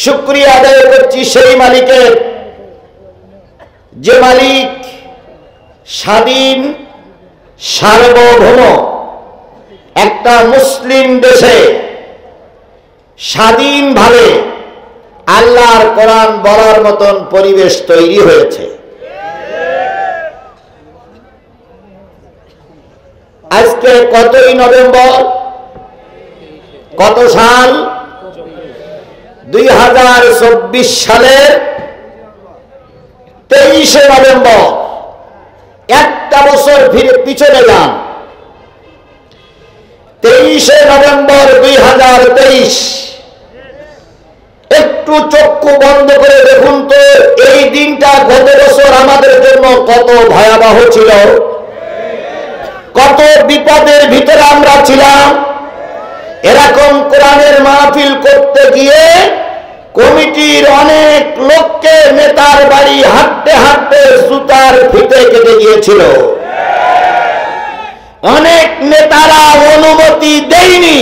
শুকরিয়া আদায় করছি সেই মালিকের, যে মালিক স্বাধীন সার্বভৌম একটা মুসলিম দেশে স্বাধীনভাবে আল্লাহর কোরআন বলার মতন পরিবেশ তৈরি হয়েছে। আজকে কতই নভেম্বর, কত সাল? 2024 সালের 23শে নভেম্বর। একটা বছর পিছনে যান, 23শে নভেম্বর 2023। একটু চক্ষু বন্ধ করে দেখুন তো, এই দিনটা গত বছর আমাদের জন্য কত ভয়াবহ ছিল, কত বিপদের ভিতরে আমরা ছিলাম। এরকম কোরআনের মাহফিল করতে গিয়ে কমিটির অনেক লোককে নেতার বাড়ি হাঁটতে হাঁটতে জুতার ফিতে কেটে গিয়েছিল। অনেক নেতারা অনুমতি দেয়নি,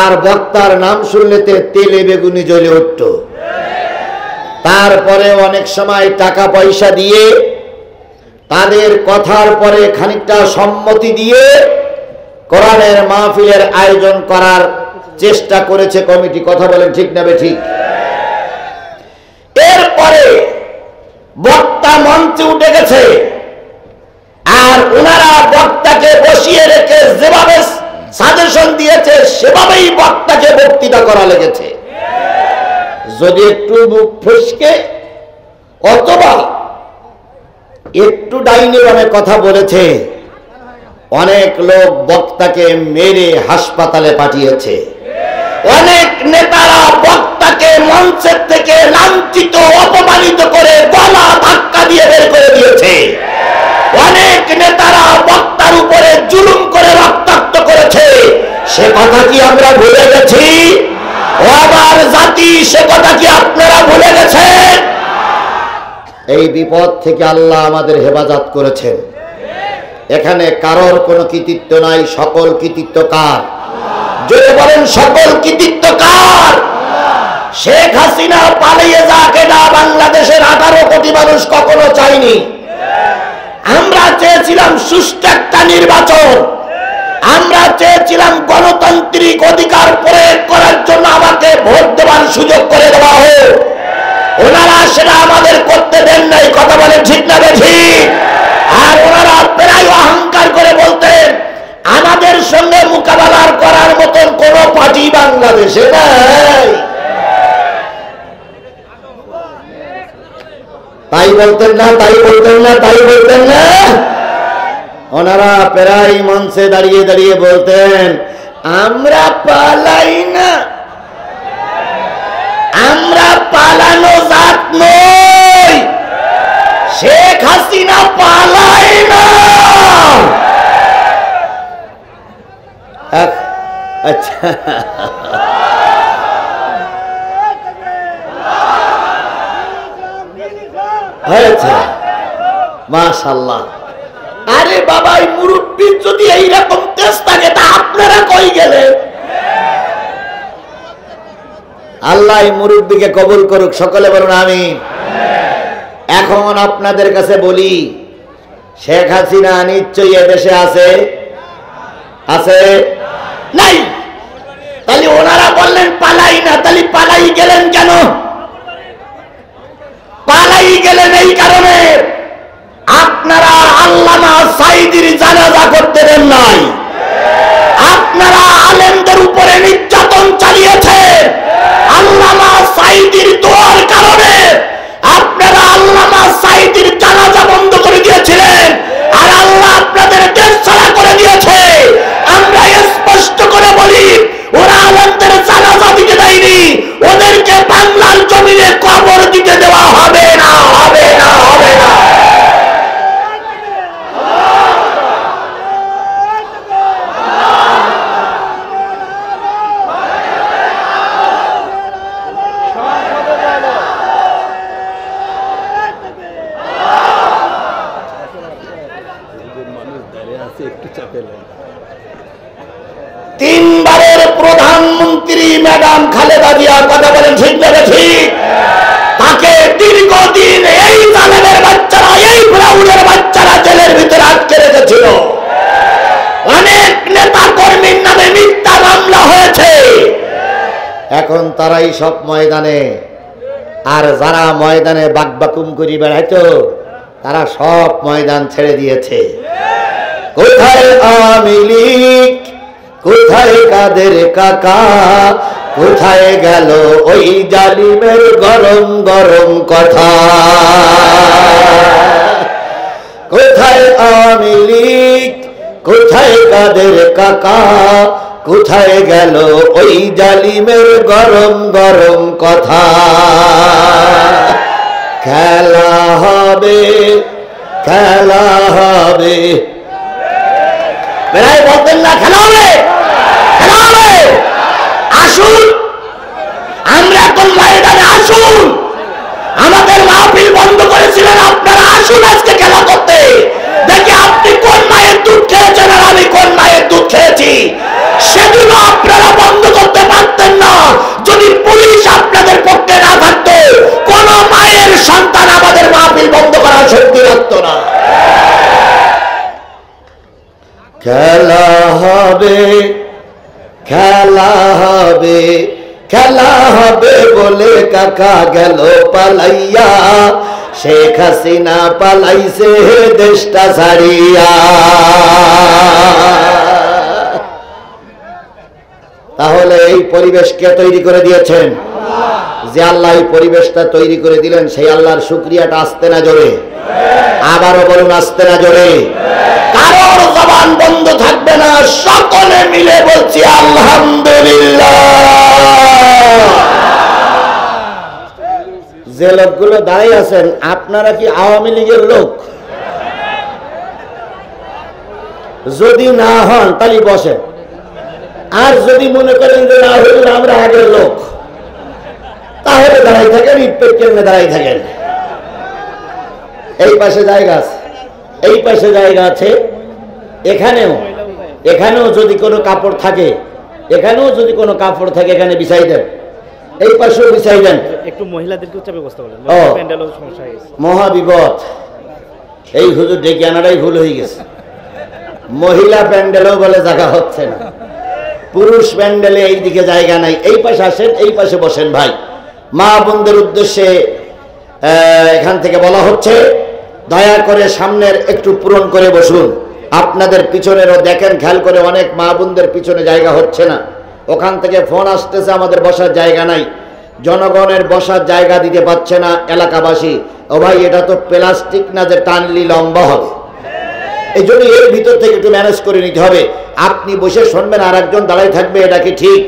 আর বক্তার নাম শুনলেতে তেলে বেগুনি জ্বলে উঠত। তারপরে অনেক সময় টাকা পয়সা দিয়ে, তাদের কথার পরে খানিকটা সম্মতি দিয়ে কোরআনের মাহফিলের আয়োজন করার চেষ্টা করেছে কমিটি। কথা বলেন ঠিক না বেঠিক? এরপরে বক্তা মঞ্চে উঠে গেছে, আর ওনারা বক্তাকে বসিয়ে রেখে যেভাবে সাজেশন দিয়েছে সেভাবেই বক্তাকে বক্তৃতা করা লেগেছে। যদি একটু মুখ ফসকে অথবা একটু ডাইনি অনেক কথা বলেছে, অনেক লোক বক্তাকে মেরে হাসপাতালে পাঠিয়েছে। অনেক নেতারা বক্তাকে মঞ্চের থেকে লাঞ্ছিত অপমানিত করে গলা ধাক্কা দিয়ে বের করে দিয়েছে। অনেক নেতারা বক্তার উপরে জুলুম করে রক্তাক্ত করেছে। সে কথা কি আমরা ভুলে গেছি? আবার জাতি, সে কথা কি আপনারা ভুলে গেছেন? এই বিপদ থেকে আল্লাহ আমাদের হেফাজত করেছেন। এখানে কারোর কোনো কৃতিত্ব নাই, সকল কৃতিত্ব কার? জোরে বলেন, সকল কৃতিত্ব কার? শেখ হাসিনা পালিয়ে যাক, এটা বাংলাদেশের 18 কোটি মানুষ কখনো চায়নি। আমরা চেয়েছিলাম সুষ্ঠু একটা নির্বাচন, আমরা চেয়েছিলাম গণতান্ত্রিক অধিকার প্রয়োগ করার জন্য আমাকে ভোট দেওয়ার সুযোগ করে দেওয়া হোক। ওনারা সেটা আমাদের করতে দেন নাই। কথা বলেন ঠিক না বেঠিক? আর ওনারা প্রায় অহংকার করে বলতেন আমাদের সঙ্গে মোকাবেলা করার মতন কোন পার্টি বাংলাদেশে নাই। তাই বলতেন না, তাই বলতেন না, তাই বলতেন না। ওনারা প্রায় মঞ্চে দাঁড়িয়ে দাঁড়িয়ে বলতেন আমরা পালাই না, আমরা পালানো জাত নই, শেখ হাসিনা পালায় না। আচ্ছা, হয়েছে, মাশাআল্লাহ। আরে বাবা, এই মুরব্বীর যদি এইরকম তেজ থাকে তা আপনারা কই গেলেন? আল্লাহ এই মুরব্বীকে কবুল করুক, সকলে বলুন আমিন। এখন আপনাদের কাছে বলি, শেখ হাসিনা নিশ্চয়ই এদেশে আছে? আছে? নাই। তাহলে ওনারা বললেন পালাই না, তাহলে পালাই গেলেন কেন? পালাই গেলেন এই কারণে আপনারা আল্লামা সাঈদীর জানাজা করতে দেন নাই, আপনারা আলেমদের উপরে নির্যাতন চালিয়েছেন। আল্লামা সাঈদীর দোয়ার কারণে আপনারা আল্লামা সাঈদীর জানাজা বন্ধ করে দিয়েছিলেন, আর আল্লাহ আপনাদের দেশ ছাড়া করে দিয়েছে। আমরা স্পষ্ট করে বলি, ওরা আলেমদের জানাজা দিতে দেয়নি, এখন তারাই সব ময়দানে, আর যারা ময়দানে বাকবাকুম করি বেড়াইতো তারা সব ময়দান ছেড়ে দিয়েছে। কোথায় আওয়ামী লীগ, কোথায় কাদের কাকা, কোথায় গেল ওই জালিমের গরম গরম কথা? কোথায় আওয়ামী লীগ, কোথায় কাদের কাকা, কোথায় গেল ওই জালিমের গরম গরম কথা? খেলা হবে, খেলা হবে, বেড়াই বলতেন না খেলা হবে, খেলা হবে। আসুন আমরা এখন ময়দানে, আসুন। আমাদের মাহফিল বন্ধ করেছিলেন আপনারা, আসুন আজকে খেলা করতে। দেখি আপনি কোন মায়ের দুধ খেয়েছেন আর আমি কোন মায়ের দুধ খেয়েছি। সেগুলো আপনারা বন্ধ করতে পারতেন না যদি পুলিশ আপনাদের পক্ষে না থাকতো। কোন মায়ের সন্তান আমাদের মাহফিল বন্ধ করার শক্তি রাখত না। খেলা হবে, খেলা হবে, খেলা হবে বলে কাকা গেল পালাইয়া, শেখ হাসিনা পালাইছে দেশটা ছাড়িয়া। তাহলে এই পরিবেশ কে তৈরি করে দিয়েছেন? যে আল্লাহ এই পরিবেশটা তৈরি করে দিলেন সেই আল্লাহর শুকরিয়াটা আসতে না জোরে? আবারও বলুন আসতে না জোরে? কারোর জবান বন্ধ থাকবে না, সকলে মিলে বলছি আলহামদুলিল্লাহ। যে লোকগুলো দাঁড়িয়ে আছেন আপনারা কি আওয়ামী লীগের লোক? যদি না হন তাহলে বসেন, আর যদি মনে করেন যে না হইল আমরা আগের লোক, তাহলে দাঁড়াই থাকেন, ইটপেট কেমনে দাঁড়াই থাকেন। এই পাশে জায়গা আছে, এই পাশে জায়গা আছে, এখানেও, এখানেও যদি কোনো কাপড় থাকে, এখানেও যদি কোনো কাপড় থাকে এখানে বিছাই দেন, এই পাশেও বিছাই দেন। একটু মহিলাদেরকে উচ্চ ব্যবস্থা করেন, প্যান্ডেলও সমস্যা হয়ে গেছে, মহাবিপদ। এই হুজুর ডেকে আনাটাই ভুল হয়ে গেছে। মহিলা প্যান্ডেলও বলে জায়গা হচ্ছে না, পুরুষ প্যান্ডেলে এই দিকে জায়গা নাই। এই পাশে আসেন, এই পাশে বসেন। ভাই মা বোনদের উদ্দেশ্যে এখান থেকে বলা হচ্ছে দয়া করে সামনের একটু পূরণ করে বসুন। আপনাদের পিছনেরও দেখেন, খেয়াল করে, অনেক মা বোনদের পিছনে জায়গা হচ্ছে না। ওখান থেকে ফোন আসতেছে আমাদের বসার জায়গা নাই, জনগণের বসার জায়গা দিতে পারছে না এলাকাবাসী। ও ভাই এটা তো প্লাস্টিক না যে টানলি লম্বা হবে, এই জন্য এর ভিতর থেকে একটু ম্যানেজ করে নিতে হবে। আপনি বসে শুনবেন আর একজন দাঁড়াই থাকবে, এটা কি ঠিক?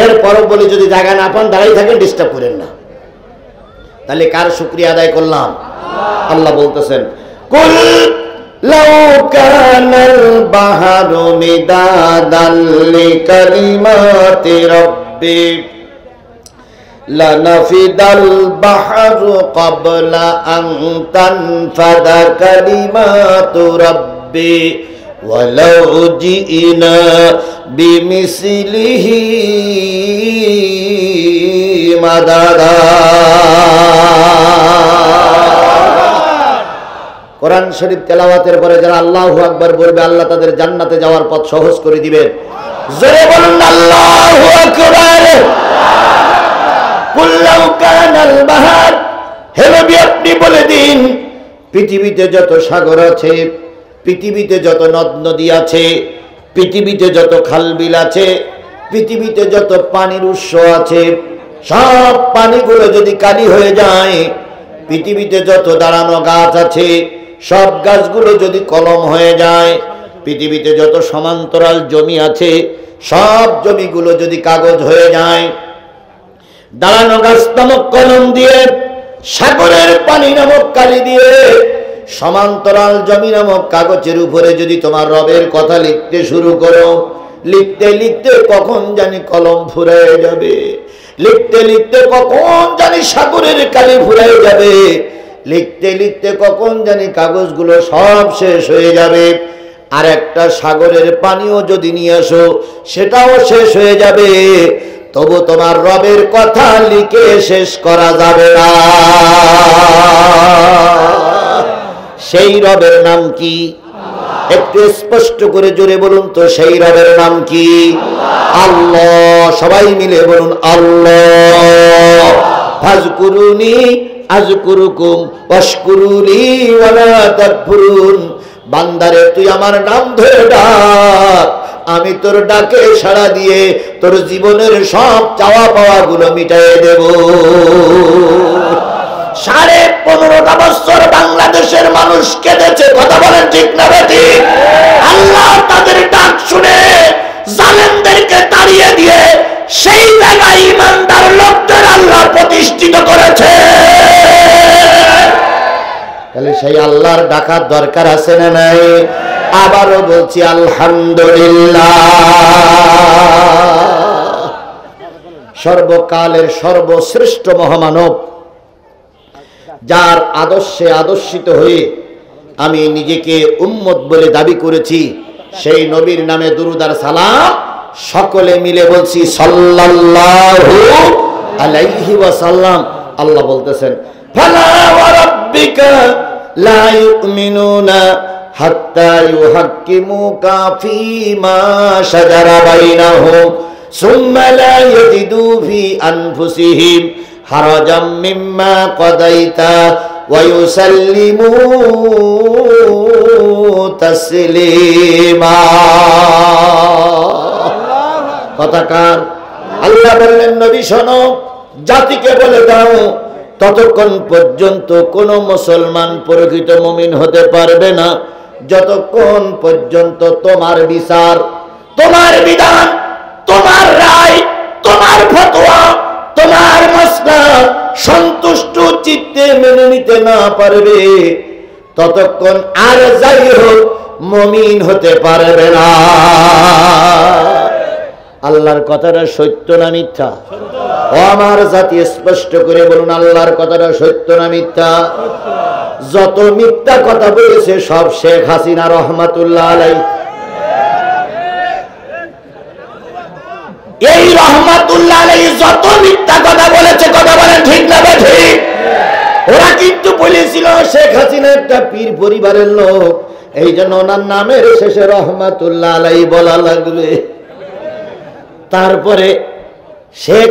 এরপরও বলি যদি জায়গা না পান দাঁড়াই থাকেন, ডিস্টার্ব করেন না। তাহলে কার শুকরিয়া আদায় করলাম? আল্লাহ বলতেছেন কুল লাউ কানাল বাহরু মিদাদান লিকালিমাতি রাব্বি লানাফিদাল বাহরু ক্বাবলা আন তানফাদা কালিমাতু রাব্বি ওয়ালাউ জিনা বিমিসলিহি মাদাদা। কোরআন শরীফ তেলাওয়াতের পরে যারা আল্লাহু আকবার বলবে আল্লাহ তাদের জান্নাতে যাওয়ার পথ সহজ করে দিবেন। জোরে বলুন আল্লাহু আকবার। কুল লাউ কানাল বাহর, হে নবী আপনি বলে দিন পৃথিবীতে যত সাগর আছে, পৃথিবীতে যত নদ নদী আছে, পৃথিবীতে যত খালবিল আছে, পৃথিবীতে যত পানির উৎস আছে, সব পানিগুলো যদি কালি হয়ে যায়, পৃথিবীতে যত দাঁড়ানো গাছ আছে সব গাছগুলো যদি কলম হয়ে যায়, পৃথিবীতে যত সমান্তরাল জমি আছে সব জমিগুলো যদি কাগজ হয়ে যায়, দাঁড়ানো গাছ নামক কলম দিয়ে, সাগরের পানি নামক কালি দিয়ে, সমান্তরাল জমি নামক কাগজের উপরে যদি তোমার রবের কথা লিখতে শুরু করো, লিখতে লিখতে কখন জানি কলম ফুরায় যাবে, লিখতে লিখতে কখন জানি সাগরের কালি ফুরায় যাবে, লিখতে লিখতে কখন জানি কাগজগুলো সব শেষ হয়ে যাবে। আর একটা সাগরের পানিও যদি নিয়ে আসো সেটাও শেষ হয়ে যাবে, তবু তোমার রবের কথা লিখে শেষ করা যাবে না। সেই রবের নাম কি? একটু স্পষ্ট করে জোরে বলুন তো, সেই রবের নাম কি? আল্লাহ। সবাই মিলে বলুন আল্লাহ। ফাজকুরুনি আযকুরুকুম ওয়াশকুরুলি ওয়ালা তাকফুরুন। বান্দারে তুই আমার নাম ধরে ডাক, আমি তোর ডাকে সাড়া দিয়ে তোর জীবনের সব চাওয়া পাওয়া গুলো মিটাইয়ে দেব। 15.5 বছর বাংলাদেশের মানুষ কেঁদেছে, কথা বলেন ঠিক না ঠিক? আল্লাহ তাদের ডাক শুনে জালেমদেরকে তাড়িয়ে দিয়ে সেই জায়গায় ইমানদার লোকদের আল্লাহ প্রতিষ্ঠিত করেছে। তাহলে সেই আল্লাহর ডাকার দরকার আছে না নাই? আবারও বলছি আলহামদুলিল্লাহ। সর্বকালের সর্বশ্রেষ্ঠ মহামানব, যার আদর্শে আদর্শিত হয়ে আমি নিজেকে উম্মত বলে দাবি করেছি, সেই নবীর নামে দুরূদ আর সালাম সকলে মিলে বলছি সাল্লাল্লাহু আলাইহি ওয়াসাল্লাম। আল্লাহ বলতেছেন, ফালা ওয়া রাব্বিকা লা ইউমিনুনা হাত্তা ইউহাক্কিমুকা ফীমা শাজারা বাইনাহুম সুম্মা লা ইয়াজিদু ফি আনফুসিহিম হারাজাম মিম্মা কাদাইতা ওয়া ইউসাল্লিমু তাসলিমা। কথাকার আল্লাহ বললেন, নবী শোনো, জাতিকে বলে দাও ততক্ষণ পর্যন্ত কোন মুসলমান প্রকৃত মুমিন হতে পারবে না যতক্ষণ পর্যন্ত তোমার বিচার, তোমার বিধান, তোমার রায়, তোমার ফতোয়া, তোমার মাসলা সন্তুষ্ট চিত্তে মেনে নিতে না পারবে, ততক্ষণ আর যাই হোক মুমিন হতে পারবে না। আল্লাহর কথাটা সত্য না মিথ্যা? ও আমার জাতি, স্পষ্ট করে বলুন, আল্লাহর কথাটা সত্য না মিথ্যা? যত মিথ্যা কথা বলেছে সব শেখ হাসিনা রহমাতুল্লাহ আলাইহি। এই রহমাতুল্লাহ আলাইহি যত মিথ্যা কথা বলেছে, কথা বলেন ঠিক না ঠিক? ওরা কিন্তু বলেছিল শেখ হাসিনা একটা পীর পরিবারের লোক, এই জন্য ওনার নামের শেষে রহমাতুল্লাহ আলাইহি বলা লাগবে। তারপরে শেখ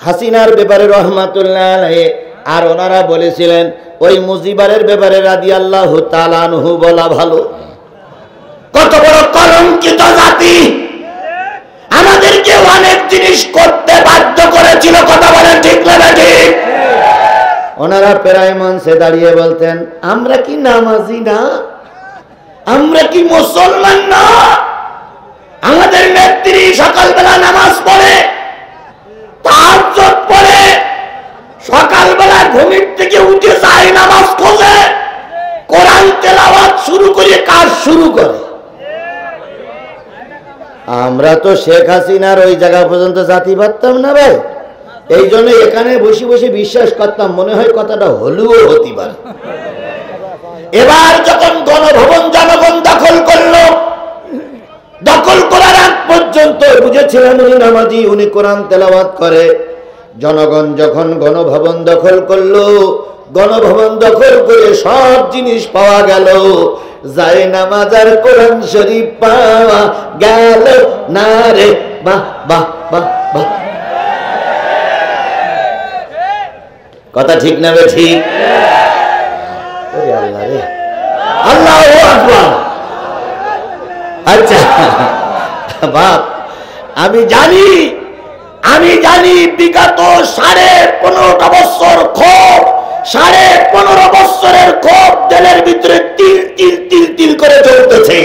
হাসিনার ব্যাপারে রহমাতুল্লাহ আলাইহি, আর ওনারা বলেছিলেন ওই মুজিবারের ব্যাপারে রাদিয়াল্লাহু তাআলা আনহু বলা ভালো। কত বড় কলঙ্কিত জাতি! আমাদেরকে অনেক জিনিস করতে বাধ্য করেছিল, কথা বলেন ঠিক না ঠিক? ওনারা প্রায় মঞ্চে দাঁড়িয়ে বলতেন, আমরা কি নামাজি না? আমরা কি মুসলমান না? আমাদের নেত্রী সকালবেলা নামাজ পড়ে, তাহাজ্জুদ পড়ে, সকালবেলা ঘুমের থেকে উঠে যায় নামাজ খোঁজে, কোরআন তেলাওয়াত শুরু করে কাজ শুরু করে। আমরা তো শেখ হাসিনার ওই জায়গা পর্যন্ত জাতি পারতাম না ভাই, এই জন্য এখানে বসে বসে বিশ্বাস করতাম মনে হয় কথাটা হলেও হতে পারে। এবার যখন গণভবন জনগণ দখল করলো, দখল করার আগ পর্যন্ত বুঝেছিলাম উনি নামাজি, উনি কোরআন তেলাওয়াত করে। জনগণ যখন গণভবন দখল করলো, গণভবন দখল করে সব জিনিস পাওয়া গেল, যায় নামাজ আর কোরআন শরীফ পাওয়া গেল না রে। বাহ বাহ বাহ বাহ, কথা ঠিক না বে ঠিক? আল্লাহ রে, আল্লাহু আকবার। আচ্ছা বাপ, আমি জানি বিগত 15.5 বছর ক্ষোভ, 15.5 বছরের ক্ষোভ দিলের ভিতরে তিল তিল তিল তিল করে চলতেছে।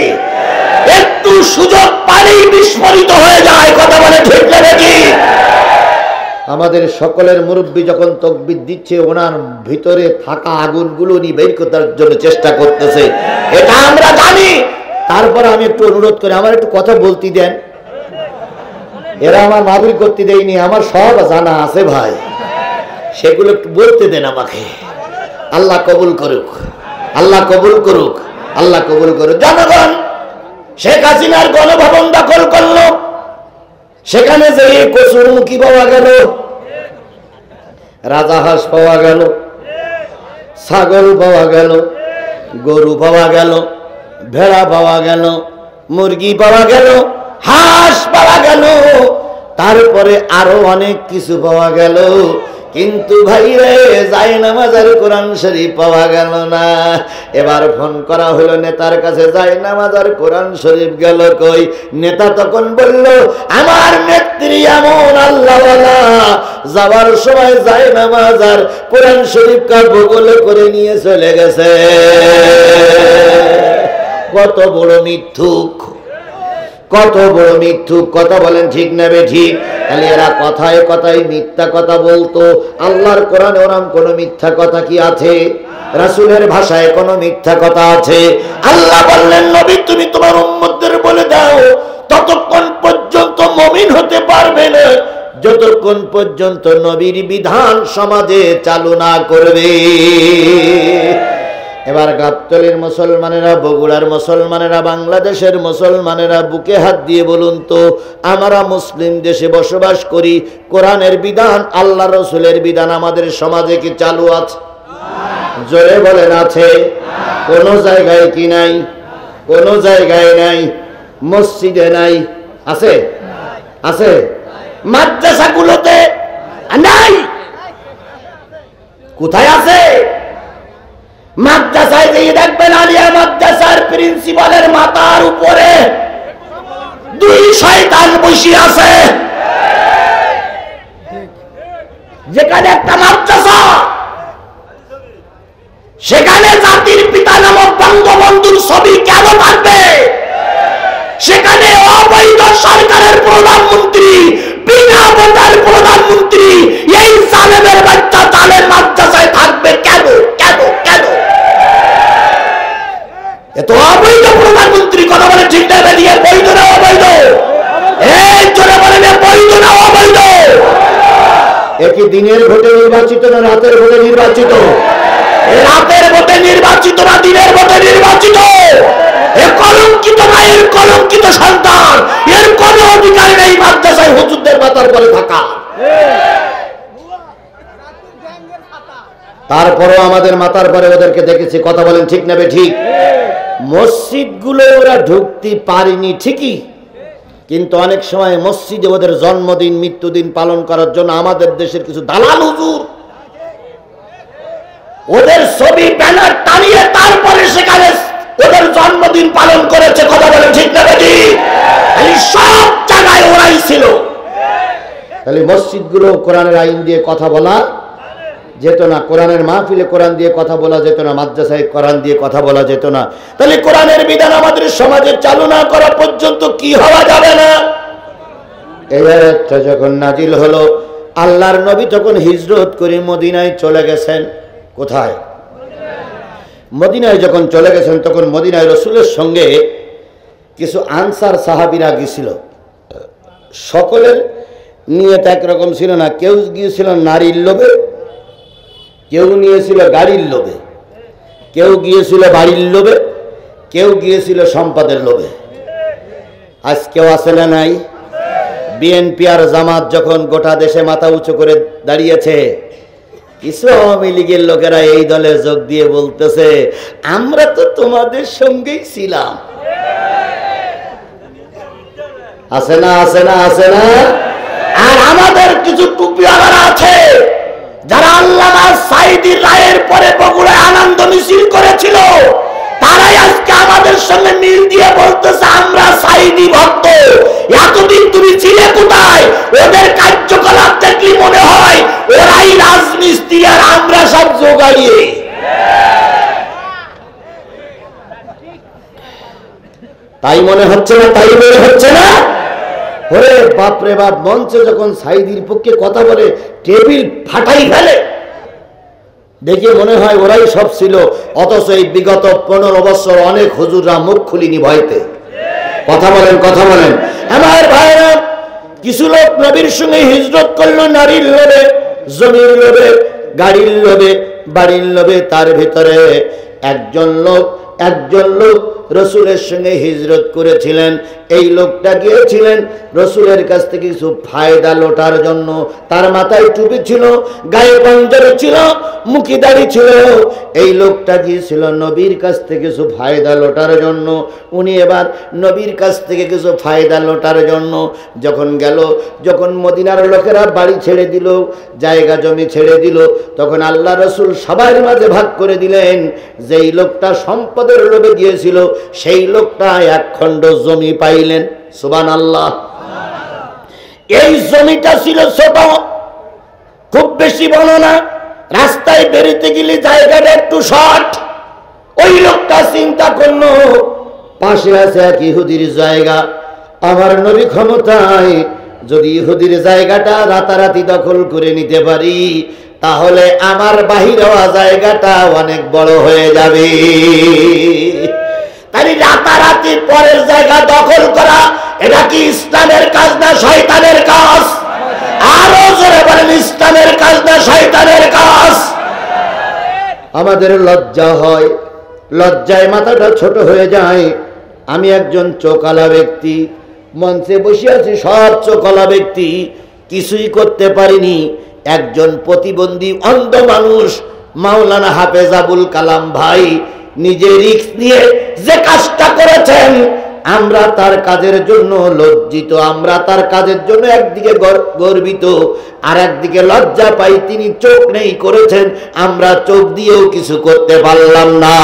একটু সুযোগ পালেই বিস্ফোরিত হয়ে যায়, কথা বলে ঠিক না নাকি? আমাদের সকলের মুরব্বী যখন তাকবীর দিচ্ছে, ওনার ভিতরে থাকা আগুনগুলো উনি বের করার জন্য চেষ্টা করতেছে, এটা আমরা জানি। তারপর আমি একটু অনুরোধ করি, আমার একটু কথা বলতে দেন। এরা আমার মাহফিল করতে দেয়নি, আমার সব জানা আছে ভাই, সেগুলো একটু বলতে দেন আমাকে। আল্লাহ কবুল করুক, আল্লাহ কবুল করুক, আল্লাহ কবুল করুক। জনগণ শেখ হাসিনার গণভবন দখল করলো, সেখানে যে কচুরমুখী পাওয়া গেল, রাজাহাঁস পাওয়া গেল, ছাগল পাওয়া গেল, গরু পাওয়া গেল, ভেড়া পাওয়া গেল, মুরগি পাওয়া গেল, হাঁস পাওয়া গেল, তারপরে আরো অনেক কিছু পাওয়া গেল, কিন্তু ভাই রে জায়নামাজ আর কোরআন শরীফ পাওয়া গেল না। এবার ফোন করা হলো নেতার কাছে, জায়নামাজ আর কোরআন শরীফ গেল কই? নেতা তখন বলল, আমার নেত্রী এমন আল্লাহওয়ালা, যাওয়ার সময় জায়নামাজ আর কোরআন শরীফ কা বগলে করে নিয়ে চলে গেছে। কত বড় মিথ্যুক, কত বড় মিথ্যুক, কথা বলেন ঠিক না বেঠিক? তাহলে এরা কথায় কথায় মিথ্যা কথা বলতো। আল্লাহর কোরআনে ওরকম কোনো মিথ্যা কথা কি আছে? রাসূলের ভাষায় কোনো মিথ্যা কথা আছে? আল্লাহ বললেন, নবী তুমি তোমার উম্মতদের বলে দাও, ততক্ষণ পর্যন্ত মুমিন হতে পারবে না যতক্ষণ পর্যন্ত নবীর বিধান সমাজে চালু না করবে। এবার গাবতলীর মুসলমানেরা, বগুড়ার মুসলমানেরা, বাংলাদেশের মুসলমানেরা বুকে হাত দিয়ে বলুন তো, আমরা মুসলিম দেশে বসবাস করি, কোরআনের বিধান, আল্লাহ রসুলের বিধান আমাদের সমাজে কি চালু আছে? জোরে বলেন আছে? কোন জায়গায় কি নাই? কোন জায়গায় নাই। মসজিদে নাই, আছে? আছে? মাদ্রাসাগুলোতে নাই। কোথায় আছে? মাদ্রাসায় দিয়ে দেখবেন, আলিয়া মাদ্রাসার প্রিন্সিপালের মাথার উপরে দুই শয়তান বসে আছে। যেখানে একটা মাদ্রাসা, সেখানে জাতির পিতা নামক বঙ্গবন্ধুর ছবি কেন থাকবে? সেখানে অবৈধ সরকারের প্রধানমন্ত্রী, বিনা ভোটার প্রধানমন্ত্রী, এই জালেমের বাচ্চা জালেম মাদ্রাসায় থাকবে কেন? কেন? কেন? এত অবৈধ প্রধানমন্ত্রী, কথা বলে ঠিক না বেরিয়ে? বৈধ না অবৈধ? এই জোরে বলেন, বৈধ না অবৈধ? একই দিনের ভোটে নির্বাচিত না রাতের ভোটে নির্বাচিত? রাতের ভোটে নির্বাচিত না দিনের ভোটে নির্বাচিত? এ কলঙ্কিত মায়ের কলঙ্কিত সন্তান, এর কোনো অধিকার নেই মাদ্রাসায় হুজুরদের মাথার পরে থাকা। তারপরও আমাদের মাথার পরে ওদেরকে দেখেছি, কথা বলেন ঠিক না ঠিক? মসজিদ গুলো ওরা ঢুকতে পারেনি ঠিকই, কিন্তু অনেক সময় মসজিদে ওদের জন্মদিন মৃত্যুদিন পালন করার জন্য আমাদের দেশের কিছু দালাল হুজুর ওদের ছবি ব্যানার টানিয়ে তারপরে সেখানে ওদের জন্মদিন পালন করেছে, কথা বলেন ঠিক না ঠিক? সব জায়গায় ওরাই ছিল। তাহলে মসজিদ গুলো কোরআনের আইন দিয়ে কথা বলা যেত না, কোরআনের মাহফিলে কোরআন দিয়ে কথা বলা যেত না, মাদ্রাসায় কোরআন দিয়ে কথা বলা যেত না। তাহলে কোরআনের বিধান আমাদের সমাজে চালু না করা পর্যন্ত কি হওয়া যাবে না? এই আয়াতটা যখন নাজিল হলো, আল্লাহর নবী তখন হিজরত করে মদিনায় চলে গেছেন। কোথায়? মদিনায় যখন চলে গেছেন, তখন মদিনায় রাসূলের সঙ্গে কিছু আনসার সাহাবীরা গিয়েছিল। সকলের নিয়ত একরকম ছিল না। কেউ গিয়েছিল নারীর লোভে, কেউ নিয়েছিল গাড়ির লোভে, কেউ গিয়েছিল বাড়ির লোভে, কেউ গিয়েছিল সম্পদের লোভে। আজ কেউ আছে না নাই? বিএনপি আর জামাত যখন গোটা দেশে মাথা উঁচু করে দাঁড়িয়েছে, কিছু আওয়ামী লীগের লোকেরা এই দলে যোগ দিয়ে বলতেছে, আমরা তো তোমাদের সঙ্গেই ছিলাম। আছে না? আছে না? আছে না? আর আমাদের কিছু টুপিওয়ালারা আছে যারা আল্লামা সাঈদীর রায়ের পরে বগুড়ায় আনন্দ মিছিল করেছিল, তারাই আজকে আমাদের সঙ্গে মিল দিয়ে বলতেছে আমরা সাঈদী ভক্ত। এতদিন তুমি ছিলে কোথায়? ওদের কার্যকলাপ দেখলে মনে হয় ওরাই রাজমিস্ত্রি আর আমরা সব জোগাড়িয়ে। তাই মনে হচ্ছে না? তাই মনে হচ্ছে না? ওরে বাপরে বাপ, মঞ্চে যখন সাঈদীর পক্ষে কথা বলে টেবিল ফাটাই ফেলে, দেখে মনে হয় ওরাই সব ছিল। অথচ এই বিগত 15 বছর অনেক হুজুররা মুখ খুলিনি ভয়তে। কথা বলেন, কথা বলেন। আমার ভাইরা, কিছু লোক নবীর সঙ্গে হিজরত করলো নারীর লোভে, জমির লোভে, গাড়ির লোভে, বাড়ির লোভে। তার ভিতরে একজন লোক একজন লোক রসুলের সঙ্গে হিজরত করেছিলেন। এই লোকটা গিয়েছিলেন রসুলের কাছ থেকে কিছু ফায়দা লোটার জন্য। তার মাথায় টুপি ছিল, গায়ে পাঞ্জাবি ছিল, মুখে দাড়ি ছিল। এই লোকটা গিয়েছিল নবীর কাছ থেকে কিছু ফায়দা লোটার জন্য। উনি এবার নবীর কাছ থেকে কিছু ফায়দা লোটার জন্য যখন গেল, যখন মদিনার লোকেরা বাড়ি ছেড়ে দিল, জায়গা জমি ছেড়ে দিল, তখন আল্লাহ রসুল সবার মাঝে ভাগ করে দিলেন। যেই লোকটা সম্পদের লোভে গিয়েছিল সেই লোকটা এক খণ্ড জমি পাইলেন। সুবহানাল্লাহ। এই জমিটা ছিল ছোট, খুব বেশি বড় না, রাস্তায় বেরোতে গেলে জায়গাটা একটু শর্ট। ওই লোকটা চিন্তা করলো, পাশে আছে এক ইহুদির জায়গা, আমার নবী ক্ষমতায় যদি ইহুদির জায়গাটা রাতারাতি দখল করে নিতে পারি, তাহলে আমার বাহির হওয়া জায়গাটা অনেক বড় হয়ে যাবে। তাই রাতারাতি পরের জায়গা দখল করা, এটা কি ইসলামের কাজ না শয়তানের কাজ? আরো জোরে বলেন, ইসলামের কাজ না শয়তানের কাজ? আমাদের লজ্জা হয়, লজ্জায় মাথাটা ছোট হয়ে যায়। আমি একজন চোকালা ব্যক্তি, মঞ্চে বসে আছি, সব চোকালা ব্যক্তি, কিছুই করতে পারিনি। একজন প্রতিবন্ধী অন্ধ মানুষ মাওলানা হাফেজ আবুল কালাম ভাই নিজে রিস্ক নিয়ে যে কাজটা করেছেন, আমরা তার কাজের জন্য লজ্জিত, আমরা তার কাজের জন্য একদিকে গর্বিত, আর একদিকে লজ্জা পাই। তিনি চোখ নেই করেছেন, আমরা চোখ দিয়েও কিছু করতে পারলাম না।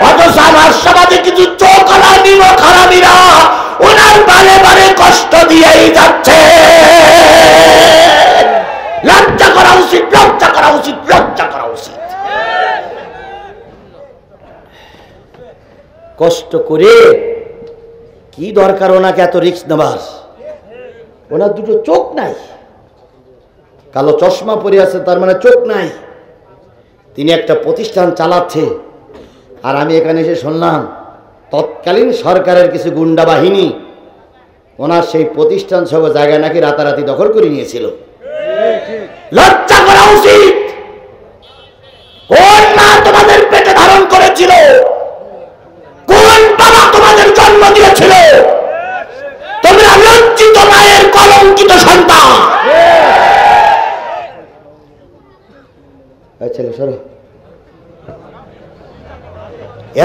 অথচ আমার সমাজে কিছু চোখলা খারাপিরা ওনার বারে বারে কষ্ট দিয়েই যাচ্ছে। লজ্জা করা উচিত, লজ্জা করা উচিত, লজ্জা করা উচিত। কষ্ট করে কি দরকার ওনাকে এত রিস্ক নেবার? ওনার দুটো চোখ নাই, কালো চশমা পরে আছে, তার মানে চোখ নাই। তিনি একটা প্রতিষ্ঠান চালাচ্ছে, আর আমি এখানে এসে শুনলাম তৎকালীন সরকারের কিছু গুন্ডা বাহিনী ওনার সেই প্রতিষ্ঠান সহ জায়গা নাকি রাতারাতি দখল করে নিয়েছিল। লজ্জা করা উচিত। কোন মা তোমাদের পেটে ধারণ করেছিল? কোন বাবা তোমাদের জন্ম দিয়েছিল? তোমরা লজ্জিত মায়ের কলঙ্কিত সন্তান। ছেলে সরো।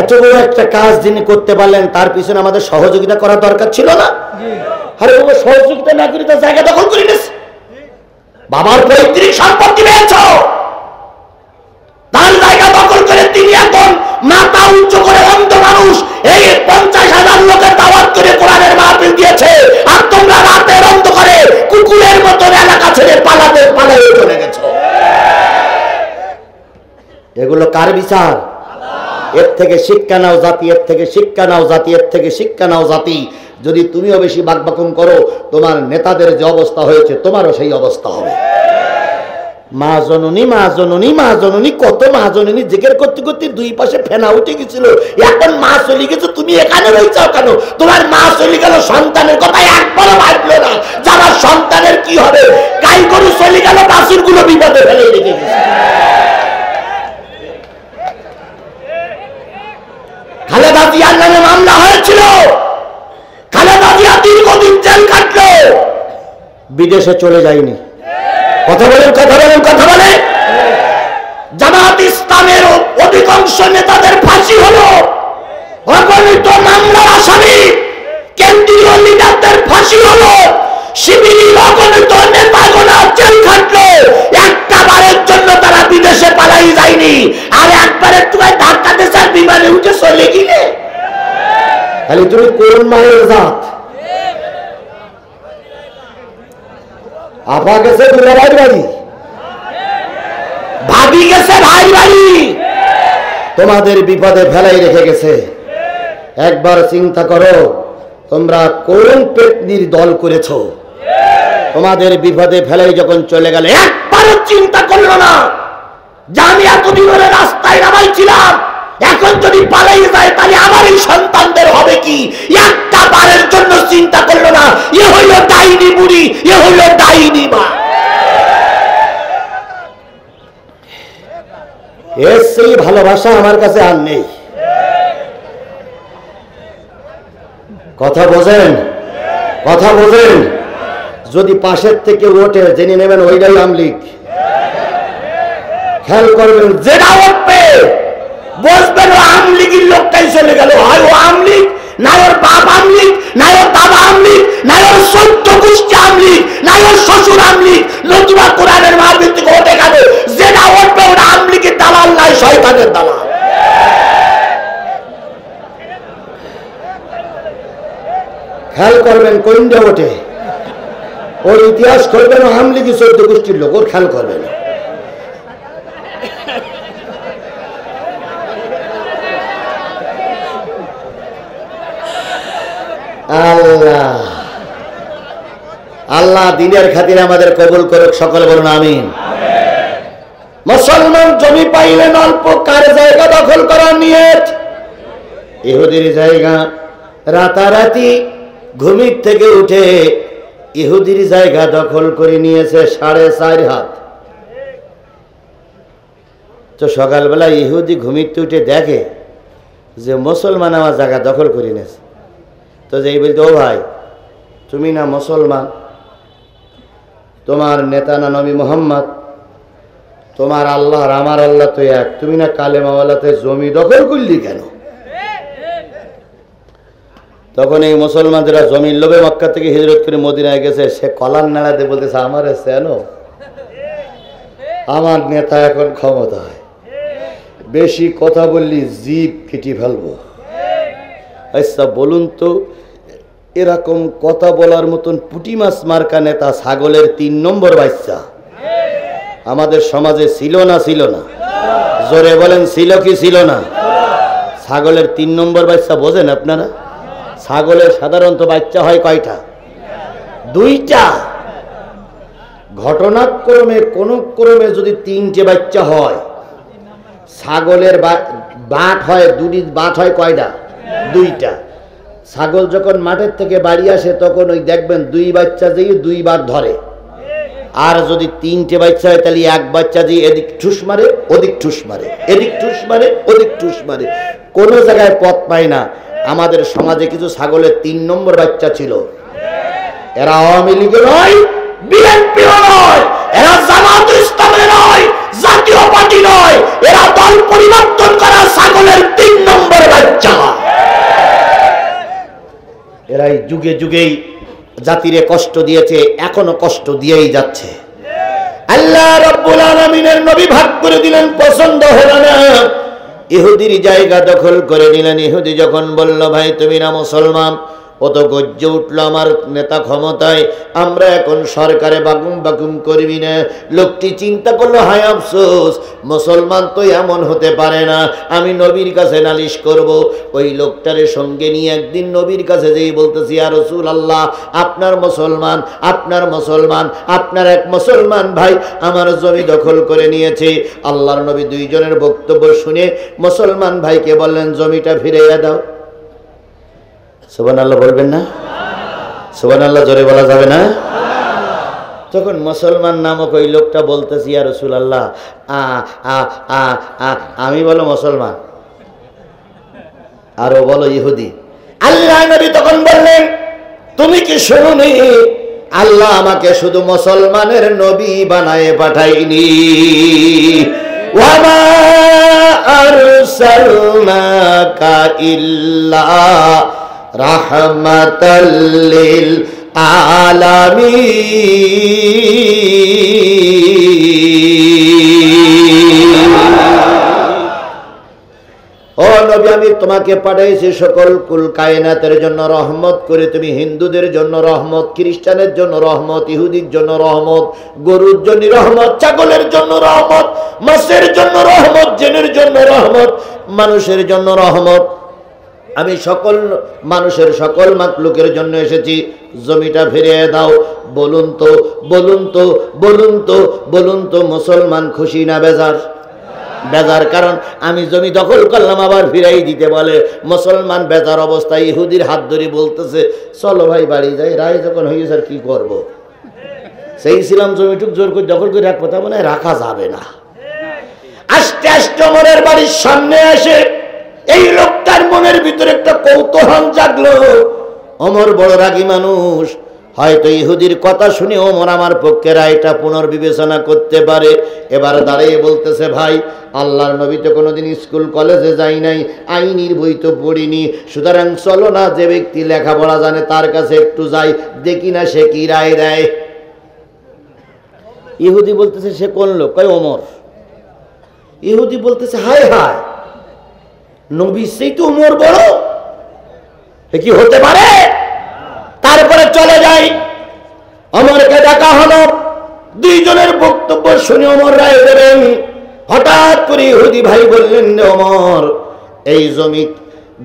এত বড় একটা কাজ যিনি করতে পারলেন, তার পিছনে আমাদের সহযোগিতা করার দরকার ছিল না? আরে বাবা, সহযোগিতা না করে তার জায়গা দখল করে নিয়েছে। বাবার পৈতৃক সম্পত্তি পেয়েছ, তার জায়গা দখল করে তিনি এখন মাথা উঁচু করে অন্ধ মানুষ এই 50,000 লোকের দাওয়াত করে কোরআনের মাহফিল দিয়েছে, আর তোমরা রাতের অন্ধকারে কুকুরের মতো এলাকা ছেড়ে পালাতে চলে গেছো। এগুলো কার বিচার? এর থেকে শিক্ষা নাও জাতি, এর থেকে শিক্ষা নাও জাতি, এর থেকে শিক্ষা নাও জাতি। যদি তুমিও বেশি বাকবাকুম করো, তোমার নেতাদের যে অবস্থা হয়েছে তোমারও সেই অবস্থা হবে। মা জননী, মা জননী, মা জননী, কত মা জননী জিজ্ঞেস করতে করতে দুই পাশে ফেনা উঠে গেছিল। এখন মা চলে গেছে, তুমি এখানে রয়েছ কেন? তোমার মা চলে গেল, সন্তানের কথা একবারও ভাবলো না যে আমার সন্তানের কি হবে। গাই গরু চলে গেল, বাছুর গুলো বিপদে ফেলে রেখে গেছে। খালেদা জিয়ার নামে মামলা হয়েছিল, খালেদা জিয়া দীর্ঘদিন জেল কাটলো, বিদেশে চলে যায়নি। কথা বলেন, কথা বলেন, কথা বলে। জামাত ইসলামের অধিকাংশ নেতাদের ফাঁসি হলো, অগণিত মামলার আসামি কেন্দ্রীয় লিডারদের ফাঁসি হলো, শিবিরের অগণিত নেতাগোনা জেল খাটলো। একটা বারের জন্য তারা বিদেশে পালাই যায়নি, আর একবারের তোমায় ধাক্কা দেশার বিমানে উঠে চলে গেলে। তাহলে তুমি কোন মায়ের জাত? আপা গেছে দুলাভাই বাড়ি, ভাবি গেছে ভাই বাড়ি, তোমাদের বিপদে ফেলাই রেখে গেছে। একবার চিন্তা করো, তোমরা কোন পেটনির দল করেছো? তোমাদের বিপদে ফেলাই যখন চলে গেল, একবারও চিন্তা করলো না যে আমি এতদিন ধরে রাস্তায় নামাইছিলাম, এখন যদি পালাই যায় তাহলে আমার এই সন্তানদের হবে কি? একটা বারের জন্য চিন্তা করলো না। এ হইল ডাইনি বুড়ি, এ হইল ডাইনি মা। এর সেই ভালোবাসা আমার কাছে আর নেই। কথা বোঝেন, কথা বোঝেন। যদি পাশের থেকে ওঠে জেনে নেবেন ওইটাই আমলিগ। খেয়াল করবেন, যেটা উঠবে বসবেন ও আমলিগের লোকটাই চলে গেল। হয় ও আমলিগ, না ওর বাপ আমলিগ, না ওর দাদা আমলিগ, না ওর সত্য গোষ্ঠী আমলিগ, না ওর শ্বশুর আমলিগ, নতুবা কোরআনের মাহফিল থেকে ওঠে গেল। যেটা উঠবে ওটা আমলিগের দালাল নাই, শয়তানের দালাল। খেয়াল করবেন কোনটা ওঠে, ওর ইতিহাস করবেন ও আমলিগি সত্য গোষ্ঠীর লোক, ওর খেয়াল করবেন। আল্লাহ আল্লাহ দিনের খাতিরে আমাদের কবুল করুক, সকলে বলুন আমিন। মুসলমান জমি পাইলেন অল্প, কার জায়গা দখল করার নিয়ত? ইহুদির জায়গা। রাতারাতি ঘুমির থেকে উঠে ইহুদির জায়গা দখল করে নিয়েছে 4.5 হাত। তো সকালবেলা ইহুদি ঘুমিতে উঠে দেখে যে মুসলমান আমার জায়গা দখল করে নিয়েছে। তো যেই বলতে, ও ভাই তুমি না মুসলমান, তোমার নেতা না নবী মোহাম্মদ, তোমার আল্লাহ আর আমার আল্লাহ তো এক, তুমি না কালেমাওয়ালাতে জমি দখল করলি কেন? তখন এই মুসলমানরা জমির লোভে মক্কা থেকে হিজরত করে মদিনায় গেছে। সে কলার নাড়াতে বলতেছে, আমার কেন, আমার নেতা এখন ক্ষমতায়, বেশি কথা বললি জিভ কেটে ফেলবো। আচ্ছা বলুন তো, এরকম কথা বলার মতন পুঁটি মাছ মার্কা নেতা ছাগলের 3 নম্বর বাচ্চা আমাদের সমাজে ছিল না? ছিল না? জোরে বলেন, ছিল কি ছিল না? ছাগলের 3 নম্বর বাচ্চা বোঝেন আপনারা? ছাগলের সাধারণত বাচ্চা হয় কয়টা? 2টা। ঘটনাক্রমে কোন ক্রমে যদি 3টে বাচ্চা হয়, ছাগলের বাট হয় 2টি। বাট হয় কয়টা? 2টা। ছাগল যখন মাঠের থেকে বাড়ি আসে তখন ওই দেখবেন 2 বাচ্চা দিয়ে 2 বার ধরে। আর যদি 3টে বাচ্চা হয় তাহলে 1 বাচ্চা দিয়ে এদিক ঠুস মারে, ওদিক ঠুস মারে, এদিক ঠুস মারে, ওদিক ঠুস মারে, কোনো জায়গায় পথ পায় না। আমাদের সমাজে কিছু ছাগলের 3 নম্বর বাচ্চা ছিল। এরা আওয়ামী লীগের নয়, বিএনপির নয়, এরা জামাত ইসলামের নয়, জাতীয় পার্টি নয়, এরা দল পরিবর্তন করা ছাগলের 3 নম্বর বাচ্চা। এরাই যুগে যুগেই জাতিরে কষ্ট দিয়েছে, এখনো কষ্ট দিয়েই যাচ্ছে। আল্লাহ রাব্বুল আলামিনের নবী ভাগ করে দিলেন, পছন্দ হলো না, ইহুদির জায়গা দখল করে নিলেন। ইহুদি যখন বলল, ভাই তুমি না মুসলমান, অত গর্জে উঠলো আমার নেতা ক্ষমতায়, আমরা এখন সরকারে বাগুম বাগুম করবি না। লোকটি চিন্তা করলো, হায় আফসোস, মুসলমান তো এমন হতে পারে না, আমি নবীর কাছে নালিশ করব। ওই লোকটারে সঙ্গে নিয়ে একদিন নবীর কাছে যেই বলতেছি, ইয়া রাসূলুল্লাহ, আপনার মুসলমান, আপনার মুসলমান, আপনার এক মুসলমান ভাই আমার জমি দখল করে নিয়েছে। আল্লাহর নবী 2 জনের বক্তব্য শুনে মুসলমান ভাইকে বললেন, জমিটা ফিরিয়ে দাও। সুবহানাল্লাহ বলবেন না? সুবহানাল্লাহ জোরে বলা যাবে না? তখন মুসলমান নামক ওই লোকটা বলতেছি, ইয়া রাসূলুল্লাহ, আমি বলো মুসলমান, আর ও বলো ইহুদি। আল্লাহ নবী তখন বললেন, তুমি কি শুনুনি, আল্লাহ আমাকে শুধু মুসলমানের নবী বানায়ে পাঠাইনি, ওয়া মা আরসালনাকা ইল্লা রাহমাতাল লিল আলামিন। ও নবী, আমি তোমাকে পাঠাইছি সকল কুল কায়নাতের জন্য রহমত করে। তুমি হিন্দুদের জন্য রহমত, খ্রিস্টানের জন্য রহমত, ইহুদির জন্য রহমত, গরুর জন্য রহমত, ছাগলের জন্য রহমত, মাছের জন্য রহমত, জিনের জন্য রহমত, মানুষের জন্য রহমত। আমি সকল মানুষের সকল মাখলুকের জন্য এসেছি, জমিটা ফিরিয়ে দাও। বলুন তো, বলুন তো, বলুন তো, বলুন তো, মুসলমান খুশি না বেজার? বেজার, কারণ আমি জমি দখল করলাম আবার ফিরাই দিতে বলে। মুসলমান বেজার অবস্থায় ইহুদির হাত ধরে বলতেছে, চলো ভাই বাড়ি যাই, রায় যখন হয়ে গেছে আর কি করবো, সেই ছিলাম জমিটুক জোর করে দখল করে রাখবো, তা মনে হয় রাখা যাবে না। আস্তে আস্তে ওমরের বাড়ির সামনে এসে এই লোকটার মনের ভিতরে একটা কৌতূহল জাগলো, ওমর বড় রাগী মানুষ, হয়তো ইহুদির কথা শুনে ওমর আমার পক্ষে রায়টা পুনর্বিবেচনা করতে পারে। এবার দাঁড়িয়ে বলতেছে, ভাই আল্লাহর নবী তো কোনোদিন স্কুল কলেজে যাই নাই, আইনের বই তো পড়িনি, সুতরাং চলো না যে ব্যক্তি লেখাপড়া জানে তার কাছে একটু যাই, দেখি না সে কি রায় দেয়। ইহুদি বলতেছে, সে কোন লোক? কয় ওমর। ইহুদি বলতেছে, হায় হায়, নবী সেই তো ওমর বড়, এ কি হতে পারে? তারপরে চলে যাই, ওমরকে ডাকা হলো, দুইজনের বক্তব্য শুনে ওমর রায় দেবেন। হঠাৎ করে ইহুদি ভাই বললেন, ওমর এই জমি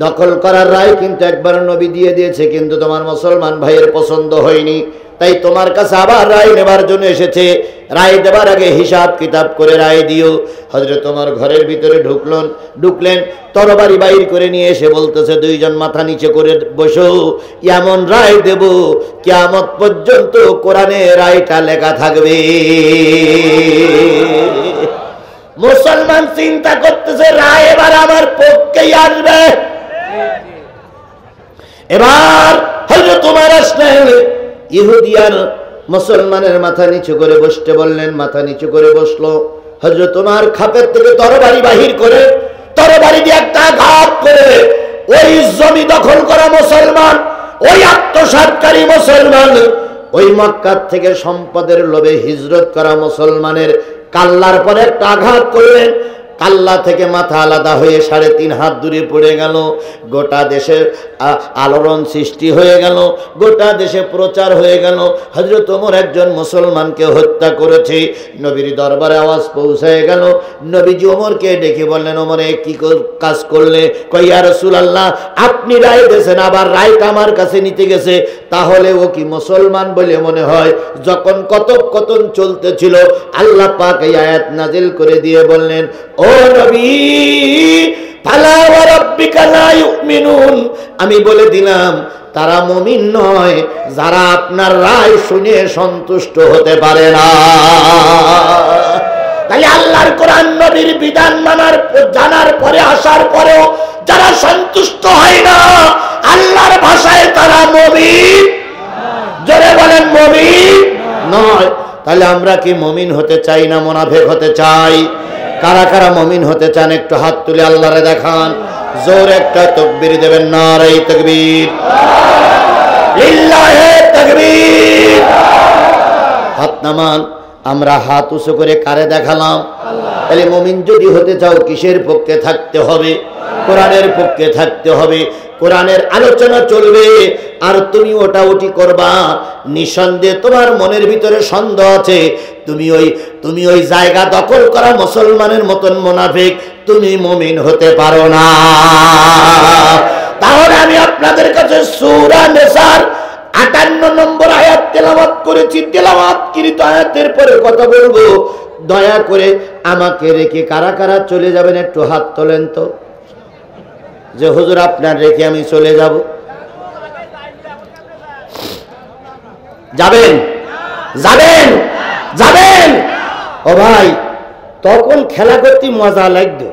দখল করার রায় কিন্তু একবার নবী দিয়ে দিয়েছে, কিন্তু তোমার মুসলমান ভাইয়ের পছন্দ হয়নি, তাই তোমার কাছে আবার রায় নেবার জন্য এসেছে। রায় দেবার আগে হিসাব কিতাব করে রায় দিও। হযরত ওমর ঘরের ভিতরে ঢুকলেন, তরবারি বাইর করে নিয়ে এসে বলতেছে, দুইজন মাথা নিচে করে বসো, এমন রায় দেব কিয়ামত পর্যন্ত কোরআনে রায়টা লেখা থাকবে। মুসলমান চিন্তা করতেছে, রায় এবার আমার পক্ষেই আসবে। এবার হযরত ওমর আসলেন, ইহুদিয়ান মুসলমানের মাথা নিচু করে বসতে বললেন, মাথা নিচু করে বসলো। হযরত ওমর খাপের থেকে তরবারি বাহির করে, তরবারি দিয়ে একটা আঘাত করে ওই জমি দখল করা মুসলমান, ওই আত্মসাৎকারী মুসলমান, ওই মক্কা থেকে সম্পদের লোভে হিজরত করা মুসলমানের কাল্লার পরে একটা আঘাত করলেন। কাল্লা থেকে মাথা আলাদা হয়ে 3.5 হাত দূরে পড়ে গেল। গোটা দেশে আলোড়ন সৃষ্টি হয়ে গেল, গোটা দেশে প্রচার হয়ে গেল, হযরত ওমর একজন মুসলমানকে হত্যা করেছে। নবীর দরবারে আওয়াজ পৌঁছে গেল। নবীজি ওমরকে ডেকে বললেন, ওমরে কি কাজ করলে? কই, ইয়া রাসূলুল্লাহ, আপনি রায় দিয়েছেন, আবার রায়টা আমার কাছে নিতে গেছে, তাহলে ও কি মুসলমান বলে মনে হয়? যখন কথোপকথন চলতেছিল, আল্লাহ পাক এই আয়াত নাজিল করে দিয়ে বললেন, ও নবী, ফালা ওয়া রাব্বিকা লা ইউমিনুন, আমি বলে দিলাম তারা মুমিন নয় যারা আপনার রায় শুনে সন্তুষ্ট হতে পারে না। তাই আল্লাহর কোরআন নবীর বিধান জানার পরে, আসার পরেও যারা সন্তুষ্ট হয় না, আল্লাহর ভাষায় তারা মুমিন। জোরে বলেন, মুমিন নয়। তাহলে আমরা কি মুমিন হতে চাই না মুনাফিক হতে চাই? কারা কারা মুমিন হতে চান একটু হাত তুলে আল্লাহরে দেখান। জোরে একটা তাকবীর দেবেন, নারে তাকবীর, লিল্লাহি তাকবীর। হাত নামান। আমরা হাত উঁচু করে কারে দেখালাম? তাহলে মুমিন যদি হতে চাও কিসের পক্ষে থাকতে হবে? কোরআনের পক্ষে থাকতে হবে। কোরআনের আলোচনা চলবে আর তুমি ওটা ওটি করবা, নিঃসন্দেহে তোমার মনের ভিতরে সন্দেহ আছে, তুমি ওই জায়গা দখল করা মুসলমানের মতন মুনাফিক, তুমি মুমিন হতে পারো না। তাহলে আমি আপনাদের কাছে সূরা নিসার 58 নম্বর আয়াত তেলাওয়াত করেছি। তেলাওয়াতকৃত আয়াতের পরে কথা বলবো। দয়া করে আমাকে রেখে কারা কারা চলে যাবেন একটু হাত তোলেন তো, যে হুজুর আপনার রেখে আমি চলে যাব। যাবেন যাবেন যাবেন? ও ভাই, তখন খেলা করতে মজা লাগতো,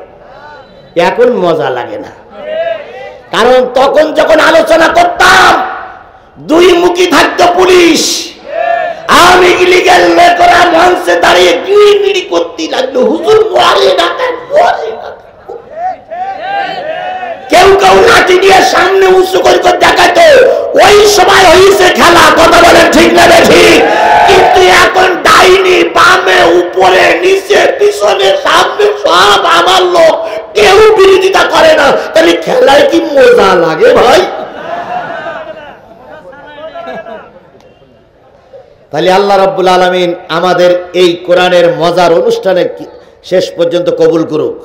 এখন মজা লাগে না। কারণ তখন যখন আলোচনা করতাম, দুই মুখী থাকতো পুলিশ, আওয়ামী লীগের লোকেরা মঞ্চে দাঁড়িয়ে গিড়ি করতে লাগলো, হুজুর মরে না কেন, মরে না। কেউ কেউ লাঠি দিয়ে সামনে উঁচু করে দেখাতো। ওই সময় হয়েছে খেলা, কথা বলেন ঠিক না ঠিক? কিন্তু এখন ডাইনি বামে উপরে নিচে পিছনে সামনে সব আমার লোক, কেউ বিরোধিতা করে না। তাহলে খেলায় কি মজা লাগে ভাই? তাহলে আল্লাহ রাব্বুল আলামিন আমাদের এই কোরআনের মজার অনুষ্ঠানে শেষ পর্যন্ত কবুল করুক।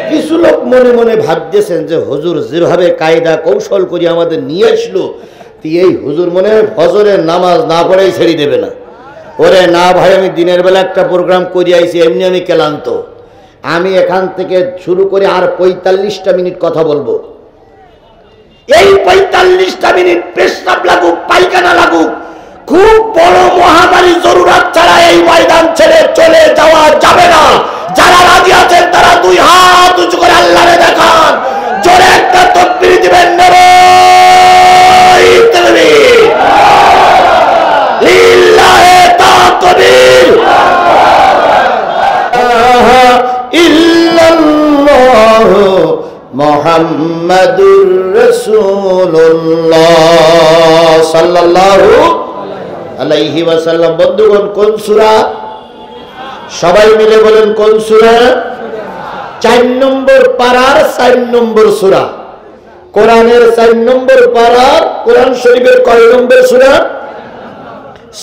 কিছু লোক মনে মনে ভাবতেছেন যে হুজুর যেভাবে কায়দা কৌশল করে আমাদের নিয়ে আসলো, এই হুজুর মনে হয় ফজরের নামাজ না পড়েই ছেড়ে দেবে না। ওরে না ভাই, আমি দিনের বেলা একটা প্রোগ্রাম করে আইছি, এমনি আমি ক্লান্ত। আমি এখান থেকে শুরু করে আর 45টা মিনিট কথা বলবো। এই 45টা মিনিট পেশাব লাগুক, পায়খানা লাগুক, খুব বড় মহামারী জরুরত ছাড়া এই ময়দান ছেড়ে চলে যাওয়া যাবে না। যারা রাজি আছেন তারা দুই হাত উঁচু করে আল্লাহরে দেখান, জোরে একটা তাকবীর দিবেন। নারে মুহাম্মাদুর রাসূলুল্লাহ সাল্লাল্লাহু আলাইহি ওয়াসাল্লাম। বন্ধুগণ, কোন সূরা? সবাই মিলে বলেন কোন সূরা? 4 নম্বর পারার 4 নম্বর সূরা, কোরআনের 4 নম্বর পারার, কোরআন শরীফের কয় নম্বর সূরা?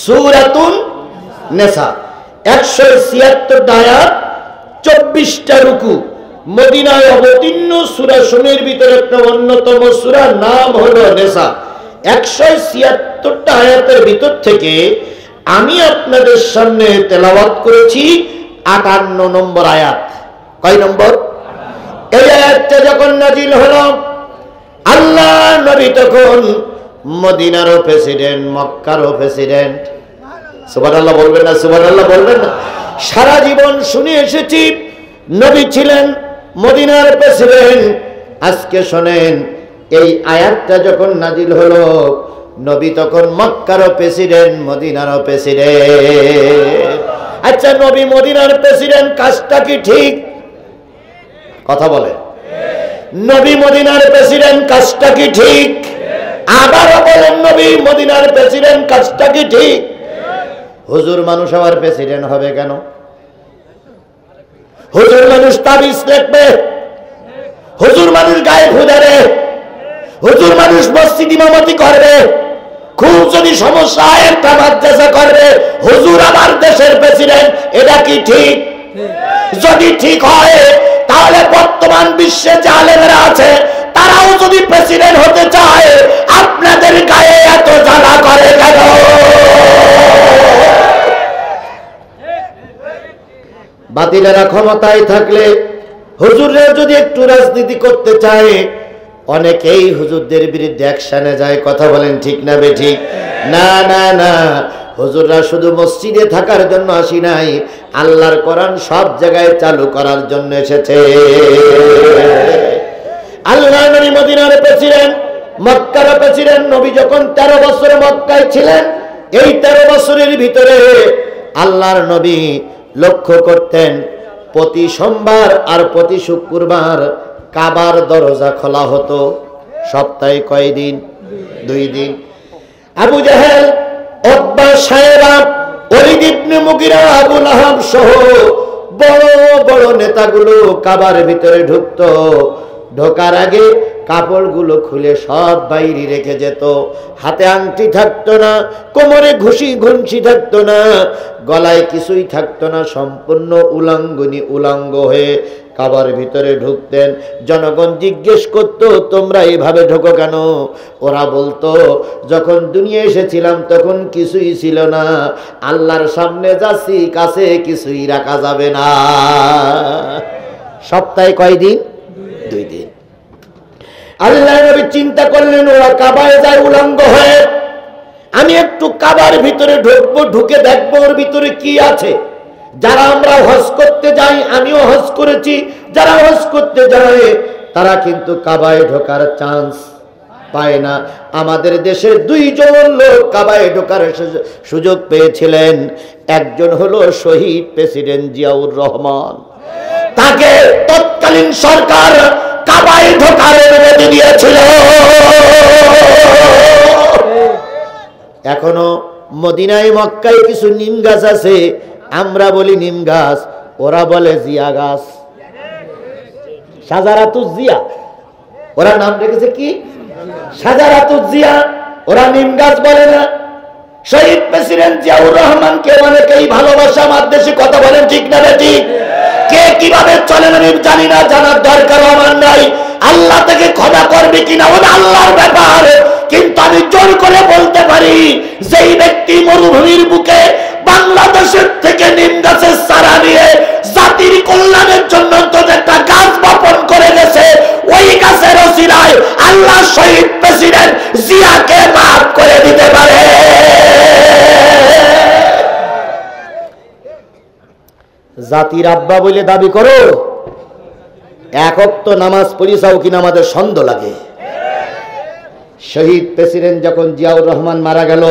সূরাতুন নিসা। 176 আয়াত, 24টা রুকু। মদিনায় অবতীর্ণ সূরা সমূহের ভিতরে একটা অন্যতম সূরা, নাম হলো নিসা। 176টা আয়াতের ভিতর থেকে আমি আপনাদের সামনে তেলাওয়াত করেছি 58 নম্বর আয়াত। কয় নম্বর? এই আয়াতটা যখন নাজিল হলো, আল্লাহ নবী তখন মদিনারও প্রেসিডেন্ট, মক্কারও প্রেসিডেন্ট। সুবহানাল্লাহ বলবেন না? সুবহানাল্লাহ বলবেন না? সারা জীবন শুনে এসেছি নবী ছিলেন মদিনার প্রেসিডেন্ট। আজকে শোনেন, এই আয়াতটা যখন নাজিল হলো, নবী তখন মক্কারও প্রেসিডেন্ট, মদিনারও প্রেসিডেন্ট। আচ্ছা, নবী মদিনার প্রেসিডেন্ট, কাজটা কি ঠিক? কথা বলে। নবী মদিনার প্রেসিডেন্ট, কাজটা কি ঠিক? আবারও বলেন, নবী মদিনার প্রেসিডেন্ট, কাজটা কি ঠিক? হুজুর মানুষ আবার প্রেসিডেন্ট হবে কেন? হুজুর মানুষ তাবিজ লিখবে, হুজুর মানুষ গায়ে ফুদারে, হুজুর মানুষ মসজিদ ইমামতি করবে, খুব যদি সমস্যা হয় একটা মাদ্রাসা করবে, হুজুর আমার দেশের প্রেসিডেন্ট। এটা কি ঠিক? যদি ঠিক হয়, তাহলে বর্তমান বিশ্বে যে আলেমেরা আছে তারাও যদি প্রেসিডেন্ট হতে চায়, আপনাদের গায়ে এত জ্বালা করে কেন? বাতিলেরা ক্ষমতায় থাকলে হুজুররা যদি একটু রাজনীতি করতে চায়, অনেকেই হুজুরদের বিরুদ্ধে অ্যাকশনে যায়। কথা বলেন ঠিক না বেঠিক? না না না, হুজুররা শুধু মসজিদে থাকার জন্য আসি নাই, আল্লাহর কোরআন সব জায়গায় চালু করার জন্য এসেছে। আল্লাহ নবী মদিনার প্রেসিডেন্ট, মক্কার প্রেসিডেন্ট। নবী যখন 13 বছর মক্কায় ছিলেন, এই 13 বছরের ভিতরে আল্লাহর নবী লক্ষ্য করতেন প্রতি সোমবার আর প্রতি শুক্রবার কাবার দরজা খোলা হতো। সপ্তাহে কয় দিন? 2 দিন। আবু জাহেল, উতবা, সায়বা, ওলীদ ইবনে মুগিরা, আবু লাহাব সহ বড় বড় নেতাগুলো কাবার ভিতরে ঢুকতো। ঢোকার আগে কাপড়গুলো খুলে সব বাইরে রেখে যেত। হাতে আংটি থাকতো না, কোমরে ঘুষি থাকতো না, গলায় কিছুই থাকতো না, সম্পূর্ণ উলাঙ্গনি উলাঙ্গ হয়ে কাবার ভিতরে ঢুকতেন। জনগণ জিজ্ঞেস করতো, তোমরা এইভাবে ঢোকো কেন? ওরা বলতো, যখন দুনিয়া এসেছিলাম তখন কিছুই ছিল না, আল্লাহর সামনে যাচ্ছি, কাছে কিছুই রাখা যাবে না। সপ্তাহে কয় দিন? 2 দিন। আল্লাহ নবী চিন্তা করলেন, ওরা কাবায় যায় উলঙ্গ হয়ে, আমি একটু কাবার ভিতরে ঢুকবো, ঢুকে দেখবো ওর ভিতরে কি আছে। যারা আমরা হজ করতে যাই, আমিও হজ করেছি, যারা হজ করতে যায় তারা কিন্তু কাবায় ঢোকার চান্স পায় না। আমাদের দেশের 2 জন লোক কাবায় ঢোকার সুযোগ পেয়েছিলেন। একজন হলো শহীদ প্রেসিডেন্ট জিয়াউর রহমান, তাকে তৎকালীন সরকার কাবায় ঢোকার অনুমতি দিয়েছিল। এখনো মদিনায় মক্কায় কিছু নিম গাছ আছে, আমরা বলি নিম গাছ, ওরা বলে জিয়া গাছ, শাজারাতুজ জিয়া। ওরা নাম রেখেছে কি? শাজারাতুজ জিয়া। ওরা নিম গাছ বলে না। শহীদ প্রেসিডেন্ট জিয়াউর রহমানকে অনেকেই ভালোবাসা, আমার দেশে কথা বলেন ঠিক না ঠিক? কে কিভাবে চলেন আমি জানি না, জানার দরকার আমার নাই। আল্লাহ থেকে ক্ষমা করবে কিনা ওটা আল্লাহর ব্যাপার, কিন্তু আমি জোর করে বলতে পারি, যেই ব্যক্তি মরুভূমির বুকে বাংলাদেশের থেকে নিম গাছের চারা নিয়ে জাতির কল্যাণের জন্য একটা গাছ বপন করে গেছে, ওই গাছের ওসিলায় আল্লাহ শহীদ প্রেসিডেন্ট জিয়াকে মাফ করে দিতে পারে। জাতির আব্বা বলে দাবি করো, এক ওয়াক্ত নামাজ পড়িসাও কিনা আমাদের সন্দেহ লাগে। শহীদ প্রেসিডেন্ট যখন জিয়াউর রহমান মারা গেল,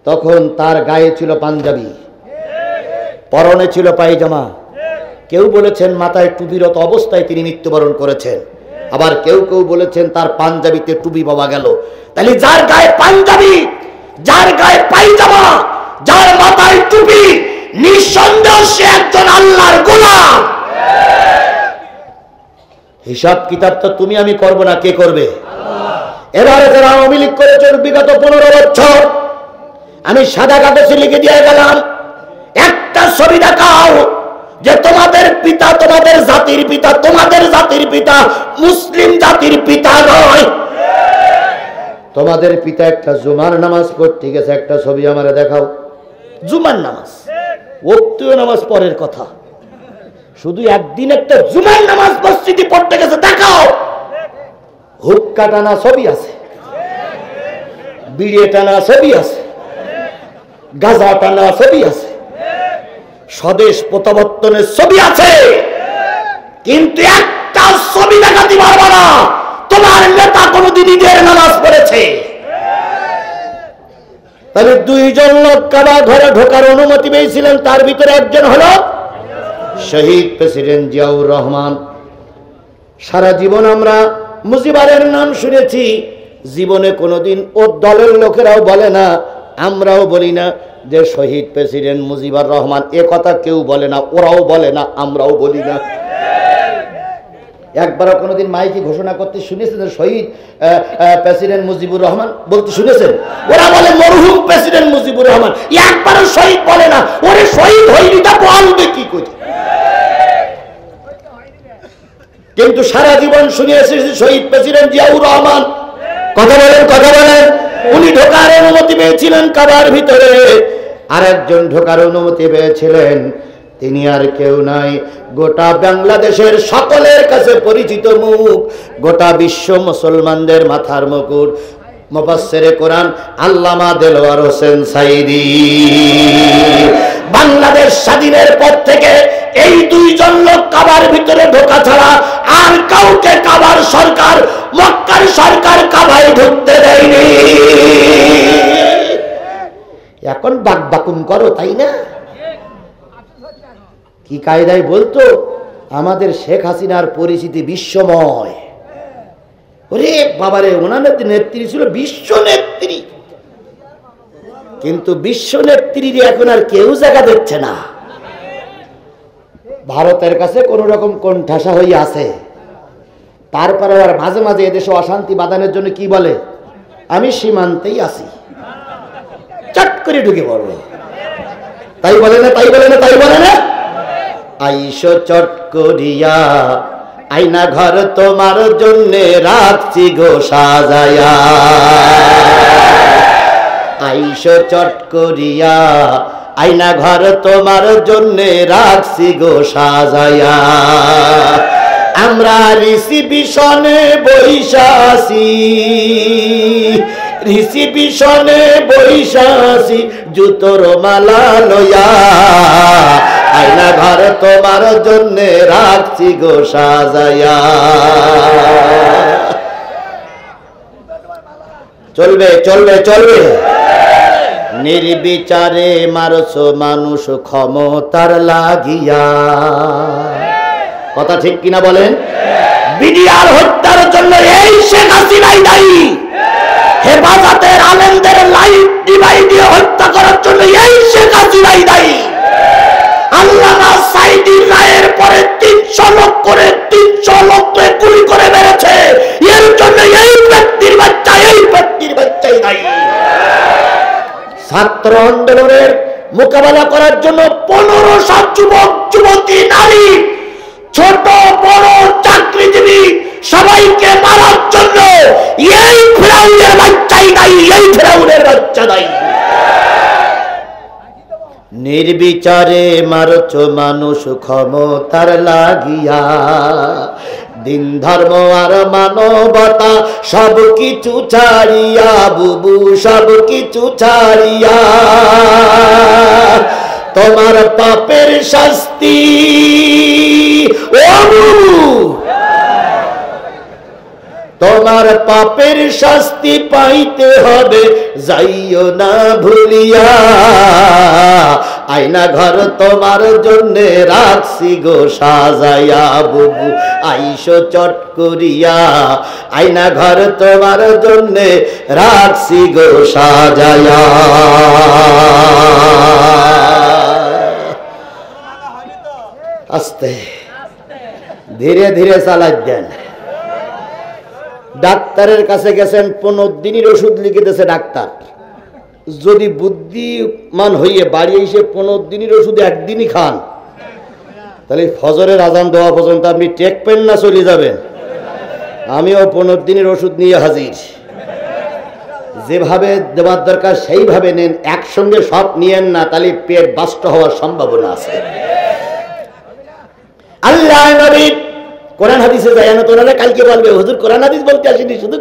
তখন তার গায়ে ছিল পাঞ্জাবি, পরনে ছিল পায়জামা, কেউ বলেছেন মাথায় টুপিরত অবস্থায় তিনি মৃত্যুবরণ করেছেন। আবার কেউ কেউ বলেছেন তার পাঞ্জাবিতে টুপি পাওয়া গেল। তাহলে যার গায়ে পাঞ্জাবি, যার গায়ে পায়জামা, যার মাথায় টুপি, নিঃসন্দেহ সে একজন আল্লাহর গোলাম। হিসাব কিতাব তো তুমি আমি করব না, কে করবে? এবারে যারা আওয়ামী লীগ করেছে বিগত 15 বছর, আমি সাদা কাগজে লিখে দিয়ে গেলাম, একটা ছবি দেখাও যে তোমাদের পিতা, তোমাদের জাতির পিতা, তোমাদের জাতির পিতা মুসলিম জাতির পিতা নয়। তোমাদের পিতা একটা জুমার নামাজ পড়তে গেছে, একটা ছবি আমারে দেখাও। জুমার নামাজ, ওয়াক্তীয় নামাজ পরের কথা, শুধু একদিন একটা জুমার নামাজ মসজিদে পড়তে গেছে, দেখাও। হুক্কা টানা ছবি আছে, বিড়িয়ে টানা ছবি আছে, গাঁজা টানা ছবি আছে, স্বদেশ প্রত্যাবর্তনের ছবি আছে, কিন্তু একটা ছবি দেখাতে পারবো না তোমার নেতা কোনদিন ঈদের নামাজ পড়েছে। তাহলে 2 জন লোক কাবা ঘরে ঢোকার অনুমতি পেয়েছিলেন, তার ভিতরে একজন হলো শহীদ প্রেসিডেন্ট জিয়াউর রহমান। সারা জীবন আমরা মুজিবের নাম শুনেছি, জীবনে কোনোদিন ও দলের লোকেরাও বলে না, আমরাও বলি না যে শহীদ প্রেসিডেন্ট মুজিবুর রহমান, এ কথা কেউ বলে না, ওরাও বলে না, আমরাও বলি না। একবারও কোনোদিন মাইকে ঘোষণা করতে শুনেছেন শহীদ প্রেসিডেন্ট মুজিবুর রহমান বলতে শুনেছেন? ওরা বলে মরহুম প্রেসিডেন্ট মুজিবুর রহমান, একবারও শহীদ বলে না। ওরে শহীদ হয়নি তা বলবে কি করে? কিন্তু সারা জীবন শুনে এসেছি শহীদ প্রেসিডেন্ট জিয়াউর রহমান। কথা বলেন, কথা বলেন। উনি ঢোকার অনুমতি পেয়েছিলেন কাবার ভিতরে, আরেকজন ঢোকার অনুমতি পেয়েছিলেন, তিনি আর কেউ নাই, গোটা বাংলাদেশের সকলের কাছে পরিচিত মুখ, গোটা বিশ্ব মুসলমানদের মাথার মুকুট, মুফাসসিরে কোরআন আল্লামা দেলওয়ার হোসেন সাইদি। বাংলাদেশ স্বাধীনের পর থেকে এই 2 জন লোক কাবার ভিতরে ঢোকা ছাড়া আর কাউকে কাবার সরকার, মক্কার সরকার কাবায় ঢুকতে দেয়নি। এখন বাকবাকুম করো, তাই না? কি কায়দায় বলতো আমাদের শেখ হাসিনার পরিচিতি বিশ্বময়। ওরে বাবারে, ওনার নেত্রী ছিল বিশ্ব নেত্রী, কিন্তু বিশ্ব নেত্রীর এখন আর কেউ জায়গা দিচ্ছে না। ভারতের কাছে কোন রকম কোণঠাসা হয়ে আছে, তারপরে আর মাঝে মাঝে এদেশে অশান্তি বাঁধানোর জন্য কি বলে, আমি সীমান্তেই আছি, চট করে ঢুকে পড়বো। তাই বলে না, তাই বলে না, তাই বলে না। আইসো চট করিয়া, আয়না ঘর তোমার জন্যে রাখছি গো সাজায়া। আইসো চট করিয়া, আয়না ঘর তোমার জন্যে রাখছি গো সাজায়া। আমরা রিসিপিশনে বৈশাসি, রিসিপিশনে বৈশাসি, জুতোর মালা লইয়া, আয়না ঘর তোমার জন্যে রাখছি গো সাজায়া। চলবে, চলবে, চলবে। নির্বিচারে মারছো মানুষ ক্ষমতার লাগিয়া। কথা ঠিক কিনা বলেন? বিডিআর হত্যার জন্য এই শেখ হাসিনাই দায়ী। হেফাজতের আলেমদের লাইফ ডিভাইড দিয়ে হত্যা করার জন্য এই শেখ হাসিনাই দায়ী। আল্লামা সাইদির রায়ের পরে 300 লোক করে 300 লোককে গুলি করে মেরেছে, এর জন্য এই ব্যক্তির বাচ্চা, এই ব্যক্তির বাচ্চাই দায়ী। ছাত্র আন্দোলনের মোকাবেলা করার জন্য 1500 যুবক যুবতী নারী, ছোট বড় চাকরিজীবী সবাইকে মারার জন্য এই ফিরাউনের বাচ্চাই দায়ী, এই ফিরাউনের বাচ্চা দায়ী। নির্বিচারে মারছো মানুষ ক্ষমতার লাগিয়া, দিন ধর্ম আর মানবতা সব কিছু ছাড়িয়া, বুবু সব কিছু ছাড়িয়া, তোমার পাপের শাস্তি ও বুবু, তোমার পাপের শাস্তি পাইতে হবে, যাইও না ভুলিয়া, আয়না ঘর তোমার জন্য রাখছি গো সাজায়া বুবু আইসো চট করিয়া আয়না ঘর তোমার জন্য রাখছি গো সাজায়া আস্তে ধীরে ধীরে চালাই দেন ডাক্তারের কাছে গেছেন 15 দিনের ওষুধ লিখে দিয়েছে ডাক্তার যদি বুদ্ধিমান হইয়ে বাড়ি এসে 15 দিনের ওষুধ একদিনই খান তাহলে ফজরের আজান দেওয়া পর্যন্ত আপনি টেকবেন না চলে যাবেন আমিও 15 দিনের ওষুধ নিয়ে হাজির যেভাবে দেওয়ার দরকার সেইভাবে নেন একসঙ্গে সব নিয়েন না তাহলে পেট বাস্ট হওয়ার সম্ভাবনা আছে আল্লাহ নবী কোরআন হাদিসে যায় না তোরা কালকে বলবে হুজুর কোরআন হাদিস বলতে আসেনি শুধু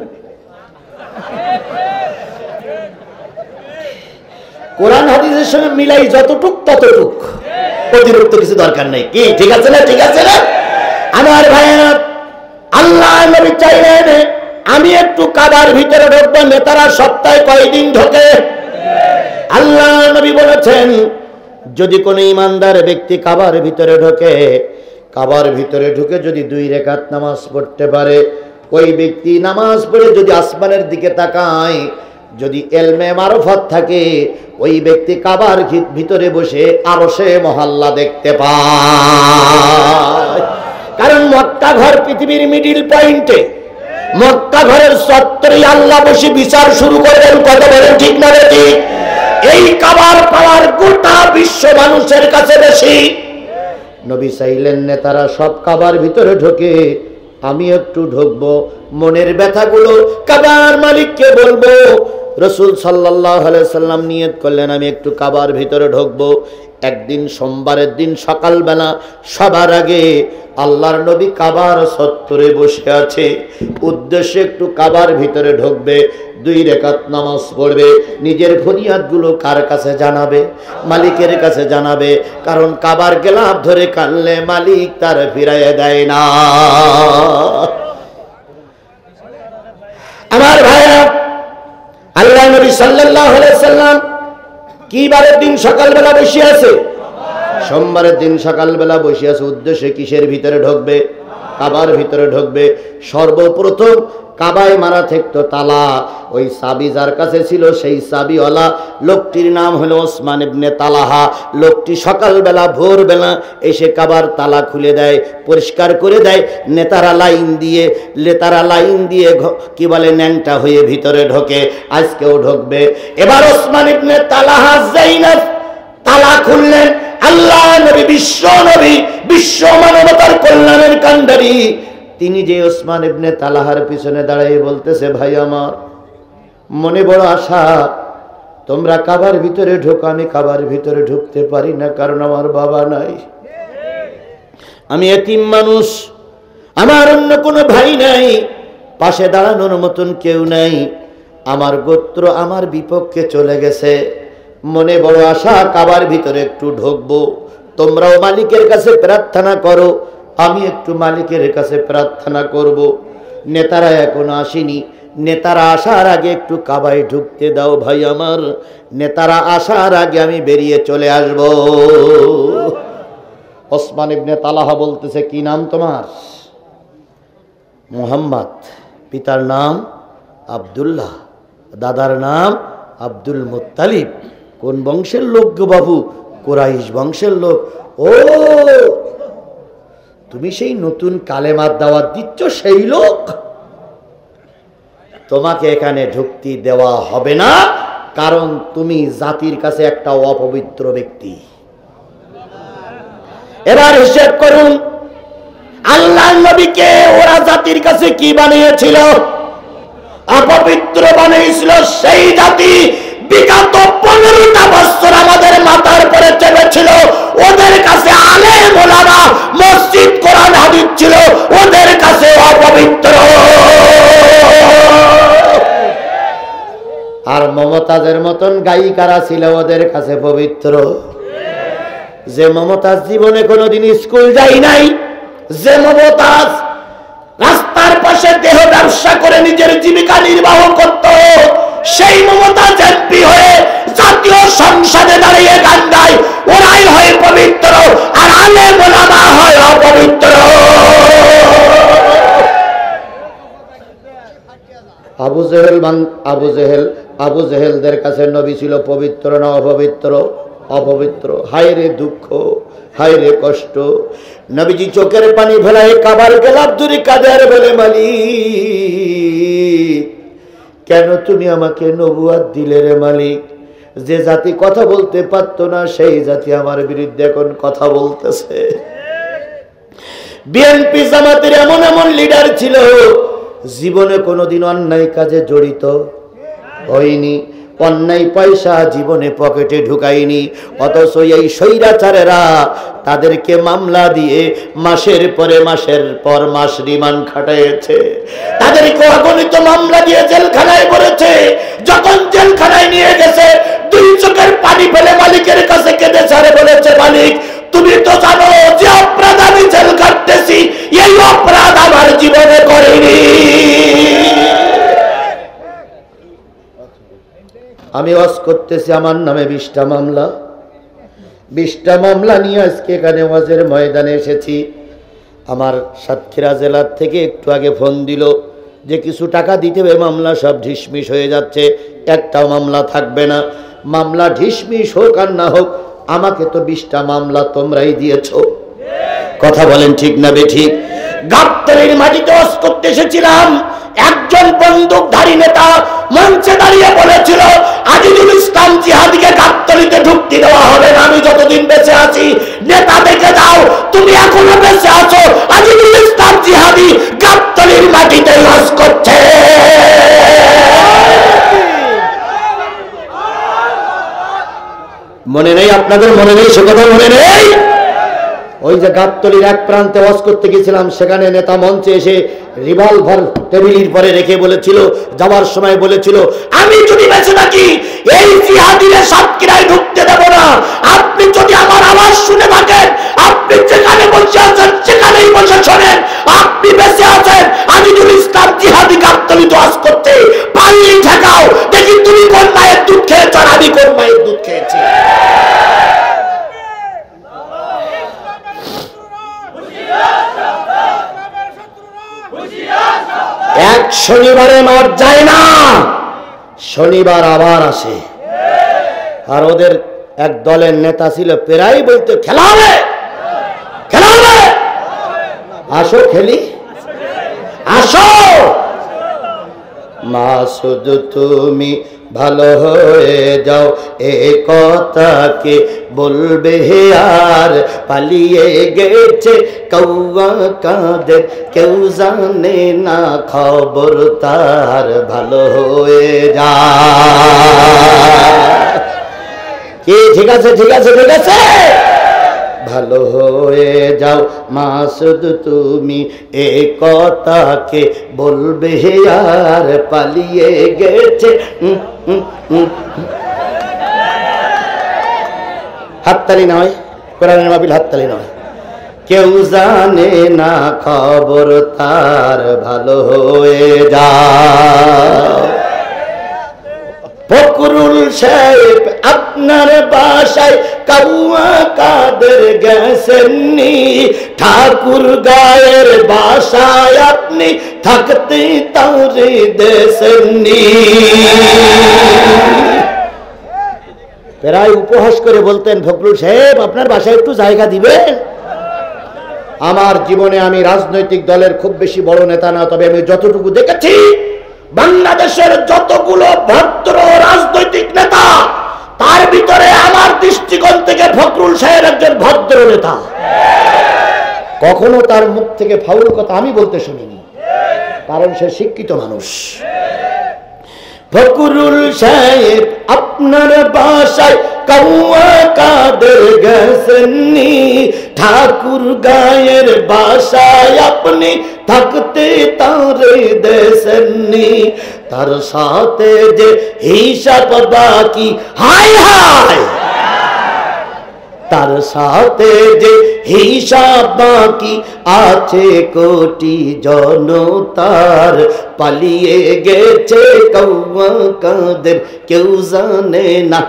কোরআন হাদিসের সঙ্গে মিলাই যতটুক ততটুক অতিরিক্ত কিছু দরকার নেই কি ঠিক আছে না ঠিক আছে না আমার ভাইয়েরা আল্লাহ নবী চাইলেন আমি একটু কাবার ভিতরে ঢুকবো নেতারা সপ্তাহে কয়দিন ঢোকে আল্লাহ নবী বলেছেন যদি কোনো ইমানদার ব্যক্তি কাবার ভিতরে ঢোকে কাবার ভিতরে ঢুকে যদি 2 রাকাত নামাজ পড়তে পারে ওই ব্যক্তি নামাজ পড়ে যদি আসমানের দিকে তাকায় যদি ইলমে মারফত থাকে ওই ব্যক্তি কাবার ভিতরে বসে আরশে মহল্লা দেখতে পায় কারণ মক্কা ঘর পৃথিবীর মিডল পয়েন্টে মক্কা ঘরের চত্বরে আল্লাহ বসে বিচার শুরু করবেন কথা বলেন ঠিক না ঠিক এই কাবার পাওয়ার গোটা বিশ্ব মানুষের কাছে বেশি নবী চাইলেন নেতারা সব কাবার ভিতরে ঢোকে আমি একটু ঢুকবো মনের ব্যথাগুলো কাবার মালিককে বলবো রাসূল সাল্লাল্লাহু আলাইহি সাল্লাম নিয়ত করলেন আমি একটু কাবার ভিতরে ঢুকবো একদিন সোমবারের দিন সকালবেলা সবার আগে আল্লাহর নবী কাবার চত্বরে বসে আছে উদ্দেশ্যে একটু কাবার ভিতরে ঢুকবে 2 রাকাত নামাজ পড়বে নিজের ফরিয়াদগুলো কার কাছে জানাবে মালিকের কাছে জানাবে কারণ কাবার গেলাফ ধরে কানলে মালিক তার ফিরাইয়ে দেয় না আমার ভাইরা আল্লাহ নবী সাল্লাল্লাহু আলাইহি সাল্লাম কি বারের দিন সকালবেলা বসে আছে সোমবারের দিন সকালবেলা বসে আছে উদ্দেশ্যে কিসের ভিতরে ঢুকবে কাবার ভিতরে ঢুকবে সর্বপ্রথম কাবায় মারা থাকতো তালা ওই চাবি যার কাছে ছিল সেই চাবিওয়ালা লোকটির নাম হলো ওসমান ইবনে তালাহা লোকটি সকালবেলা ভোরবেলা এসে কাবার তালা খুলে দেয় পরিষ্কার করে দেয় নেতারা লাইন দিয়ে কি বলে ন্যাংটা হয়ে ভিতরে ঢোকে আজকেও ঢুকবে এবার ওসমান ইবনে তালাহা যাইনাস তালা খুললেন আল্লাহ নবী বিশ্ব মানবতার কল্যাণের কান্ডারি তিনি যে ওসমান ইবনে তালাহার পিছনে দাঁড়িয়ে বলতেছে ভাই আমার মনে বড় আশা তোমরা কাবার ভিতরে ঢোকো আমি কাবার ভিতরে ঢুকতে পারি না কারণ আমার বাবা নাই আমি এতিম মানুষ আমার অন্য কোনো ভাই নাই পাশে দাঁড়ানোর মতন কেউ নাই আমার গোত্র আমার বিপক্ষে চলে গেছে মনে বড় আশা কাবার ভিতরে একটু ঢুকবো তোমরাও মালিকের কাছে প্রার্থনা করো আমি একটু মালিকের কাছে প্রার্থনা করব নেতারা এখনো আসেনি নেতারা আসার আগে একটু কাবায় ঢুকতে দাও ভাই আমার নেতারা আসার আগে আমি বেরিয়ে চলে আসব ওসমান ইবনে তালাহা বলতেছে কি নাম তোমার মুহাম্মদ পিতার নাম আব্দুল্লাহ দাদার নাম আব্দুল মুত্তালিব কোন বংশের লোক গো বাবু কুরাইশ বংশের লোক ও তুমি সেই নতুন কালেমার দাওয়াত দিচ্ছ সেই লোক তোমাকে এখানে ঢুকতে দেওয়া হবে না কারণ তুমি জাতির কাছে একটা অপবিত্র ব্যক্তি এবার হিসাব করুন আল্লাহর নবীকে ওরা জাতির কাছে কি বানিয়েছিল অপবিত্র বানিয়েছিল সেই জাতি বিগত 15টা বছর আমাদের মাথার পরে চেপেছিল ওদের কাছে আলেম ওলামা মসজিদ কোরআন হাদিস ছিল ওদের কাছে অপবিত্র আর মমতাজের মতন গায়িকারা ছিল ওদের কাছে পবিত্র যে মমতাজ জীবনে কোনোদিন স্কুল যায় নাই যে মমতাজ রাস্তার পাশে দেহ ব্যবসা করে নিজের জীবিকা নির্বাহ করত সেই মমতাজ এমপি হয়ে জাতীয় সংসদে দাঁড়িয়ে গান গায়, ওরাই হয় পবিত্র আর আলেম ওলামা হয় অপবিত্র। আবু জেহেলদের কাছে নবী ছিল পবিত্র না অপবিত্র? অপবিত্র। হায় রে দুঃখ, হায় রে কষ্ট। নবীজি চোখের পানি ফেলায় কাবার গেলাপ ধরে কাদের বলে, মালিক কেন তুমি আমাকে নবুয়াত দিলে রে মালিক? যে জাতি কথা বলতে পারত না সেই জাতি আমার বিরুদ্ধে এখন কথা বলতেছে। বিএনপি জামাতের এমন এমন লিডার ছিল জীবনে কোনোদিন অন্যায় কাজে জড়িত হয়নি, অন্যায় পয়সা জীবনে পকেটে ঢুকায়নি, অথচ এই স্বৈরাচারেরা তাদেরকে মামলা দিয়ে মাসের পর মাস রিমান্ড খাটাইছে, তাদেরকে অগণিত মামলা দিয়ে জেলখানায় পড়েছে। যখন জেলখানায় নিয়ে গেছে দুই চোখের পানি ফেলে মালিকের কাছে কেঁদেছে আর বলেছে, মালিক তুমি তো জানো যে অপরাধ আমি জেল কাটতেছি, এই অপরাধ আমার জীবনে করিনি। আমি ওয়াজ করতেছি, আমার নামে 20টা মামলা নিয়ে আজকে এখানে ওয়াজের ময়দানে এসেছি। আমার সাতক্ষীরা জেলার থেকে একটু আগে ফোন দিল যে কিছু টাকা দিতে হবে, মামলা সব ঢিসমিস হয়ে যাচ্ছে, একটাও মামলা থাকবে না। মামলা ঢিসমিস হোক আর না হোক, আমাকে তো 20টা মামলা তোমরাই দিয়েছো। কথা বলেন ঠিক না বেঠিক? গাবতলীর মাটিতে ওয়াজ করতে এসেছিলাম, একজন বন্দুকধারী নেতা মঞ্চে দাঁড়িয়ে বলেছিল আজিজুল ইসলাম জিহাদিকে গাবতলীতে ঢুকতে দেওয়া হবে না আমি যতদিন বেঁচে আছি। নেতা দেখে যাও, তুমি এখনো বেঁচে আছো, আজিজুল ইসলাম জিহাদি গাবতলীর মাটিতে ওয়াজ করছে। মনে নেই আপনাদের? মনে নেই? সে কথা মনে নেই? ওই যে গাবতলীর এক প্রান্তে ওয়াজ করতে গেছিলাম, সেখানে নেতা মঞ্চে এসে রিভলভার টেবিলের পরে রেখে বলেছিল, যাওয়ার সময় বলেছিল, আমি যদি বেঁচে থাকি এই জিহাদিরে সাতক্ষীরায় ঢুকতে দেব না। আপনি যদি আমার আওয়াজ শুনে থাকেন, আপনি যেখানে বসে আছেন সেখানেই বসে শোনেন, আপনি বেঁচে আছেন। আজিজুল ইসলাম জিহাদি গাবতলীতে ওয়াজ করতে, পাল্লি ঠেকাও দেখি তুমি কোন মায়ের দুধ খেয়েছ আর আমি কোন মায়ের দুধ খেয়েছি। এক শনিবারে মাঠ যায় না, শনিবার আবার আসে। আর ওদের এক দলের নেতা ছিল, প্রায় বলতে খেলা হবে, খেলা হবে, আসো খেলি, আসো। মাসুদ তুমি ভালো হয়ে যাও, এ কথাকে বলবে আর পালিয়ে গেছে কৌয়া কাদের, কেউ জানে না খবর তার, ভালো হয়ে যা। কি ঠিক আছে? ঠিক আছে, ঠিক আছে, ভালো হয়ে যাও মাসুদ তুমি, এ কথাকে বলবে আর পালিয়ে গেছে। হাততালি নয়, কোরআনের মাহফিল হাততালি নয়। কেউ জানে না খবর তার, ভালো হয়ে যাও। ফখরুল সাহেব আপনার বাসায় কাউয়া কাদের গেছেননি, ঠাকুর গায়ের বাসায় আপনি থাকতে তারে দেশেননি। প্রায় উপহাস করে বলতেন, ফখরুল সাহেব আপনার বাসায় একটু জায়গা দিবেন। আমার জীবনে আমি রাজনৈতিক দলের খুব বেশি বড় নেতা না, তবে আমি যতটুকু দেখেছি বাংলাদেশের যতগুলো ভদ্র রাজনৈতিক নেতা, তার ভিতরে আমার দৃষ্টিকোণ থেকে ফখরুল সাহেব একজন ভদ্র নেতা। কখনো তার মুখ থেকে ফাউল কথা আমি বলতে শুনিনি, কারণ সে শিক্ষিত মানুষ। ফখরুল সাহেব আপনার বাসায় কাউয়া কাদের গেছেননি, ঠাকুর গায়ের বাসায় আপনি থাকতে তারে দেশেননি। তার সাথে যে হিসাব বাকি, হায় হায় তার সাথে যে হিসাব বাকি আছে কোটি জনতার, পালিয়ে গেছে কৌয়া কাদের কেউ জানে না।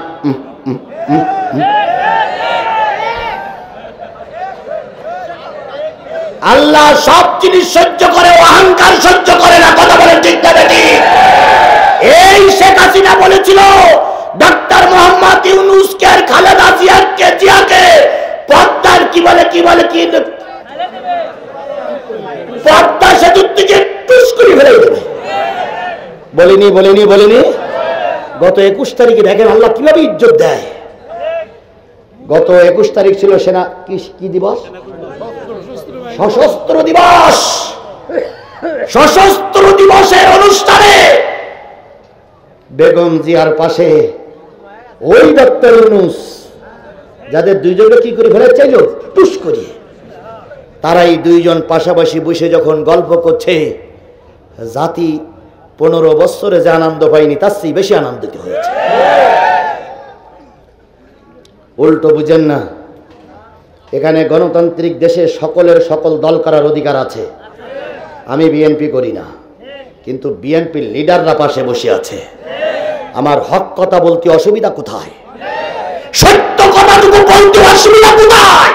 আল্লাহ সব জিনিস সহ্য করে, অহংকার সহ্য করে না। কথা বলেন ঠিক না ঠিক? এই শেখ হাসিনা বলেছিল ডক্টর মোহাম্মদ ইউনূসকে আর খালেদা জিয়াকে পদ্মার কি পদ্মা সেতুর থেকে টুস করে ফেলে দেবে। বলিনি। গত 21 তারিখে দেখেন আল্লাহ কিভাবে ইজ্জত দেয়। গত 21 তারিখ ছিল সেনা কি দিবস? সশস্ত্র দিবস। সশস্ত্র দিবসের অনুষ্ঠানে বেগম জিয়ার পাশে ওই ডক্টর ইউনূস, যাদের দুইজনকে কি করে ফেলে চাইল টুস করিয়ে, তারাই দুইজন পাশাপাশি বসে যখন গল্প করছে, জাতি 15 বছরে যে আনন্দ পায়নি তার চেয়ে বেশি আনন্দিত হয়েছে। উল্টো বুঝেন না, এখানে গণতান্ত্রিক দেশে সকলের সকল দল করার অধিকার আছে। আমি বিএনপি করি না, কিন্তু বিএনপির লিডাররা পাশে বসে আছে। আমার হক কথা বলতে অসুবিধা কোথায়? সত্য কথাটুকু বলতে অসুবিধা কোথায়?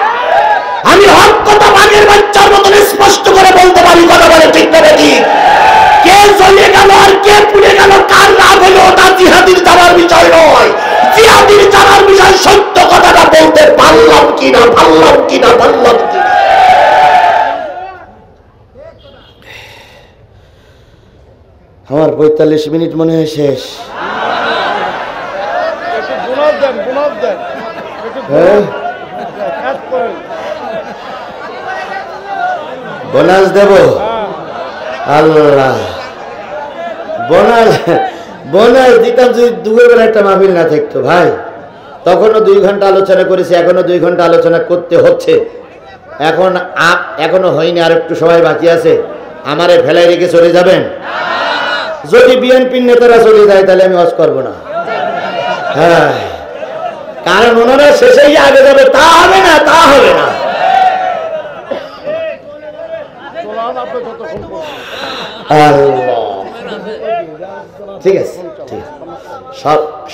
আমি হক কথা বাঘের বাচ্চার মতন স্পষ্ট করে বলতে পারি। কথা বলে ঠিক না ঠিক? কে জ্বলে গেল আর কে পুড়ে গেল, কার লাভ হলো, ওটা জিহাদির জানার বিষয় নয়। জিহাদির জানার বিষয় সত্য কথাটা বলতে পারলাম কিনা। আমার 45 মিনিট মনে হয় শেষ। বোনাস দেব? আল্লাহ, বোনাস দিতাম যদি দুপুরবেলা একটা মাহফিল না থাকতো ভাই। তখনও 2 ঘন্টা আলোচনা করেছি, এখনো 2 ঘন্টা আলোচনা করতে হচ্ছে। এখনো হয়নি, আর একটু সময় বাকি আছে। আমারে ফেলাই রেখে চলে যাবেন? যদি বিএনপির নেতারা চলে যায় তাহলে আমি ওয়াজ করব না। হ্যাঁ, কারণ ওনারা শেষেই আগে যাবে, তা হবে না। ঠিক আছে।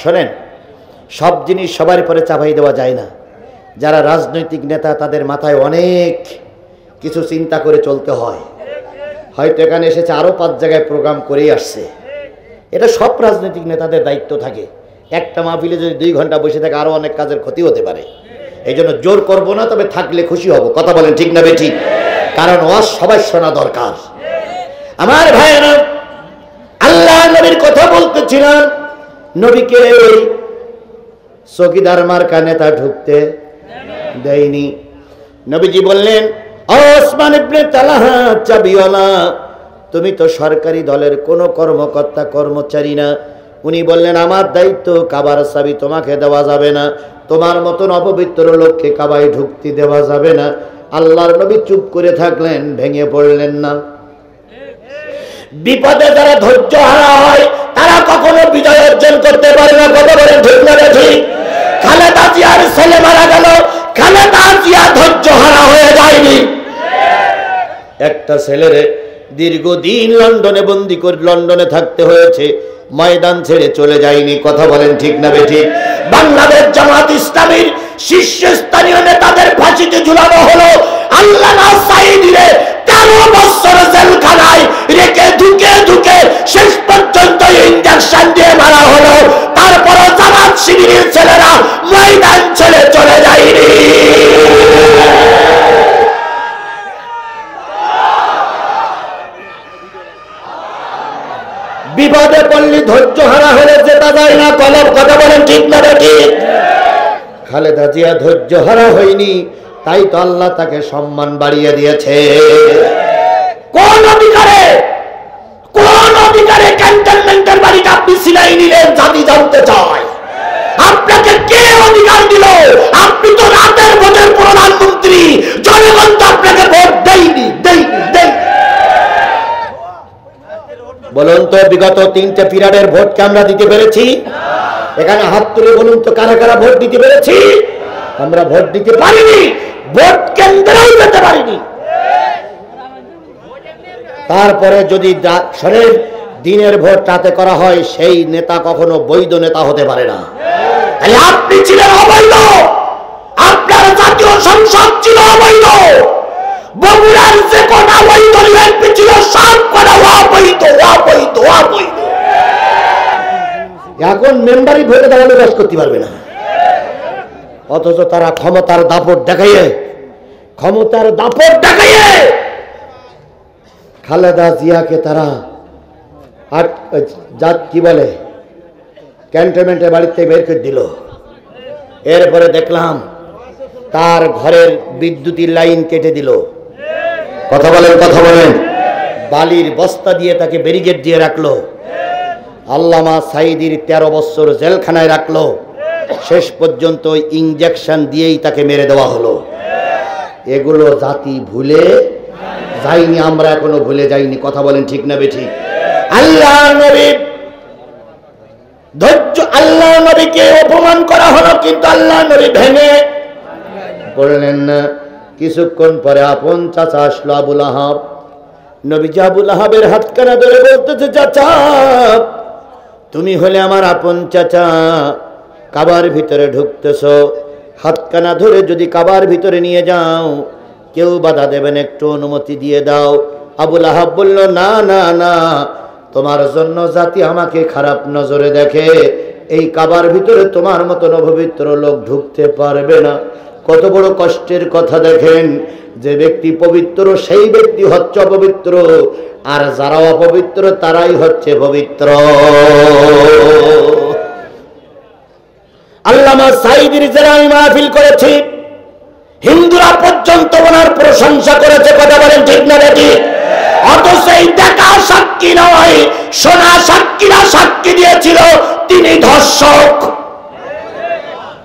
শোনেন, সব জিনিস সবার পরে চাপাই দেওয়া যায় না। যারা রাজনৈতিক নেতা তাদের মাথায় অনেক কিছু চিন্তা করে চলতে হয়। হয়তো এখানে এসেছে আরো 5 জায়গায় প্রোগ্রাম করেই আসছে। এটা সব রাজনৈতিক নেতাদের দায়িত্ব থাকে। একটা মাহফিলে যদি 2 ঘন্টা বসে থাকে আরো অনেক কাজের ক্ষতি হতে পারে। এই জন্য জোর করবো না, তবে থাকলে খুশি হব। কথা বলেন ঠিক না বেঠিক? কারণ ওয়াজ সবাই শোনা দরকার। আমার ভাইয়েরা, আল্লাহ নবীর কথা বলতেছিলাম। নবীকে চৌকিদার মার্কা নেতা ঢুকতে দেয়নি। নবীজি বললেন, ওসমান ইবনে তালহা চাবিওয়ালা, তুমি তো সরকারি দলের কোনো কর্মকর্তা কর্মচারী না। উনি বললেন, আমার দায়িত্ব কাবার চাবি তোমাকে দেওয়া যাবে না, তোমার মতন অপবিত্র লোককে কাবায় ঢুকতে দেওয়া যাবে না। আল্লাহর নবী চুপ করে থাকলেন, ভেঙে পড়লেন না। বিপদে যারা ধৈর্য হারা হয় তারা কখনো বিজয় অর্জন করতে পারে না। কথা বলেন ঠিক না ঠিক? খালেদা জিয়ার ছেলে মারা গেল, খালেদা জিয়া ধৈর্য হারা হয়ে যায়নি। একটা ছেলেরে দীর্ঘদিন লন্ডনে বন্দী করে লন্ডনে থাকতে হয়েছে, ময়দান ছেড়ে চলে যায়নি। কথা বলেন ঠিক না বেঠিক? বাংলাদেশ জামাত ইসলামীর শীর্ষস্থানীয় নেতাদের ফাঁসিতে ঝুলানো হলো। আল্লাহ না সাইদিরে 13 বছর জেলখানায় রেখে ধুকে শেষ পর্যন্ত ইনজেকশন দিয়ে মারা হলো। তারপরও জামাত শিবিরের ছেলেরা ময়দান ছেড়ে চলে যায়নি। বিপদে পড়লে ধৈর্য হারা হলে যেটা যায় না কলব। কথা বলেন ঠিক না ঠিক? খালেদা জিয়া ধৈর্য হারা হয়নি, তাই তো আল্লাহ তাকে সম্মান বাড়িয়ে দিয়েছে। কোন অধিকারে ক্যান্টনমেন্টের বাড়িটা আপনি সিলাই নিলেন? জাতি জানতে চায় আপনাকে কে অধিকার দিল? আপনি তো রাতের ভোটের প্রধানমন্ত্রী, জনগণ তো আপনাকে ভোট দেয়নি। বলুন তো, বিগত 3টে পিরিয়ডের ভোটকে আমরা দিতে পেরেছি? এখানে হাত তুলে বলুন তো, কারা কারা ভোট দিতে পেরেছি? আমরা ভোট দিতে পারিনি, ভোট কেন্দ্রেও যেতে পারিনি। তারপরে যদি সরের দিনের ভোট রাতে করা হয়, সেই নেতা কখনো বৈধ নেতা হতে পারে না। তাহলে আপনি ছিলেন অবৈধ, আপনার জাতীয় সংসদ ছিল অবৈধ, বগুড়ার যে কটা বৈধ এমপি ছিল সব কটা অবৈধ অবৈধ অবৈধ। এখন মেম্বারই ভোটে দাঁড়ালে বাস করতে পারবে না, অথচ তারা ক্ষমতার দাপট দেখাইয়ে খালেদা জিয়াকে তারা কি বলে ক্যান্টনমেন্টের বাড়িতে বের করে দিল। এরপরে দেখলাম তার ঘরের বিদ্যুতের লাইন কেটে দিল। কথা বলেন। বালির বস্তা দিয়ে তাকে ব্যারিকেড দিয়ে রাখলো। আল্লামা সাঈদীর 13 বছর জেলখানায় রাখলো। শেষ পর্যন্ত ইনজেকশন দিয়েই তাকে মেরে দেওয়া হলো। এগুলো জাতি ভুলে যায়নি, আমরা এখনো ভুলে যাইনি। কথা বলেন ঠিক না বেঠিক? আল্লাহ নবীকে অপমান করা হলো, কিন্তু আল্লাহ নবী ভেঙে পড়লেন না। কিছুক্ষণ পরে আপন চাচা আসলো আবুল আহাব। নবীজি আবুল আহাবের হাতখানা ধরে বলতেছে, চাচা তুমি হলে আমার আপন চাচা, কাবার ভিতরে ঢুকতেছো, হাতখানা ধরে যদি কাবার ভিতরে নিয়ে যাও কেউ বাধা দেবেন, একটু অনুমতি দিয়ে দাও। আবুল আহাব বলল, না না না, তোমার জন্য জাতি আমাকে খারাপ নজরে দেখে, এই কাবার ভিতরে তোমার মতন অপবিত্র লোক ঢুকতে পারবে না। কত বড় কষ্টের কথা দেখেন, যে ব্যক্তি পবিত্র সেই ব্যক্তি হচ্ছে অপবিত্র, আর যারা অপবিত্র তারাই হচ্ছে পবিত্র। আল্লামা সাঈদীর যারা আমি মাহফিল করেছি, হিন্দুরা পর্যন্ত ওনার প্রশংসা করেছে। কথা বলেন ঠিক না বেঠিক? অথচ এই দেখা সাক্ষী নয়, শোনা সাক্ষীরা সাক্ষী দিয়েছিল তিনি ধর্ষক,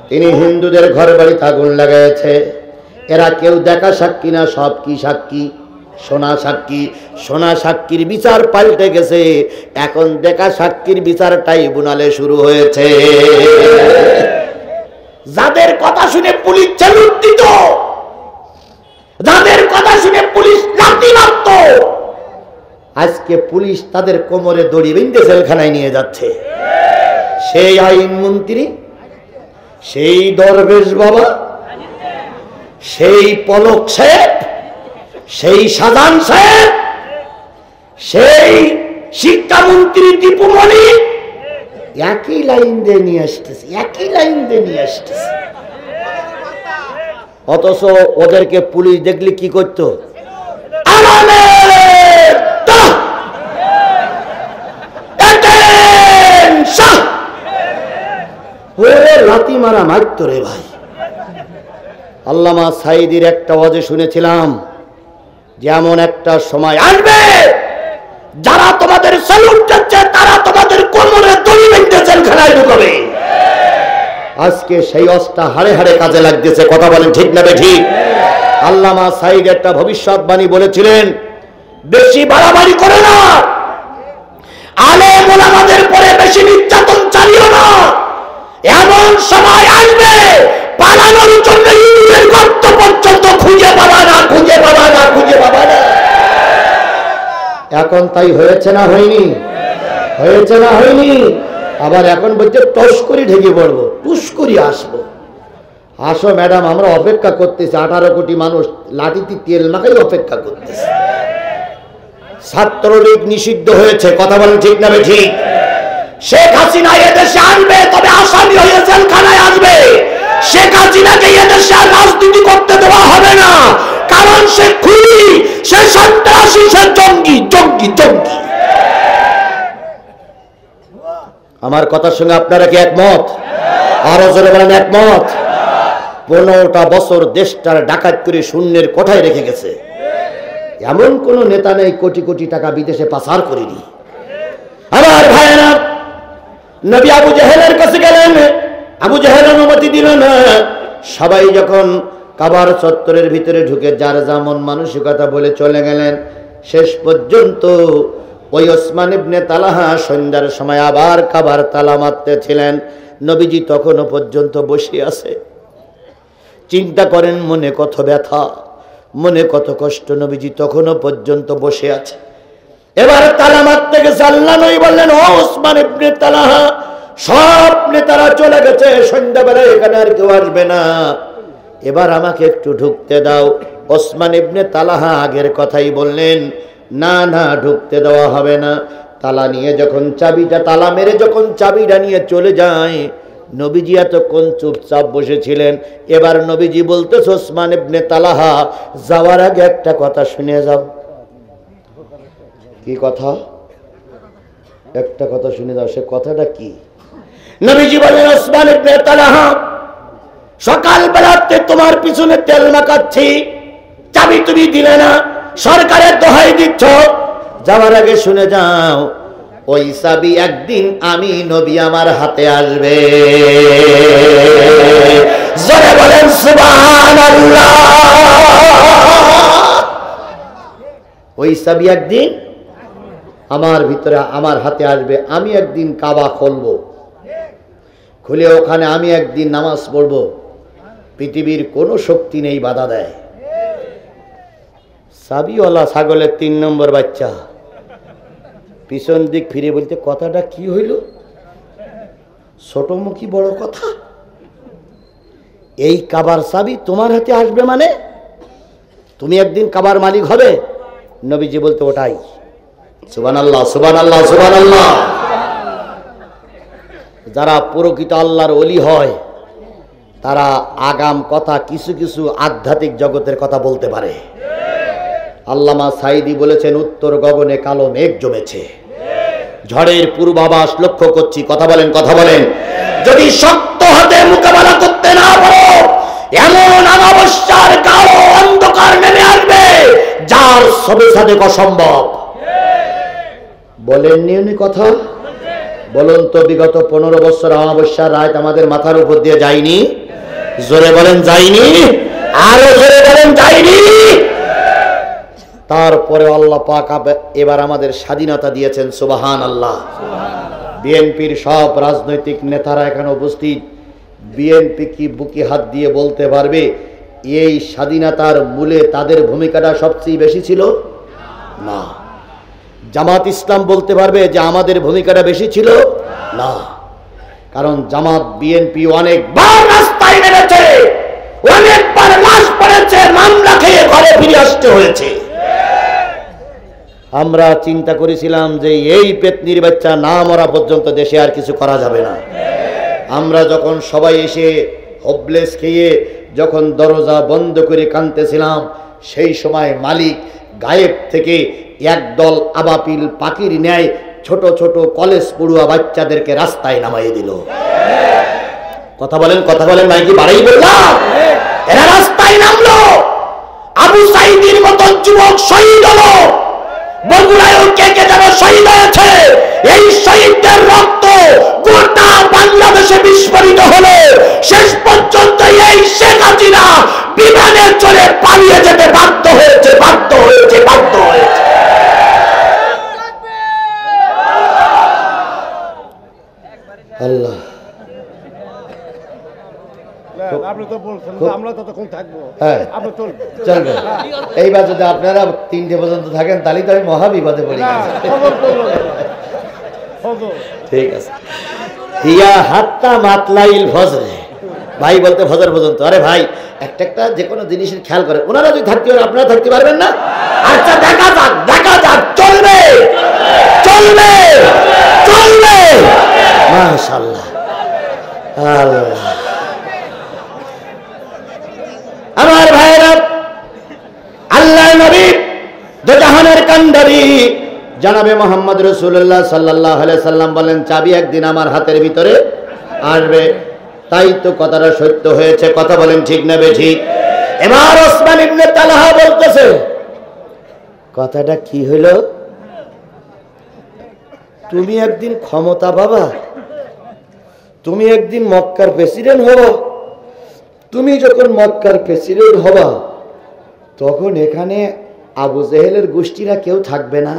তিনি হিন্দুদের ঘর বাড়িতে আগুন লাগাইছে। এরা কেউ দেখা সাক্ষী না, সব কি সাক্ষী? শোনা সাক্ষী। শোনা সাক্ষীর বিচার পাল্টে গেছে, এখন দেখা সাক্ষীর বিচার ট্রাইব্যুনালে শুরু হয়েছে। যাদের কথা শুনে পুলিশ চ্যালেঞ্জ দিত, যাদের কথা শুনে পুলিশ লাঠি মারত, আজকে পুলিশ তাদের কোমরে দড়ি বেঁধে জেলখানায় নিয়ে যাচ্ছে। সেই আইন মন্ত্রী, সেই দরবেশ বাবা, সেই পলক সাহেব, সেই সাজান সাহেব, সেই শিক্ষামন্ত্রী দীপুমণি একই লাইন দিয়ে নিয়ে আসতেছে, একই লাইন দিয়ে নিয়ে আসতেছে। অথচ ওদেরকে পুলিশ দেখলে কি করতো? লাথি মারা মারত রে ভাই। আল্লামা সাঈদীর একটা ওয়াজে শুনেছিলাম, যেমন একটা সময় আসবে যারা তোমাদের স্যালুট দিচ্ছে তারা তোমাদের কোমরে দড়ি বেঁধে জেলখানায় ঢুকাবে। আজকে সেই অবস্থা হাড়ে হাড়ে কাজে লাগতেছে। কথা বলেন ঠিক না বেঠিক? আল্লামা সাঈদ একটা ভবিষ্যৎবাণী বলেছিলেন, বেশি বাড়াবাড়ি করে না, আলেম ওলামাদের পরে বেশি নির্যাতন চালিও না। এমন সময় আসবে পালানোর জন্য ইঁদুরের গর্ত পর্যন্ত খুঁজে পাবা না, খুঁজে পাবা না, খুঁজে পাবা না। এখন তাই হয়েছে না হয়নি? হয়েছে না হয়নি? আবার এখন বলছে টস করে ঢেকে পড়বো, টুস করে আসবো। আসো ম্যাডাম, আমরা অপেক্ষা করতেছি। 18 কোটি মানুষ লাঠিতে তেল মাখাই অপেক্ষা করতেছে। ছাত্রলীগ নিষিদ্ধ হয়েছে। কথা বলেন ঠিক না বেঠিক? শেখ হাসিনা এদেশে আনবে, তবে আসামি হয়ে জেলখানায় আসবে। শেখ হাসিনাকে এদেশে আর রাজনীতি করতে দেওয়া হবে না, কারণ সে খুনি, সে সন্ত্রাসী, সে জঙ্গি জঙ্গি জঙ্গি। আমার কথার সঙ্গে আপনারা কি একমত? আরো জোরে বলেন একমত। 15টা বছর দেশটার ডাকাত করে শূন্যের কোঠায় রেখে গেছে। এমন কোন নেতা নেই কোটি কোটি টাকা বিদেশে পাচার করেনি। আমার ভাইয়েরা, নবী আবু জেহেলের কাছে গেলেন, আবু জেহেল অনুমতি দিল না। সবাই যখন কাবার চত্বরের ভিতরে ঢুকে যার যেমন মানসিকতা বলে চলে গেলেন, শেষ পর্যন্ত ওই ওসমান ইবনে তালহা সন্ধ্যার সময় আবার কাবার তালা মারতেছিলেন। নবীজি তখনও পর্যন্ত বসে আছে। চিন্তা করেন মনে কত ব্যথা, মনে কত কষ্ট। নবীজি তখনও পর্যন্ত বসে আছে। এবার তালা মারতে গেছে। আল্লাহ নবী বললেন, ও ওসমান ইবনে তালহা, সব নেতারা চলে গেছে, সন্ধ্যাবেলায় এখানে আর কেউ আসবে না, এবার আমাকে একটু ঢুকতে দাও। ওসমান ইবনে তালহা আগের কথাই বললেন, না না, ঢুকতে দেওয়া হবে না। তালা নিয়ে যখন চাবিটা, তালা মেরে যখন চাবিটা নিয়ে চলে যায়, নবীজি এতক্ষণ চুপচাপ বসেছিলেন। এবার নবীজি বলতেছে, ওসমান ইবনে তালহা, যাওয়ার আগে একটা কথা শুনে যাও। কি কথা? একটা কথা শুনে যাও। সে কথাটা কি? নবীজি বলেন, ওসমান ইবনে তালহা, সকাল বেলাতে তোমার পিছনে তেল মাখাচ্ছি, চাবি তুমি দিলে না, সরকারের দোহাই দিচ্ছ, যাওয়ার আগে শুনে যাও, ওই চাবি একদিন আমি নবী আমার হাতে আসবে। জোরে বলেন সুবহানাল্লাহ। ওই চাবি একদিন আমার ভিতরে, আমার হাতে আসবে। আমি একদিন কাবা খুলবো, খুলে ওখানে আমি একদিন নামাজ পড়বো, পৃথিবীর কোনো শক্তি নেই বাধা দেয়। চাবিওয়ালা ছাগলের 3 নম্বর বাচ্চা পিছন দিক ফিরে বলতে, কথাটা কি হইল? ছোটমুখী বড় কথা। এই কাবার চাবি তোমার হাতে আসবে মানে তুমি একদিন কাবার মালিক হবে। নবীজি বলতে, ওটাই। সুবহানাল্লাহ, সুবহানাল্লাহ, সুবহানাল্লাহ। যারা প্রকৃত আল্লাহর ওলি হয়, তারা আগাম কথা, কিছু কিছু আধ্যাত্মিক জগতের কথা বলতে পারে। আল্লামা সাইদি বলেছেন, উত্তর গগনে কালো মেঘ জমেছে, ঝড়ের পূর্বাভাস লক্ষ্য করছি। কথা বলেন, কথা বলেন। যদি শক্ত হাতে মোকাবেলা করতে না পারো, এমন অমাবস্যার কালো অন্ধকার নেমে আসবে যার সবে সাথে অসম্ভব। বলেননি উনি কথা? বলুন তো, বিগত 15 বছর অমাবস্যার রাত আমাদের মাথার উপর দিয়ে যায়নি? জোরে বলেন, যায়নি? আরো জোরে বলেন, যায়নি? তারপরে আল্লাহ পাক এবার আমাদের স্বাধীনতা দিয়েছেন। সুবহানাল্লাহ। বিএনপির সব রাজনৈতিক নেতারা এখানে উপস্থিত। বিএনপি কি বুকে হাত দিয়ে বলতে পারবে এই স্বাধীনতার মূলে তাদের ভূমিকাটা সবচেয়ে বেশি ছিল? না। জামাত ইসলাম বলতে পারবে যে আমাদের ভূমিকাটা বেশি ছিল? না। কারণ জামাত বিএনপি অনেকবার রাস্তায় নেমেছে, অনেকবার লাশ পড়েছে, মামলা খেয়ে ঘরে ফিরে আসতে হয়েছে। আমরা চিন্তা করেছিলাম যে এই পেতনির বাচ্চা না মরা পর্যন্ত দেশে আর কিছু করা যাবে না। আমরা যখন সবাই এসে হোপলেস খেয়ে যখন দরজা বন্ধ করে কাঁদতেছিলাম, সেই সময় মালিক গায়েব থেকে একদল আবাপিল পাখির ন্যায় ছোট ছোট কলেজ পড়ুয়া বাচ্চাদেরকে রাস্তায় নামাইয়ে দিল। কথা বলেন, কথা বলেন। নাই কি বাড়াই বললাম? এরা রাস্তায় নামলো। আবু সাইদির মতো যুবক শহীদ হলো। বগুড়ায়ও কে কে যেন শহীদ হয়েছে। এই শহীদদের রক্ত গোটা বাংলাদেশে বিস্ফোরিত হলো। শেষ পর্যন্ত এই শেখ হাসিনা বিমানে চড়ে পালিয়ে যেতে বাধ্য হয়েছে, বাধ্য হয়েছে, বাধ্য হয়েছে। আল্লাহ, আপনি তো বলছেন আমরা ততক্ষণ থাকবো। হ্যাঁ, চলবে। এইবার যদি আপনারা 3টে পর্যন্ত থাকেন তাহলে তো আমি মহাবিপদে পড়ি। ঠিক আছে। হিয়া হাত্তা মাতলাইল ফজরে, ভাই বলতে ফজর পর্যন্ত। আরে ভাই, একটা একটা যে কোনো জিনিসের খেয়াল করে। ওনারা যদি থাকতে পারেন, আপনারা থাকতে পারবেন না? আচ্ছা, দেখা যাক, দেখা যাক। চলবে, চলবে, চলবে। মাশাআল্লাহ। আল্লাহ, আমার ভাইরা, আল্লাহ নবী দুজাহানের কান্ডারি জনাবে মোহাম্মদ রাসূলুল্লাহ সাল্লাল্লাহু আলাইহি সাল্লাম বলেন, চাবি একদিন আমার হাতের ভিতরে আসবে। তাই তো কথাটা সত্য হয়েছে। কথা বলেন, ঠিক না বেঠিক? এবার ওসমান ইবনে তালহা বলতেছে, কথাটা কি হলো? তুমি একদিন ক্ষমতা পাবা, তুমি একদিন মক্কার প্রেসিডেন্ট হবা। তুমি যখন মক্কার প্রেসিডেন্ট হবা, তখন এখানে আবু জেহেলের গোষ্ঠীরা কেউ থাকবে না?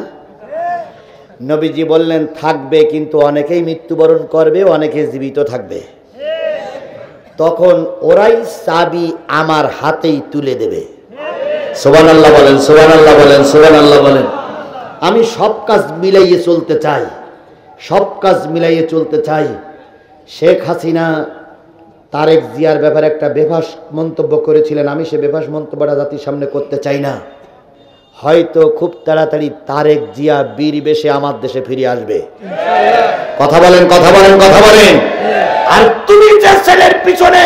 নবীজি বললেন, থাকবে, কিন্তু অনেকেই মৃত্যুবরণ করবে, অনেকে জীবিত থাকবে। তখন ওরাই চাবি আমার হাতেই তুলে দেবে। সুবহানাল্লাহ বলেন, সুবহানাল্লাহ বলেন, সুবহানাল্লাহ বলেন। আমি সব কাজ মিলাইয়ে চলতে চাই, সব কাজ মিলাইয়ে চলতে চাই। শেখ হাসিনা তারেক জিয়ার ব্যাপারে একটা বেফাস মন্তব্য করেছিলেন, আমি সে বেফাস মন্তব্যটা জাতির সামনে করতে চাই না। হয়তো খুব তাড়াতাড়ি তারেক জিয়া বীর বেশে আমার দেশে ফিরে আসবে। কথা বলেন, কথা বলেন, কথা বলেন। আর তুমি যে ছেলের পিছনে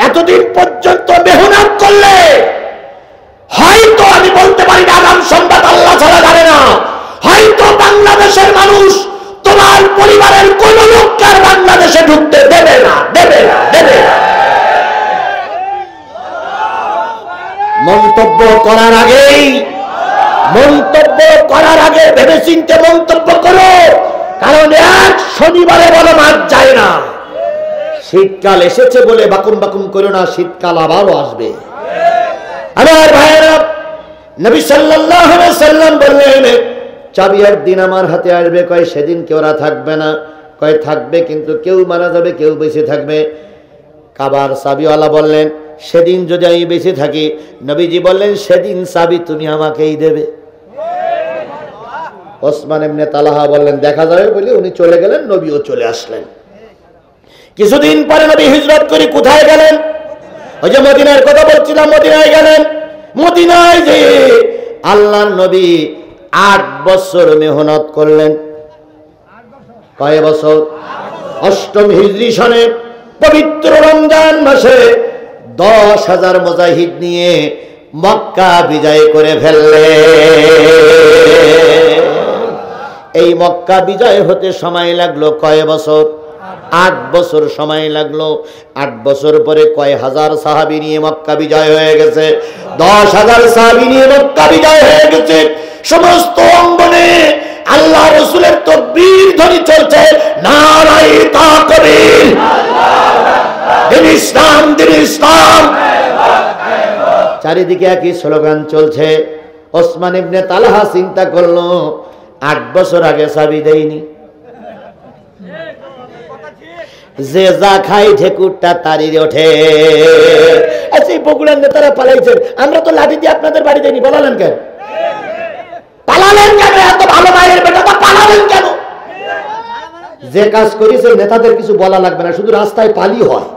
এতদিন পর্যন্ত মেহনত করলে, হয়তো আমি বলতে পারি না, আগাম সংবাদ আল্লাহ ছাড়া জানে না, হয়তো বাংলাদেশের মানুষ তোমার পরিবারের কোন লোককে আর বাংলাদেশে ঢুকতে দেবে না, দেবে না, দেবে না। মন্তব্য করার আগেই, মন্তব্য করার আগে ভেবেচিন্তে মন্তব্য করো, কারণ এক শনিবারে বলো মাছ যায় না। শীতকাল এসেছে বলে বাকুম বাকুম করো না, শীতকাল আবারও আসবে। আমার ভাইয়েরা, নবী সাল্লাল্লাহু আলাইহি সাল্লাম বললেন, চাবিয়ার দিন আমার হাতে আসবে। কয় সেদিন কেউ ওরা থাকবে না। কয় থাকবে, কিন্তু কেউ মারা যাবে, কেউ বেঁচে থাকবে। কাবার চাবিওয়ালা বললেন, সেদিন যদি আমি বেঁচে থাকি, নবীজি বললেন, সেদিন চাবি তুমি আমাকেই দেবে। ওসমান ইবনে তালহা বললেন, দেখা যাবে বলে উনি চলে গেলেন, নবীও চলে আসলেন। কিছুদিন পরে নবী হিজরত করে কোথায় গেলেন? ওই যে মদিনার কথা বলছিলাম, মদিনায় গেলেন। মদিনায় যে আল্লাহর নবী 8 বছর মেহনত করলেন। কয় বছর? 8ম হিজরি সনে পবিত্র রমজান মাসে 10,000 মুজাহিদ নিয়ে মক্কা বিজয় করে ফেললেন। এই মক্কা বিজয় হতে সময় লাগলো কয় বছর? 8 বছর সময় লাগলো। 8 বছর পরে কয় হাজার সাহাবী নিয়ে মক্কা বিজয় হয়ে গেছে। 10,000 সাহাবী নিয়ে মক্কা বিজয় হয়ে গেছে। সমস্ত অঙ্গনে আল্লাহ রাসূলের তাকবীর ধ্বনি চলছে, নারায়ে তাকবীর, দিন ইসলাম, দিন ইসলাম। চারিদিকে একই স্লোগান চলছে। ওসমান ইবনে তালহা চিন্তা করলো, 8 বছর আগে চাবি দেয়নি, যে যা খাই ঠেকুরটা তারি ওঠে। আচ্ছা, এই বগুড়ার নেতারা পালাইছেন, আমরা তো লাঠি দিয়ে আপনাদের বাড়ি দেয়নি, বলালেন কেন? পালালেন কেন? এত ভালো মায়ের বেটা তো পালালেন কেন? যে কাজ করেছে নেতাদের কিছু বলা লাগবে না, শুধু রাস্তায় পালি হয়,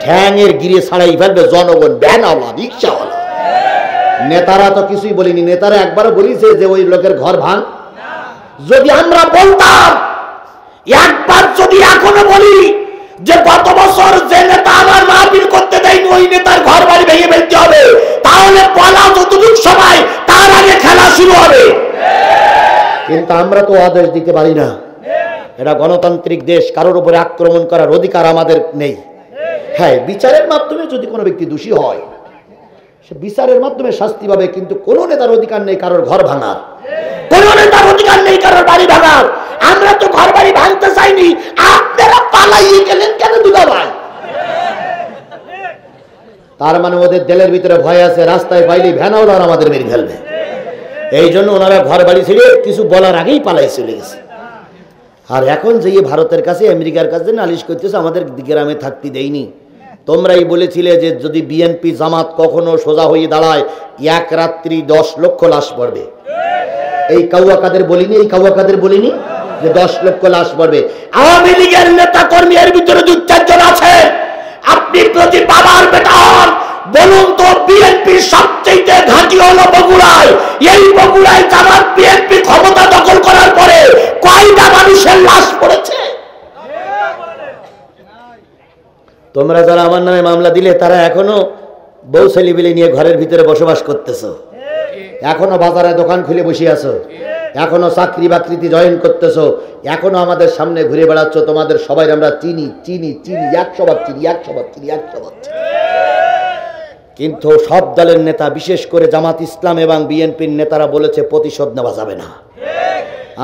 ঠ্যাঙের গিরে ছাড়াই ফেলবে জনগণ, ভ্যানওয়ালা, রিক্সাওয়ালা। নেতারা তো কিছুই বলিনি। নেতারা একবারও বলিছে যে ওই লোকের ঘর ভাঙ। যদি আমরা বলতাম, একবার যদি এখনো বলি যে গত বছর যে নেতা আমার মাহফিল করতে দেয়নি, ওই নেতার ঘর বাড়ি ভেঙে ফেলতে হবে, তাহলে বলা যতটুকু সময়, তার আগে খেলা শুরু হবে। কিন্তু আমরা তো আদেশ দিতে পারি না। এটা গণতান্ত্রিক দেশ, কারোর উপরে আক্রমণ করার অধিকার আমাদের নেই। হ্যাঁ, বিচারের মাধ্যমে যদি কোনো ব্যক্তি দোষী হয়, সে বিচারের মাধ্যমে শাস্তি পাবে, কিন্তু কোন নেতার অধিকার নেই কারোর ঘর ভাঙার, কোন নেতার অধিকার নেই কারোর বাড়ি ভাঙার। আমরা তো ঘর বাড়ি ভাঙতে চাইনি, আপনারা পালাইয়ে গেলেন কেন দুলাভাই? তার মানে ওদের দিলের ভিতরে ভয় আছে, রাস্তায় পাইলে ভ্যানওয়ালা আমাদের মেরে ফেলবে। এই জন্য ওনারা ঘর বাড়ি ছেড়ে কিছু বলার আগেই পালাই চলে গেছে। আর এখন যে ভারতের কাছে, আমেরিকার কাছে নালিশ করতেছে আমাদের গ্রামে থাকতে দেয়নি। তোমরাই বলেছিলে যে যদি বিএনপি জামাত কখনো সোজা হয়ে দাঁড়ায়, এক রাত্রি 10 লক্ষ লাশ পড়বে। এই কাউয়া কাদের বলিনি, এই কাউয়া কাদের বলিনি যে 10 লক্ষ লাশ পড়বে। আওয়ামী লীগের নেতা কর্মীর ভিতরে 2-4 জন আছে। আপনি প্রতি বাবার বেটা হন, বলুন তো বিএনপির সবচেয়ে ঘাঁটি হলো বগুড়ায়। এই বগুড়ায় জামাত বিএনপি ক্ষমতা দখল করার পরে কয়টা মানুষের লাশ পড়েছে? তোমরা যারা আমার নামে মামলা দিলে, তারা এখনো বউ ছেলেপিলে নিয়ে ঘরের ভিতরে বসবাস করতেছো, এখনো বাজারে দোকান খুলে বসে আছো, এখনো চাকরি বাকরিতে জয়েন করতেছো, এখনো আমাদের সামনে ঘুরে বেড়াচ্ছ। তোমাদের সবাই আমরা চিনি চিনি চিনি, 100 বার চিনি, 100 বার চিনি, 100 বার চিনি। কিন্তু সব দলের নেতা, বিশেষ করে জামাত ইসলাম এবং বিএনপির নেতারা বলেছে প্রতিশোধ নেওয়া যাবে না।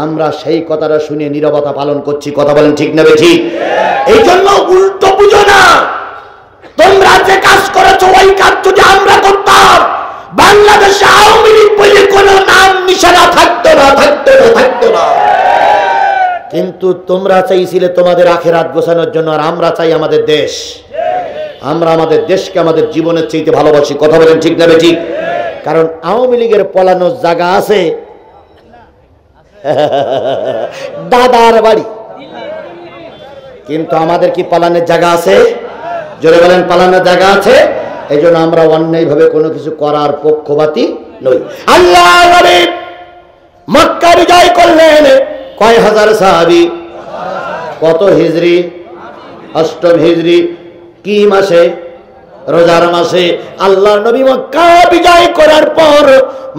আমরা সেই কথাটা শুনে নীরবতা পালন করছি। কথা বলেন ঠিক না বেঠিক? এই জন্য উল্টো বুঝো না। তোমরা যে কাজ করেছো, ওই কাজ যদি আমরা করতাম, বাংলাদেশে আওয়ামী লীগ বলে কোনো নাম নিশানা থাকতো না, থাকতো না, থাকতো না। কিন্তু তোমরা চাইছিলে তোমাদের আখেরাত গোছানোর জন্য, আর আমরা চাই আমাদের দেশ। আমরা আমাদের দেশকে আমাদের জীবনের চাইতে ভালোবাসি। কথা বলেন ঠিক না ঠিক? কারণ আওয়ামী লীগের পলানোর জায়গা আছে দাদার বাড়ি, কিন্তু আমাদের কি পালানোর জায়গা আছে? জোরে বলেন, পালানোর জায়গা আছে? এই জন্য আমরা অন্যায়ভাবে কোনো কিছু করার পক্ষপাতী নই। আল্লাহ নবী মক্কা বিজয় করলেন, কয় হাজার সাহাবী, কত হিজরি? অষ্টম হিজরি। কি মাসে? রোজার মাসে। আল্লাহ নবী মক্কা বিজয় করার পর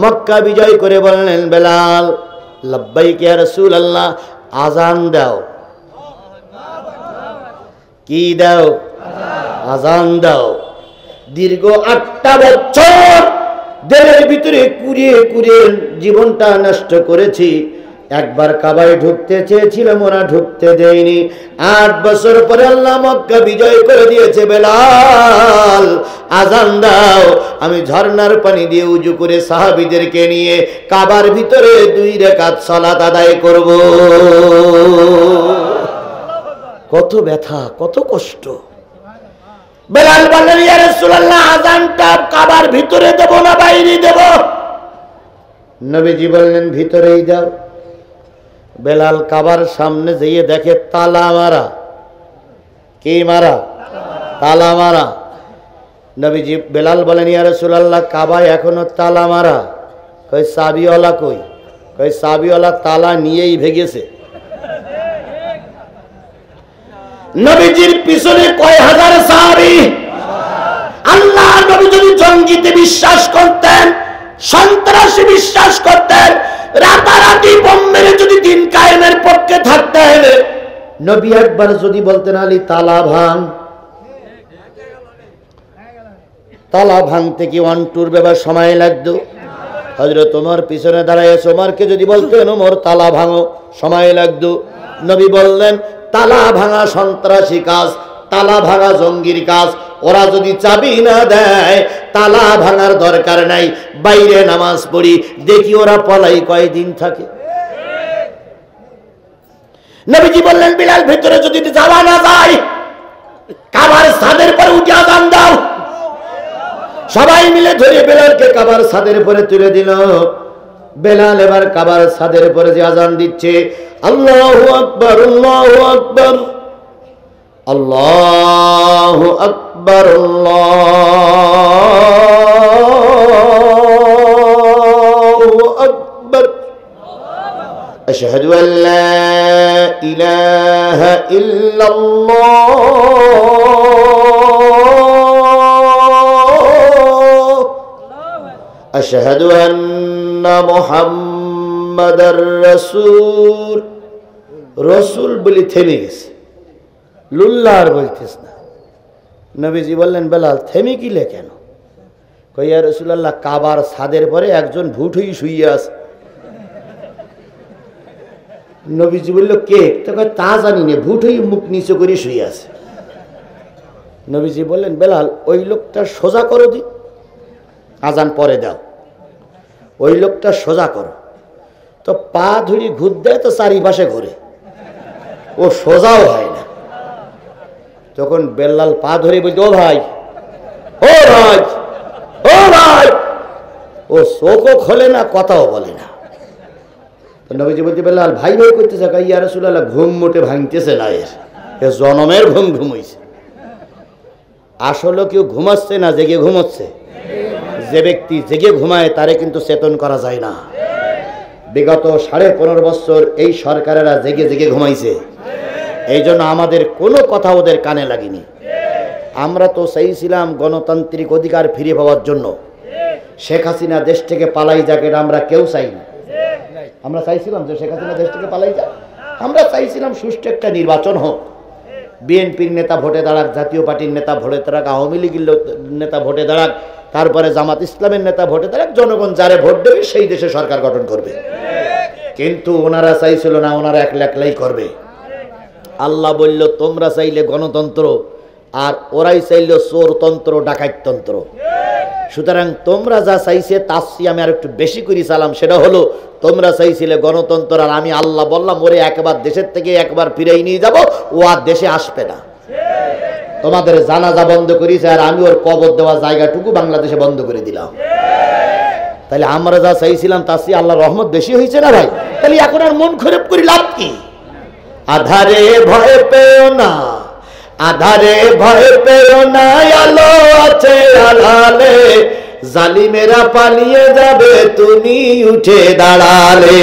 মক্কা বিজয় করে বললেন, বেলাল লাব্বাইক ইয়া রাসূলুল্লাহ, আজান দাও। কি দাও? আজান দাও। দীর্ঘ 8টা বছর দেহের ভিতরে কুড়িয়ে কুড়িয়ে জীবনটা নষ্ট করেছি। একবার কাবায় ঢুকতে চেয়েছিলাম, ওরা ঢুকতে দেয়নি। 8 বছর পরে আল্লাহ মক্কা বিজয় করে দিয়েছে। বেলাল আজান দাও। আমি ঝর্ণার পানি দিয়ে উজু করে সাহাবীদেরকে নিয়ে কাবার ভিতরে 2 রাকাত সালাত আদায় করব। কত ব্যথা, কত কষ্ট। বেলাল বললেন, ইয়া রাসূলুল্লাহ, আজানটা কাবার ভিতরে দেব না বাইরে দেব? নবীজি বললেন, ভিতরেই দাও। বেলাল কাবার সামনে যেয়ে দেখে তালা মারা। কি মারা? তালা মারা। নবীজি, বেলাল বলেন, ইয়া রাসূলুল্লাহ, কাবায় এখনো তালা মারা। কই চাবিওয়ালা কই? কই চাবিওয়ালা তালা নিয়েই ভেগেছে। নবীজির পিছনে কয় হাজার সাহাবী। আল্লাহ নবী যদি জঙ্গিতে বিশ্বাস করতেন, সন্ত্রাসী বিশ্বাস করতেন, রাতারাতি বোম মেরে যদি দিন কায়েমের পক্ষে থাকতেন, নবী একবার যদি বলতেন, আলী তালা ভাঙ, তালা ভাঙতে কি 1-2 ব্যাপার সময় লাগতো? হযরত ওমর পিছনে দাঁড়ায়, ওমরকে যদি বলতেন, ওমর তালা ভাঙো, সময় লাগতো। নবী বললেন, তালা ভাঙা সন্ত্রাসী কাজ, তালা ভাঙা জঙ্গির কাজ। ওরা যদি চাবি না দেয়, তালা ভাঙার দরকার নাই, বাইরে নামাজ পড়ি, দেখি ওরা পলাই কয়দিন থাকে। নবীজি বললেন, বিলাল, ভিতরে যদি যাওয়া না যায়, কাবার ছাদের পরে উঠে আজান দাও। সবাই মিলে ধরে বেলালকে কাবার ছাদের পরে তুলে দিল। বেলাল এবার কাবার ছাদের পরে যে আজান দিচ্ছে, আল্লাহু আকবার, আল্লাহু আকবার, আল্লাহু আকবার, আল্লাহু আকবার, আশহাদু আল্লা ইলাহা ইল্লাল্লাহ, আশহাদু আন্না মুহাম্মাদার রাসূল। রসুল বলি থেমে গেছে, লুল্লা আর বলতেছ না। নবীজি বললেন, বেলাল থেমে গেলে কেন? কই, ইয়া রাসূলুল্লাহ, কাবার ছাদের পরে একজন ভূত হয়ে শুয়ে আছে। নবীজি বলল, কে? তখন তা জানি না, ভূত হয়ে মুখ নিচু করে শুয়ে আছে। নবীজি বললেন, বেলাল, ওই লোকটা সোজা করো, দি আজান পরে দাও, ওই লোকটা সোজা করো। তো পা ধরে ঘুর দেয় তো চারিপাশে ঘুরে, ও সোজাও হয় না। তখন বেলাল পা ধরে বলতে, ও ভাই, ও ভাই, ও ভাই। ও চোখও খোলে না, কথাও বলে না। তো নবীজি বলতে, বেলাল ভাই ভাই করতেছে। ইয়া রাসূলুল্লাহ, ঘুম মোটে ভাঙতেছে না, এর জনমের ঘুম ঘুমাইছে। আসলে কেউ ঘুমাচ্ছে না, জেগে ঘুমাচ্ছে। যে ব্যক্তি জেগে ঘুমায় তারে কিন্তু চেতন করা যায় না। বিগত 15.5 বছর এই সরকারেরা জেগে জেগে ঘুমাইছে। এই জন্য আমাদের কোনো কথা ওদের কানে লাগেনি। আমরা তো চাইছিলাম গণতান্ত্রিক অধিকার ফিরে পাওয়ার জন্য। শেখ হাসিনা দেশ থেকে পালাই যাক, এটা আমরা কেউ চাই না। আমরা চাইছিলাম যে শেখ হাসিনা দেশ থেকে পালাই যাক। আমরা চাইছিলাম সুষ্ঠু একটা নির্বাচন হোক, বিএনপির নেতা ভোটে দাঁড়াক, জাতীয় পার্টির নেতা ভোটে দাঁড়াক, আওয়ামী লীগের নেতা ভোটে দাঁড়াক, তারপরে জামাত ইসলামের নেতা ভোটে দাঁড়াক। জনগণ যারে ভোট দেবে সেই দেশে সরকার গঠন করবে। কিন্তু ওনারা চাইছিল না, ওনারা একলাই করবে। আল্লাহ বলল, তোমরা চাইলে গণতন্ত্র, আর ওরাই চাইল চোরতন্ত্র, ডাকাততন্ত্র। সুতরাং তোমরা যা চাইছে তার চেয়ে আমি আর একটু বেশি করে চালাম। সেটা হলো, তোমরা চাইছিলে গণতন্ত্র, আর আমি আল্লাহ বললাম ওরে একবার দেশের থেকে একবার ফিরেই নিয়ে যাব, ও আর দেশে আসবে না। তোমাদের জানাজা বন্ধ করেছে, আর আমি ওর কবর দেওয়া জায়গাটুকু বাংলাদেশে বন্ধ করে দিলাম। তাহলে আমরা যা চাইছিলাম তার চেয়ে আল্লাহর রহমত বেশি হয়েছে না ভাই? তাহলে এখন আর মন খারাপ করে লাভ কি? আধারে ভয় পেও না, আধারে ভয় পেও না, আলো আছে আড়ালে, জালিমেরা পালিয়ে যাবে তুমি উঠে দাঁড়ালে।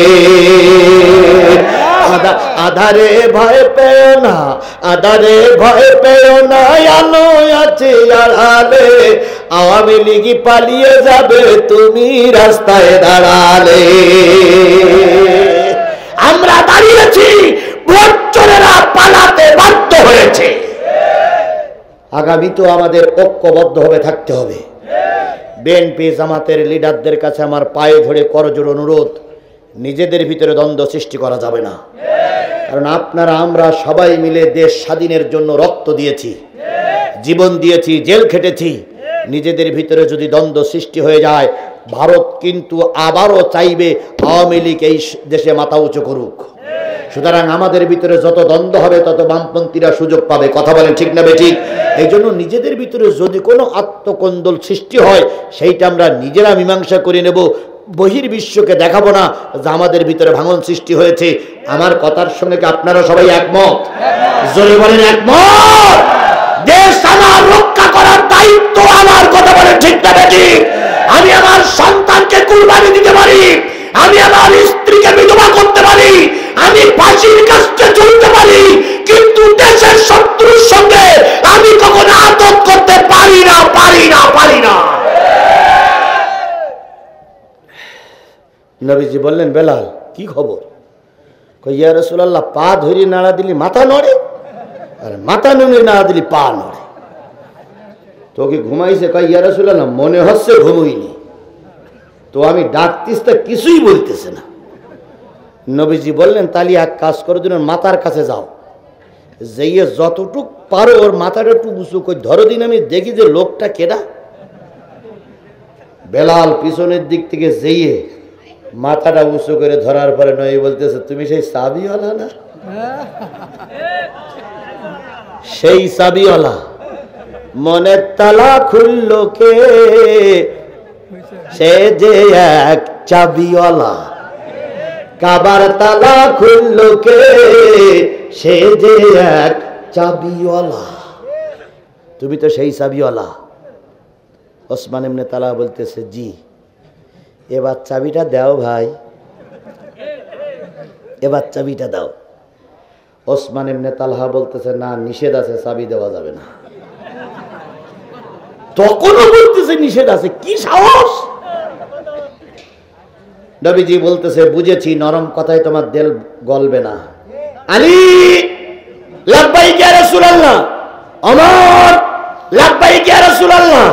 আধারে ভয় পেও না, আধারে ভয় পেও না, আলো আছে আড়ালে, আওয়ামী লীগ পালিয়ে যাবে তুমি রাস্তায় দাঁড়ালে। আমরা দাঁড়িয়েছি, ভোট চোরেরা পালাতে বাধ্য হয়েছে। আগামী তো আমাদের ঐক্যবদ্ধভাবে থাকতে হবে। বিএনপি জামাতের লিডারদের কাছে আমার পায়ে ধরে করজোড় অনুরোধ, নিজেদের ভিতরে দ্বন্দ্ব সৃষ্টি করা যাবে না। কারণ আপনারা আমরা সবাই মিলে দেশ স্বাধীনের জন্য রক্ত দিয়েছি, জীবন দিয়েছি, জেল খেটেছি। নিজেদের ভিতরে যদি দ্বন্দ্ব সৃষ্টি হয়ে যায়, ভারত কিন্তু আবারও চাইবে আওয়ামী লীগ এই দেশে মাথা উঁচু করুক। সুতরাং আমাদের ভিতরে যত দ্বন্দ্ব হবে তত বামপন্থীরা সুযোগ পাবে। কথা বলেন ঠিক না বেঠিক? এই জন্য নিজেদের ভিতরে যদি কোনো আত্মকন্দল সৃষ্টি হয়, সেইটা আমরা নিজেরা মীমাংসা করে নেব। বহির্বিশ্বকে দেখাবো না যে আমাদের ভিতরে ভাঙন সৃষ্টি হয়েছে। আমার কথার সঙ্গে কি আপনারা সবাই একমত? জোরে বলেন একমত। দেশ আমার রক্ষা করার দায়িত্ব আমার। কথা বলেন ঠিক না বেঠিক? আমি আমার সন্তানকে কুরবানি দিতে পারি, আমি আমার স্ত্রীকে বিধবা করতে পারি, আমি ফাঁসির কাছে চলতে পারি, কিন্তু দেশের শত্রুর সঙ্গে আমি কখনো আদত করতে পারি না, পারি না, পারি না। নবীজি বললেন, বেলাল কি খবর? কই ইয়া রাসূলুল্লাহ, পা ধরে নাড়া দিলি মাথা নড়ে, আর মাথা নুনে নাড়া দিলি পা নড়ে। তো কি ঘুমাইছে? কই ইয়া রাসূলুল্লাহ, মনে হচ্ছে ঘুমোইনি। তো আমি ডাকতিস তা কিছুই বলতেছে না। নবীজি বললেন, তাহলে এক কাজ করো, দিন মাথার কাছে যাও, যেয়ে যতটুক পারো ওর মাথাটা একটু উঁচু করে ধরো দিন, আমি দেখি যে লোকটা কেডা। বেলাল পিছনের দিক থেকে যেয়ে মাথাটা উঁচু করে ধরার পরে নবী বলতেছে, তুমি সেই চাবিওয়ালা না? সেই চাবিওয়ালা। মনের তালা খুলল কে? সে যে এক চাবিওয়ালা। কাবার তালা খুলল কে? সে যে এক চাবিওয়ালা। তুমি তো সেই চাবিওয়ালা। ওসমান ইবনে তালহা বলতেছে, জি। এবার চাবিটা দাও ভাই, এবার চাবিটা দাও। ওসমান ইবনে তালহা বলতেছে, না, নিষেধ আছে, চাবি দেওয়া যাবে না। তখনও বলতেছে নিষেধ আছে। কি সাহস! নবীজি বলতেছে, বুঝেছি, নরম কথায় তোমার দিল গলবে না। আলী লাব্বাইক ইয়া রাসূলুল্লাহ, ওমর লাব্বাইক ইয়া রাসূলুল্লাহ।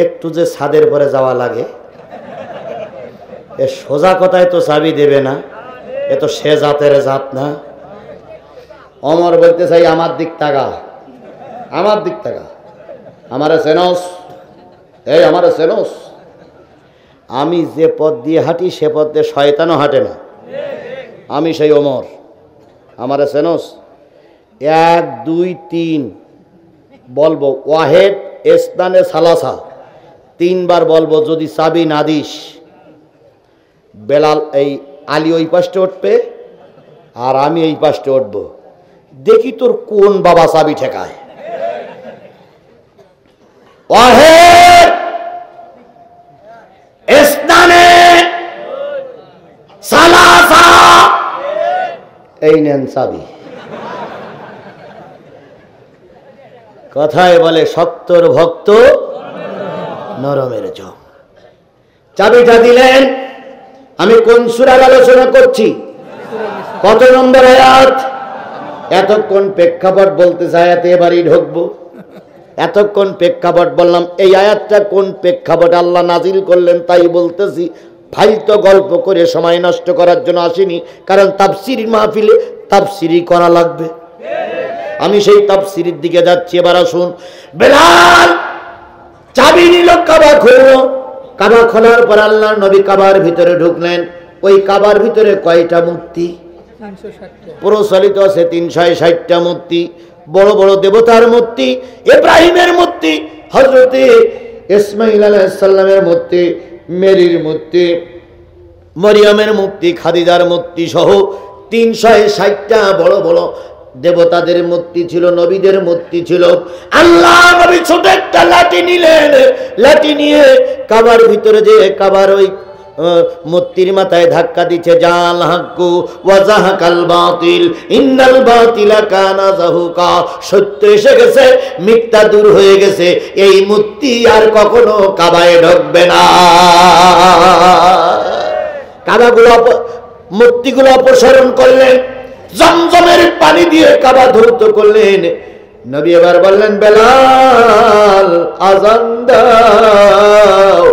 একটু যে ছাদের পরে যাওয়া লাগে, এ সোজা কথায় তো চাবি দেবে না, এ তো সে জাতের জাত না। ওমর বলতে চাই, আমার দিক তাকা, আমার দিক তাকা, আমারে চেনস? এই আমারে চেনস? আমি যে পথ দিয়ে হাঁটি সে পথ দিয়ে শয়তানও হাঁটে না। আমি সেই ওমর, আমারে চেনস? 1 2 3 বলবো, ওয়াহেদ ইসনানে সালাসা, 3 বার বলবো। যদি চাবি না দিস, বেলাল এই আলী ওই পাশে উঠবে আর আমি এই পাশে উঠবো, দেখি তোর কোন বাবা চাবি ঠেকায়। ওয়াহেদ ইসনানে সালাসা, এই নেন চাবি। কথায় বলে, শক্তর ভক্ত নরমের জম। চাবিটা দিলেন। আমি কোন সূরার আলোচনা করছি? কত নম্বর আয়াত? এতক্ষণ প্রেক্ষাপট বলতে আয়াতে এবারই ঢুকবো। এতক্ষণ প্রেক্ষাপট বললাম, এই আয়াতটা কোন প্রেক্ষাপটে আল্লাহ নাজিল করলেন তাই বলতেছি। ফালতু গল্প করে সময় নষ্ট করার জন্য আসিনি, কারণ তাফসীর মাহফিলে তাফসীরই করা লাগবে। আমি সেই তাফসীরের দিকে যাচ্ছি। এবার আসুন, বেলাল চাবি নিল, কাবা খুলল। কাবা খোলার পর আল্লাহর নবী কাবার ভিতরে ঢুকলেন। ওই কাবার ভিতরে কয়টা মূর্তি প্রচলিত আছে? 360টা মূর্তি। বড় বড় দেবতার মূর্তি, ইব্রাহিমের মূর্তি, হযরতে ইসমাঈল আলাইহিস সালামের মূর্তি, মেরির মূর্তি, মরিয়মের মূর্তি, খাদিজার মূর্তি সহ 360টা বড় বড় দেবতাদের মূর্তি ছিল, নবীদের মূর্তি ছিল। আল্লাহ নবী ছোট একটা লাঠি নিলেন, লাঠি নিয়ে কাবার ভিতরে যে কাবার ওই মূর্তির মাথায় ধাক্কা দিচ্ছে, জাল হাক্কু ওয়া যাহাকাল বাতিল ইন্নাল বাতিলা কানা যাহুকা, সত্য এসে গেছে, মিথ্যা দূর হয়ে গেছে, এই মূর্তি আর কখনো কাবায় ঢুকবে না। কাবাগুলো মূর্তিগুলো অপসারণ করলেন, জমজমের পানি দিয়ে কাবা ধৌত করলেন। নবী এবার বললেন, বেলাল আযান দাও।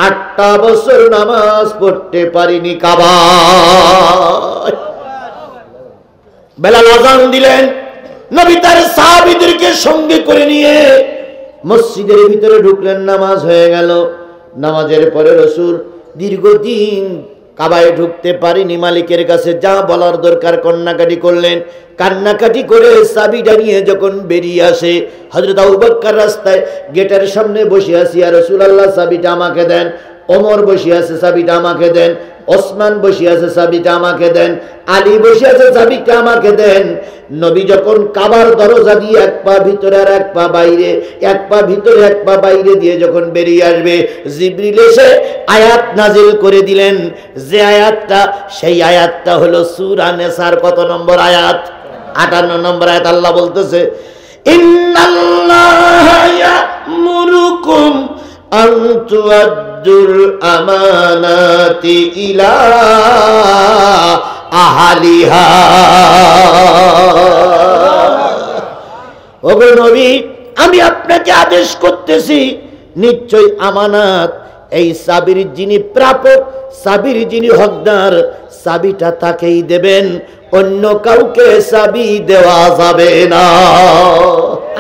8টা বছর নামাজ পড়তে পারিনি কাবায়। বেলাল আযান দিলেন। নবী তার সাহাবীদেরকে সঙ্গে করে নিয়ে মসজিদের ভিতরে ঢুকলেন, নামাজ হয়ে গেল। নামাজের পরে রাসূল দীর্ঘদিন কাবায় ঢুকতে পারিনি, মালিকের কাছে যা বলার দরকার কান্নাকাটি করলেন। কান্নাকাটি করে চাবিটা নিয়ে যখন বেরিয়ে আসে, হযরত আবু বকর রাস্তায় গেটের সামনে বসে আছে, ইয়া রাসূলুল্লাহ চাবিটা আমাকে দেন। ওমর বসে আছে, চাবিটা আমাকে দেন। ওসমান বসে আছে, চাবিটা আমাকে দেন। আলী বসে আছে, চাবিটা আমাকে দেন। নবী যখন কাবার দরজা দিয়ে এক পা ভিতরে আর এক পা বাইরে, এক পা ভিতরে এক পা বাইরে দিয়ে যখন বেরিয়ে আসবে, জিবরিল এসে আয়াত নাজিল করে দিলেন। যে আয়াতটা, সেই আয়াতটা হলো সূরা নিসার কত নম্বর আয়াত? 58 নম্বর আয়াত। আল্লাহ বলতেছে, ইন্নাল্লাহা ইয়া'মুরুকুম আন তুআদ্দুল আমানাতি ইলা আহলিহা। ওগো নবী, আমি আপনাকে আদেশ করতেছি, নিশ্চয় আমানাত, এই চাবির যিনি প্রাপক, চাবির যিনি হকদার, চাবিটা তাকেই দেবেন, অন্য কাউকে চাবি দেওয়া যাবে না।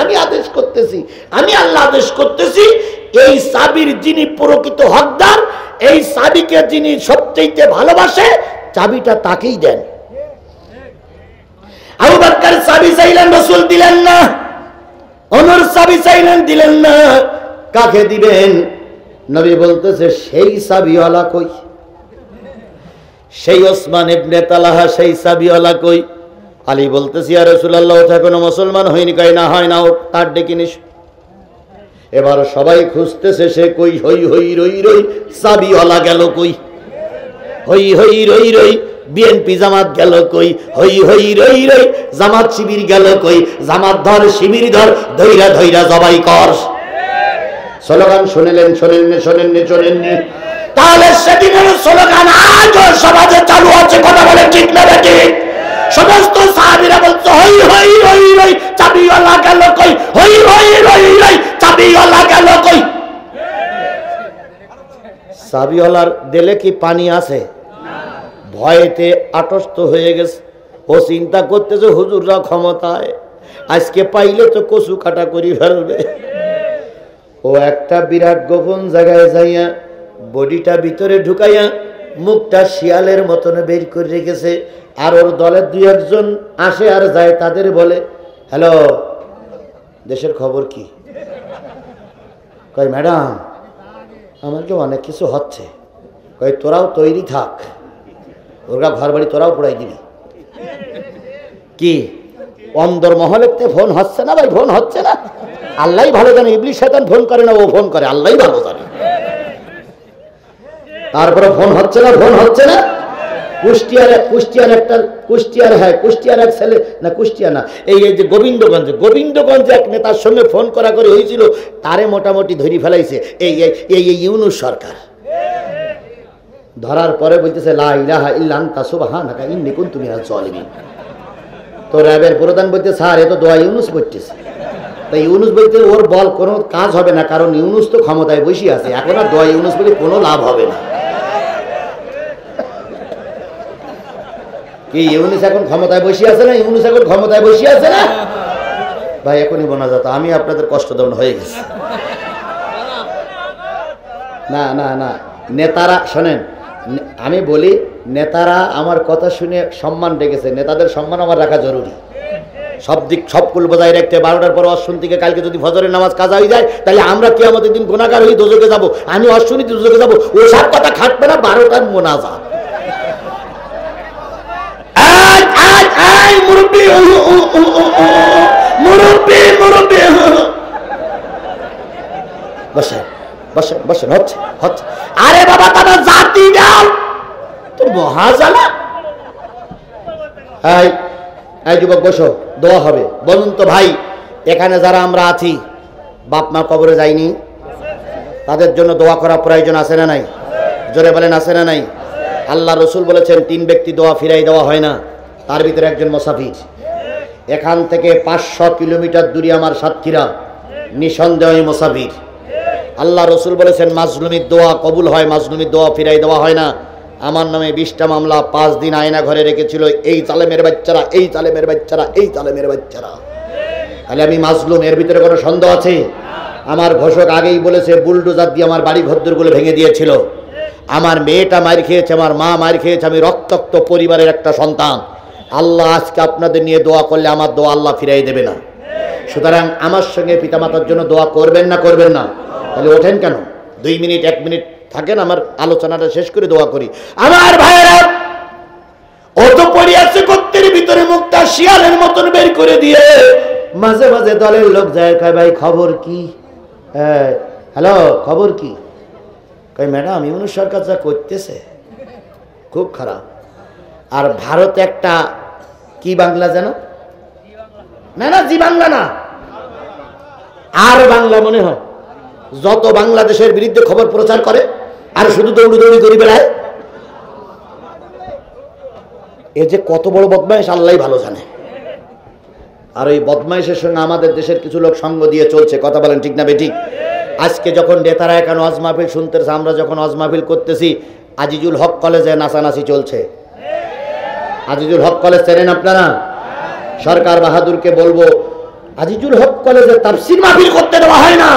আমি আদেশ করতেছি, আমি আল্লাহ আদেশ করতেছি, এই চাবির যিনি প্রকৃত হকদার, এই চাবিকে যিনি সবচেয়ে ভালোবাসে, চাবিটা তাকেই দেন। আবু বকর চাবি চাইলেন, রাসূল দিলেন না। ওমর চাবি চাইলেন, দিলেন না। কাকে দিবেন? নবী বলতেছে, সেই চাবিওয়ালা কই? সেই ওসমান ইবনে তালহা, সেই চাবিওয়ালা কই? আলী বলতেছে, ইয়া রাসূলুল্লাহ, ও এখনো মুসলমান হয়নি। কই না, হয় না, ও তার ডেকে নিস। এবার সবাই খুঁজতেছে, সে কই? হই হই রই রই, চাবিওয়ালা গেল কই? হই হই রই রই, বিএনপি জামাত গেল কই? হই হই রই রই, জামাত শিবির গেল কই? জামাত ধর, শিবির ধর, ধইরা ধইরা জবাই কর। স্লোগান শুনলেন? শোনেননি? শোনেননি? শোনেননি? তাহলে সেদিনের স্লোগান আজও সমাজে চালু আছে। কথা বলে ঠিক না ঠিক? সমস্ত সাহাবীরা বলতো, হই হই রই রই, চাবিওয়ালা গেল কই? হই হই রই রই, চাবিওয়ালা গেল কই? চাবিওয়ালার দিলে কি পানি আছে? ভয়েতে আটস্থ হয়ে গেছে। ও চিন্তা করতেছে, হুজুররা ক্ষমতায়, আজকে পাইলে তো কচু কাটা করে ফেলবে। ও একটা বিরাট গোপন জায়গায় যাইয়া বডিটা ভিতরে ঢুকাইয়া মুখটা শিয়ালের মতন বের করে রেখেছে। আর ওর দলের 2-1 আসে আর যায়, তাদের বলে, হ্যালো, দেশের খবর কি? কয়, ম্যাডাম, আমার কি অনেক কিছু হচ্ছে। কয়, তোরাও তৈরি থাক, ওরা ঘর বাড়ি তোরাও পড়াই দিবি। কি অন্দর মহলেতে ফোন হচ্ছে না ভাই? ফোন হচ্ছে না? আল্লাহ ভালো জানে, ইবলিস শয়তান ফোন করে না, ও ফোন করে, আল্লাহ ভালো জানে। তারপরে ফোন হচ্ছে না, ফোন হচ্ছে না। কুষ্টিয়ার এক ছেলে, না কুষ্টিয়া না, এই যে গোবিন্দগঞ্জে এক নেতার সঙ্গে ফোন করা করে হয়েছিল, তারে মোটামুটি ধরি ফেলাইছে এই ইউনূস সরকার। ধরার পরে বলতেছে, লা ইলাহা ইল্লা আনতা সুবহানাকা ইন্নী কুনতু মিনাজ জালিমিন। তো র্যাবের প্রধান বলতে, স্যার, এ তো দোয়া ইউনূস পড়তেছে। তাই ইউনূস বলতে ওর বল কোনো কাজ হবে না, কারণ ইউনূস তো ক্ষমতায় বসে আছে, এখন আর দোয়া ইউনূস বলে কোনো লাভ হবে না। কি ইউনূস এখন ক্ষমতায় বসে আছে না? ইউনূস এখন ক্ষমতায় বসে আছে না? ভাই এখনই বোনা যেত, আমি আপনাদের কষ্ট দেওয়া হয়ে গেছে। না না না, নেতারা শোনেন, আমি বলি, নেতারা আমার কথা শুনে সম্মান রেখেছে, নেতাদের সম্মান আমার রাখা জরুরি। সব দিক সব কুল বজায় রাখতে 12টার পর অশ্বন থেকে কালকে যদি ফজরের নামাজ কাজা হয়ে যায় তাহলে আমরা কিয়ামতের দিন গুনাহগার হয়ে দোজখে যাব, আমি অশ্বনীতে দোজখে যাব, ওসব কথা খাটবে না। 12টার মোনাজাত মুরব্বি মুরব্বি মুরব্বি বসে বসে বসে হচ্ছে হচ্ছে। আরে বাবা তারা জাতি দাও তো মহাজালা। এই যুবক বসো, দোয়া হবে। বলুন তো ভাই, এখানে যারা আমরা আছি বাপ মা কবরে যায়নি, তাদের জন্য দোয়া করা প্রয়োজন আছে না নাই? জোরে বলেন আছে না নাই? আল্লাহ রসুল বলেছেন 3 ব্যক্তি দোয়া ফিরাই দেওয়া হয় না, তার ভিতরে একজন মুসাফির। এখান থেকে 500 কিলোমিটার দূরে আমার সাতক্ষীরা, নিঃসন্দেহে মুসাফির। আল্লাহ রসুল বলেছেন মাজলুমির দোয়া কবুল হয়, মাজলুমির দোয়া ফিরাই দেওয়া হয় না। আমার নামে 20টা মামলা 5 দিন আয়না ঘরে রেখেছিল এই জালেমের বাচ্চারা, এই জালেমের বাচ্চারা, এই জালেমের বাচ্চারা। তাহলে আমি মাজলুম, এর ভিতরে কোনো সন্দেহ আছে? আমার ঘোষক আগেই বলেছে বুলডোজার দিয়ে আমার বাড়ি ঘরদোরগুলো ভেঙে দিয়েছিল। আমার মেয়েটা মার খেয়েছে, আমার মা মার খেয়েছে, আমি রক্তাক্ত পরিবারের একটা সন্তান। আল্লাহ আজকে আপনাদের নিয়ে দোয়া করলে আমার দোয়া আল্লাহ ফিরাই দেবে না। সুতরাং আমার সঙ্গে পিতামাতার জন্য দোয়া করবেন না করবেন না? তাহলে ওঠেন কেন? 2 মিনিট 1 মিনিট থাকেন, আমার আলোচনাটা শেষ করে দোয়া করি। আমার ভাইয়েরা, অত পড়ে আছে কত্তের ভিতরে মুখটা শিয়ালের মতন বের করে দিয়ে মাঝে মাঝে দলের লোক যায়, কয় ভাই খবর কি? হ্যালো খবর কি? কয় ম্যাডাম ইউনূস সরকার যা করতেছে খুব খারাপ। আর ভারতে একটা কি বাংলা যেন, না না জি বাংলা না, আর বাংলা মনে হয়, যত বাংলাদেশের বিরুদ্ধে খবর প্রচার করে আর শুধু দৌড়ি দৌড়ি করে বেড়ায়। এ যে কত বড় বদমাইশ আল্লাহ ভালো জানে। আর ওই বদমাইশের সঙ্গে আমাদের দেশের কিছু লোক সঙ্গ দিয়ে চলছে। কথা বলেন ঠিক না বেঠিক? আজকে যখন নেতারা এখানে ওয়াজ মাহফিল শুনতেছে, আমরা যখন ওয়াজ মাহফিল করতেছি, আজিজুল হক কলেজে নাচানাচি চলছে। আজিজুল হক কলেজ চেনেন আপনারা? সরকার বাহাদুরকে বলবো, আজিজুল হক কলেজে তাফসীর মাহফিল করতে দেওয়া হয় না।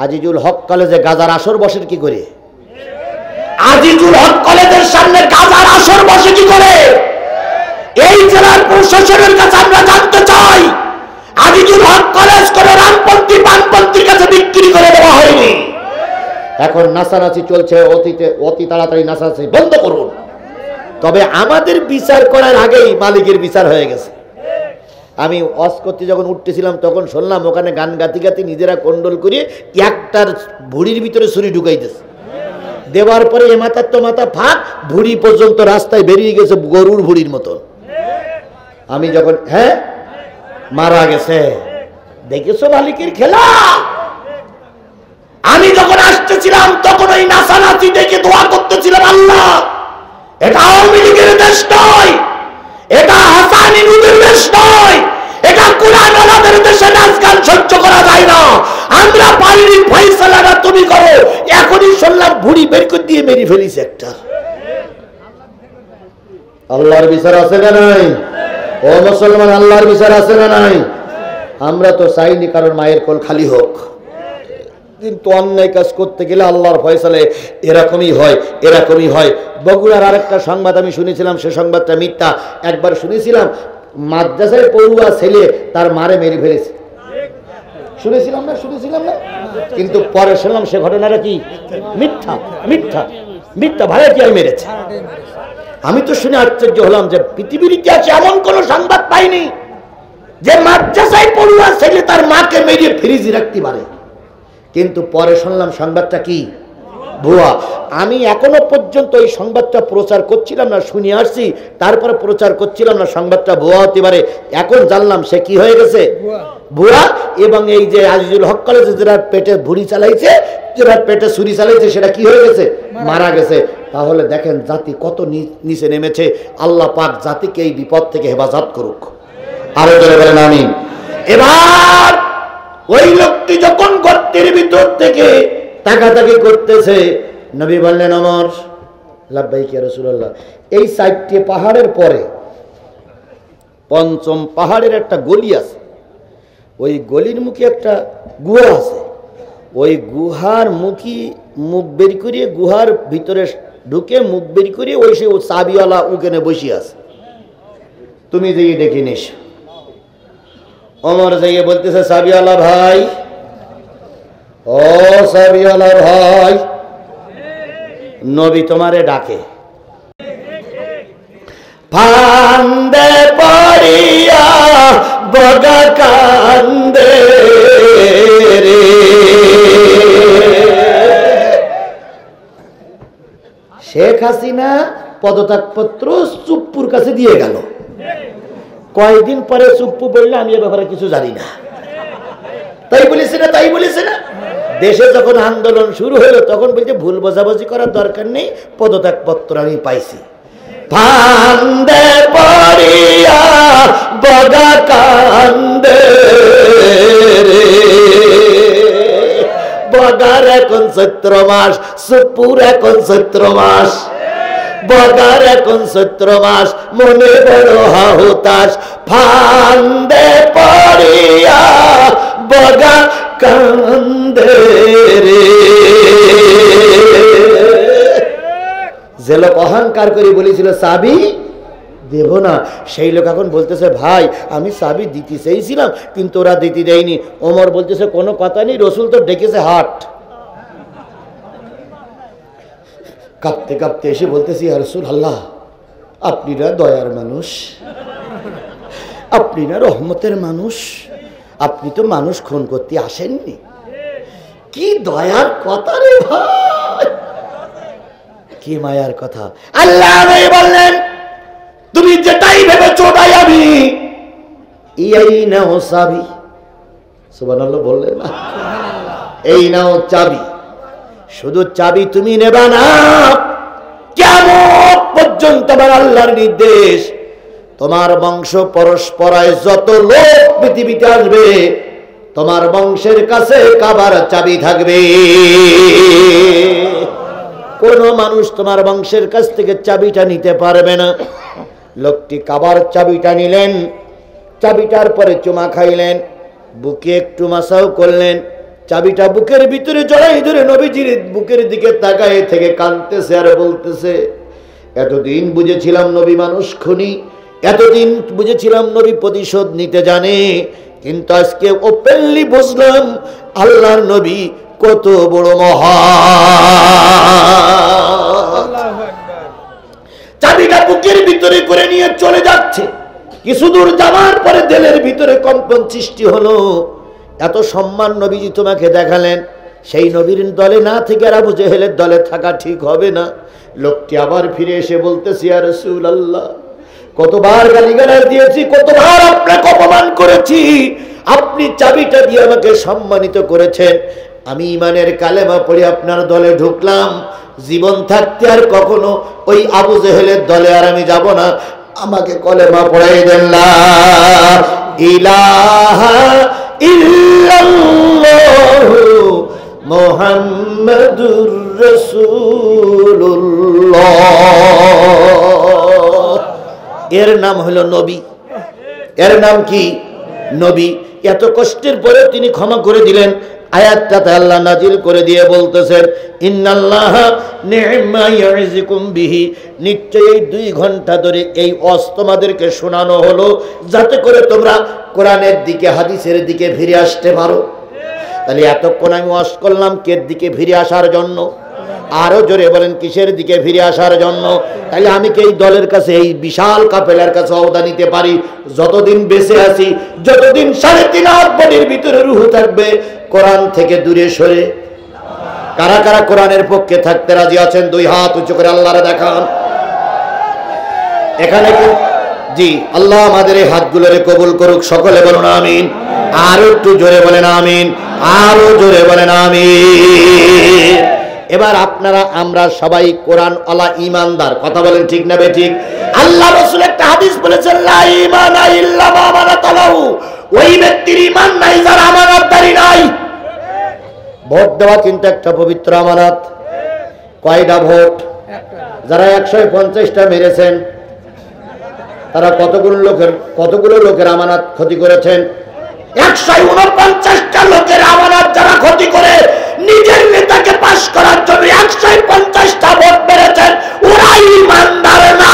আজিজুল হক কলেজে গাজার আসর বসে কি করে? আজিজুল হক কলেজের সামনে গাজার আসর বসে কি করে? এই জেলার প্রশাসনের কাছে আমরা জানতে চাই, আজিজুল হক কলেজ করে রামপন্থী বামপন্থীর কাছে বিক্রি করে দেওয়া হয়নি। এখন নাচানাচি চলছে, অতি তাড়াতাড়ি নাচানাচি বন্ধ করুন। তবে আমাদের বিচার করার আগেই মালিকের বিচার হয়ে গেছে। আমি ওয়াজ করতে যখন উঠতেছিলাম তখন শুনলাম ওখানে গান গাতি গাতি নিজেরা কন্ডল করে একটার ভুড়ির ভিতরে ছুরি ঢুকাইতেছে। দেওয়ার পরে এ মাথার তো মাথা ফাঁক, ভুড়ি পর্যন্ত রাস্তায় বেরিয়ে গেছে গরুর ভুড়ির মতন। আমি যখন মারা গেছে, দেখেছো মালিকের খেলা। আমি যখন আসতেছিলাম তখন ওই নাচানাচি দেখে দোয়া করতেছিলাম, আল্লাহ এটা আওয়ামী লীগের দেশ নয়, এটা হাসানি নূরের দেশ নয়, এটা কুরআন ওয়ালাদের দেশে নাচ গান সহ্য করা যায় না। আমরা পারিনি, ফয়সালাটা তুমি করো। এখনই শুনলাম ভুড়ি বের করে দিয়ে মেরে ফেলিছে একটা। আল্লাহর বিচার আছে না নাই? ও মুসলমান, আল্লাহর বিচার আছে না নাই? আমরা তো চাইনি কারণ মায়ের কোল খালি হোক, কিন্তু অন্যায় কাজ করতে গেলে আল্লাহর ফয়সালে এরকমই হয়, এরকমই হয়। বগুড়ার আরেকটা সংবাদ আমি শুনেছিলাম, সে সংবাদটা মিথ্যা। একবার শুনেছিলাম মাদ্রাসায় পড়ুয়া ছেলে তার মারে মেরে ফেলেছে, শুনেছিলাম না? কিন্তু পরে শুনলাম সে ঘটনাটা কি মিথ্যা। মিথ্যা মিথ্যা ভাড়াটিয়ায় মেরেছে। আমি তো শুনে আশ্চর্য হলাম যে পৃথিবীর ইতিহাসে এমন কোন সংবাদ পাইনি যে মাদ্রাসায় পড়ুয়া ছেলে তার মাকে মেরে ফ্রিজে রাখতে পারে। কিন্তু পরে শুনলাম সংবাদটা কি ভুয়া। আমি এখনো পর্যন্ত এই সংবাদটা প্রচার করছিলাম না, শুনে আসছি, তারপরে প্রচার করছিলাম না সংবাদটা ভুয়া হতে পারে। এখন জানলাম সে কি হয়ে গেছে, ভুয়া। এবং এই যে আজিজুল হক কলেজে যারা পেটে ভুড়ি চালাইছে, যারা পেটে ছুরি চালাইছে, সেটা কি হয়ে গেছে, মারা গেছে। তাহলে দেখেন জাতি কত নিচে নেমেছে। আল্লাহ পাক জাতিকে এই বিপদ থেকে হেফাজত করুক। আরো জোরে বলেন আমিন। এবার ওই লোকটি যখন গর্তের ভিতর থেকে তাকাতাকি করতেছে, নবী বললেন আমার লাব্বাইক ইয়া রাসূলুল্লাহ। এই 4টি পাহাড়ের পরে 5ম পাহাড়ের একটা গলি আছে, ওই গলির মুখে একটা গুহা আছে। ওই গুহার মুখ বের করিয়ে, গুহার ভিতরে ঢুকে মুখ বের করিয়ে ওই সে চাবিওয়ালা ওখানে বসে আছে, তুমি যেয়ে ডেকে নিস। ওমর যাইয়ে বলতেছে সাবিওয়ালা ভাই, ও সাবিওয়ালা ভাই, নবী তোমারে ডাকে। ফান্দে পড়িয়া বগা কান্দে রে। শেখ হাসিনা পদত্যাগপত্র চুপ্পুর কাছে দিয়ে গেল। কয়েকদিন পরে চুপ্পু বললে আমি এ ব্যাপারে কিছু জানি না। তাই বলেছে না, তাই বলেছে না। দেশে যখন আন্দোলন শুরু হলো তখন বলছে ভুল বোঝাবুঝি করার দরকার নেই, পদত্যাগপত্র আমি পাইছি। ফান্দে পড়িয়া বগা কান্দে রে। বগার এখন চৈত্র মাস, চুপ্পুর এখন চৈত্র মাস। বগার এখন চৈত্র মাস, মনে বড় হাহুতাস। ফান্দে পড়িয়া বগা কান্দে রে। যে লোক অহংকার করে বলেছিল চাবি দেব না, সেই লোক এখন বলতেছে ভাই আমি চাবি দিতে চেয়েছিলাম কিন্তু ওরা দিতে দেয়নি। ওমর বলতেছে কোনো কথা নেই, রসুল তো ডেকেছে হাট। কাঁপতে কাঁপতে এসে বলতেছি ইয়া রাসূলুল্লাহ, আপনি না দয়ার মানুষ, আপনি না রহমতের মানুষ, আপনি তো মানুষ খুন করতে আসেননি। কি দয়ার কথা রে ভাই, কি মায়ার কথা। আল্লাহ বললেন তুমি যেটাই ভেবেছো তাই আমি। এই নাও চাবি, সুবহানাল্লাহ বললেন না, এই নাও চাবি। শুধু চাবি তুমি নেবা না, কিয়ামত পর্যন্ত আমার আল্লাহর নির্দেশ, তোমার বংশ পরস্পরায় যত লোক পৃথিবীতে আসবে তোমার বংশের কাছে কাবার চাবি থাকবে। কোন মানুষ তোমার বংশের কাছ থেকে চাবিটা নিতে পারবে না। লোকটি কাবার চাবিটা নিলেন, চাবিটার পরে চুমা খাইলেন, বুকে একটু মাসাও করলেন, চাবিটা বুকের ভিতরে জড়াই ধরে নবীজির বুকের দিকে তাকায় থেকে কাঁদতেছে আর বলতেছে এতদিন বুঝেছিলাম নবী মানুষ খুনি, এতদিন বুঝেছিলাম নবী প্রতিশোধ নিতে জানে, কিন্তু আজকে ওপেনলি বুঝলাম আল্লাহর নবী কত বড় মহান। চাবিটা বুকের ভিতরে করে নিয়ে চলে যাচ্ছে। কিছু দূর যাওয়ার পরে দিলের ভিতরে কম্পন সৃষ্টি হলো। এত সম্মান নবীজি তোমাকে দেখালেন, সেই নবীর দলে না থেকে আর আবু জেহেলের দলে থাকা ঠিক হবে না। লোকটি আবার ফিরে এসে বলতেছে ইয়া রাসূলুল্লাহ, কতবার গালিগালাজ দিয়েছি, কতবার আপনাকে অপমান করেছি, আপনি চাবিটা দিয়ে আমাকে সম্মানিত করেছেন। আমি ঈমানের কালেমা পড়ে আপনার দলে ঢুকলাম, জীবন থাকতে আর কখনো ওই আবু জেহেলের দলে আর আমি যাব না। আমাকে কলেমা পড়াই দেন লা ইলাহা ইল্লাল্লাহু মুহাম্মাদুর রাসূলুল্লাহ। এর নাম হলো নবী, এর নাম কি নবী। এত কষ্টের পরে তিনি ক্ষমা করে দিলেন। আয়াতটাতে আল্লাহ নাজিল করে দিয়ে বলতেছেন ইন্নাল্লাহা নি'মা ইয়াইযুকুম বিহি, নিশ্চয়ই 2 ঘন্টা ধরে এই ওয়াজ তোমাদেরকে শোনানো হলো যাতে করে তোমরা কোরআনের দিকে হাদিসের দিকে ফিরে আসতে পারো। তাহলে এতক্ষণ আমি ওয়াজ করলাম কের দিকে ফিরে আসার জন্য? আরো জোরে বলেন কিসের দিকে ফিরে আসার জন্য? তাহলে আমি কি এই দলের কাছে, এই বিশাল কাফেলার কাছে ওয়াদা নিতে পারি যতদিন বেঁচে আছি, যতদিন 3.5 হাত বডির ভিতরে রূহ থাকবে, কোরআন থেকে দূরে সরে? কারা কারা কোরআনের পক্ষে থাকতে রাজি আছেন 2 হাত উঁচু করে আল্লাহরে দেখান। এখানে জি, আল্লাহ আমাদের এই হাতগুলোরে কবুল করুক, সকলে বলুন আমিন। আরো একটু জোরে বলেন আমিন, আরো জোরে বলেন আমিন। এবার আপনারা আমরা সবাই কোরআন ওয়ালা ঈমানদার, কথা বলেন ঠিক না বেঠিক? আল্লাহ রাসূল একটা হাদিস বলেছেন লা ঈমানা ইল্লা মা আমানাতালাহু, ওই ব্যক্তির ঈমান নাই যার আমানতদারি নাই। ভোট দেওয়া কিন্তু একটা পবিত্র আমানত। কয়টা ভোট? যারা 150টা মেরেছেন তারা কতগুলো লোকের আমানত ক্ষতি করেছেন? 149টা লোকের আমানত যারা ক্ষতি করে নিজের নেতাকে পাস করার জন্য 150টা ভোট মেরেছেন, ওরা ঈমানদার না।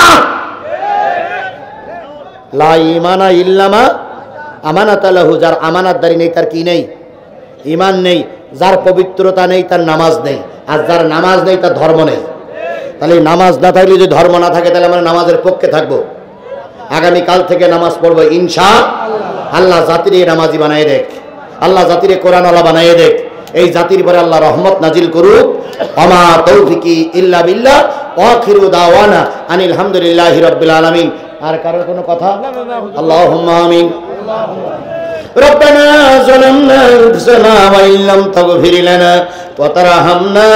লা ঈমানা ইল্লা মা আমানাত লাহু, যার আমানাতদারি নেই তার কি নেই? ঈমান নেই। যার পবিত্রতা নেই তার নামাজ নেই। আর যার নামাজ নেই তার ধর্ম নেই। তাহলে নামাজ না থাকলে, যদি ধর্ম না থাকে, তাহলে আমরা নামাজের পক্ষে থাকবো। আগামীকাল থেকে নামাজ পড়বো ইনশাআল্লাহ। জাতির নামাজি বানায় দেখ, আল্লাহ জাতির কোরআনওয়ালা বানায় দেখ। এই জাতির পরে আল্লাহ রহমত নাজিল করুক। ওমা তৌফিকি ইল্লা বিল্লাহ। আখিরু দাওয়ানা আনিল হামদুলিল্লাহি রাব্বিল আলামিন। আর কারো কোনো কথা? আল্লাহুম্মা আমিন। ربنا ظلمنا أنفسنا وإن لم تغفر لنا وترحمنا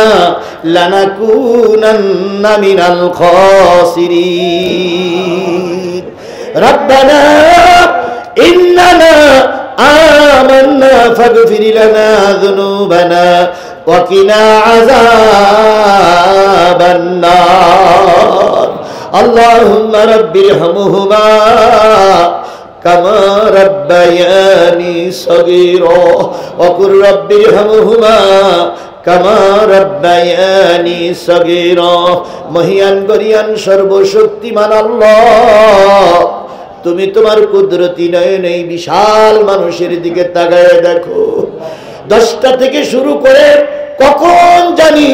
لنكونن من الخاسرين ربنا إننا آمنا فاغفر لنا ذنوبنا وقنا عذاب النار اللهم رب ارحمهما كما ربياني صغيرا وقل رب ارحمهما كما ربياني صغيرا মহিয়ান গরিয়ান সর্বশক্তিমান আল্লাহ, তুমি তোমার কুদরতি নয়নে এই বিশাল মানুষের দিকে তাকায় দেখো। 10টা থেকে শুরু করে কখন জানি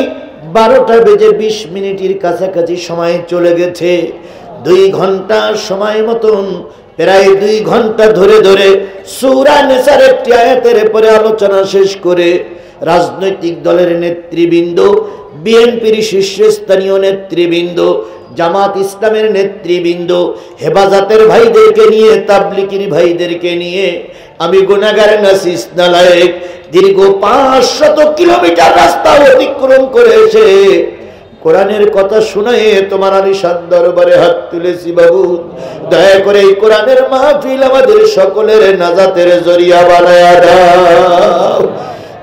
12টা বেজে 20 মিনিটের কাছাকাছি সময় চলে গেছে। 2 ঘন্টা সময় মতন, প্রায় 2 ঘন্টা ধরে ধরে সূরা নিসার একটি আয়াতের পরে আলোচনা শেষ করে রাজনৈতিক দলের নেতৃবৃন্দ, বিএনপির শীর্ষস্থানীয় নেতৃবৃন্দ, জামাত ইসলামের নেতৃবৃন্দ, হেফাজতের ভাইদেরকে নিয়ে, তাবলিগের ভাইদেরকে নিয়ে আমি গুনাহগার নাসিস নালায়েক দীর্ঘ 500 কিলোমিটার রাস্তা অতিক্রম করে এসে কোরআনের কথা শুনায়ে তোমার আলিশান দরবারে হাত তুলেছি। বাবু, দয়া করে এই কোরআনের মাহফিল আমাদের সকলের নাজাতের জরিয়া বানায়া দাও।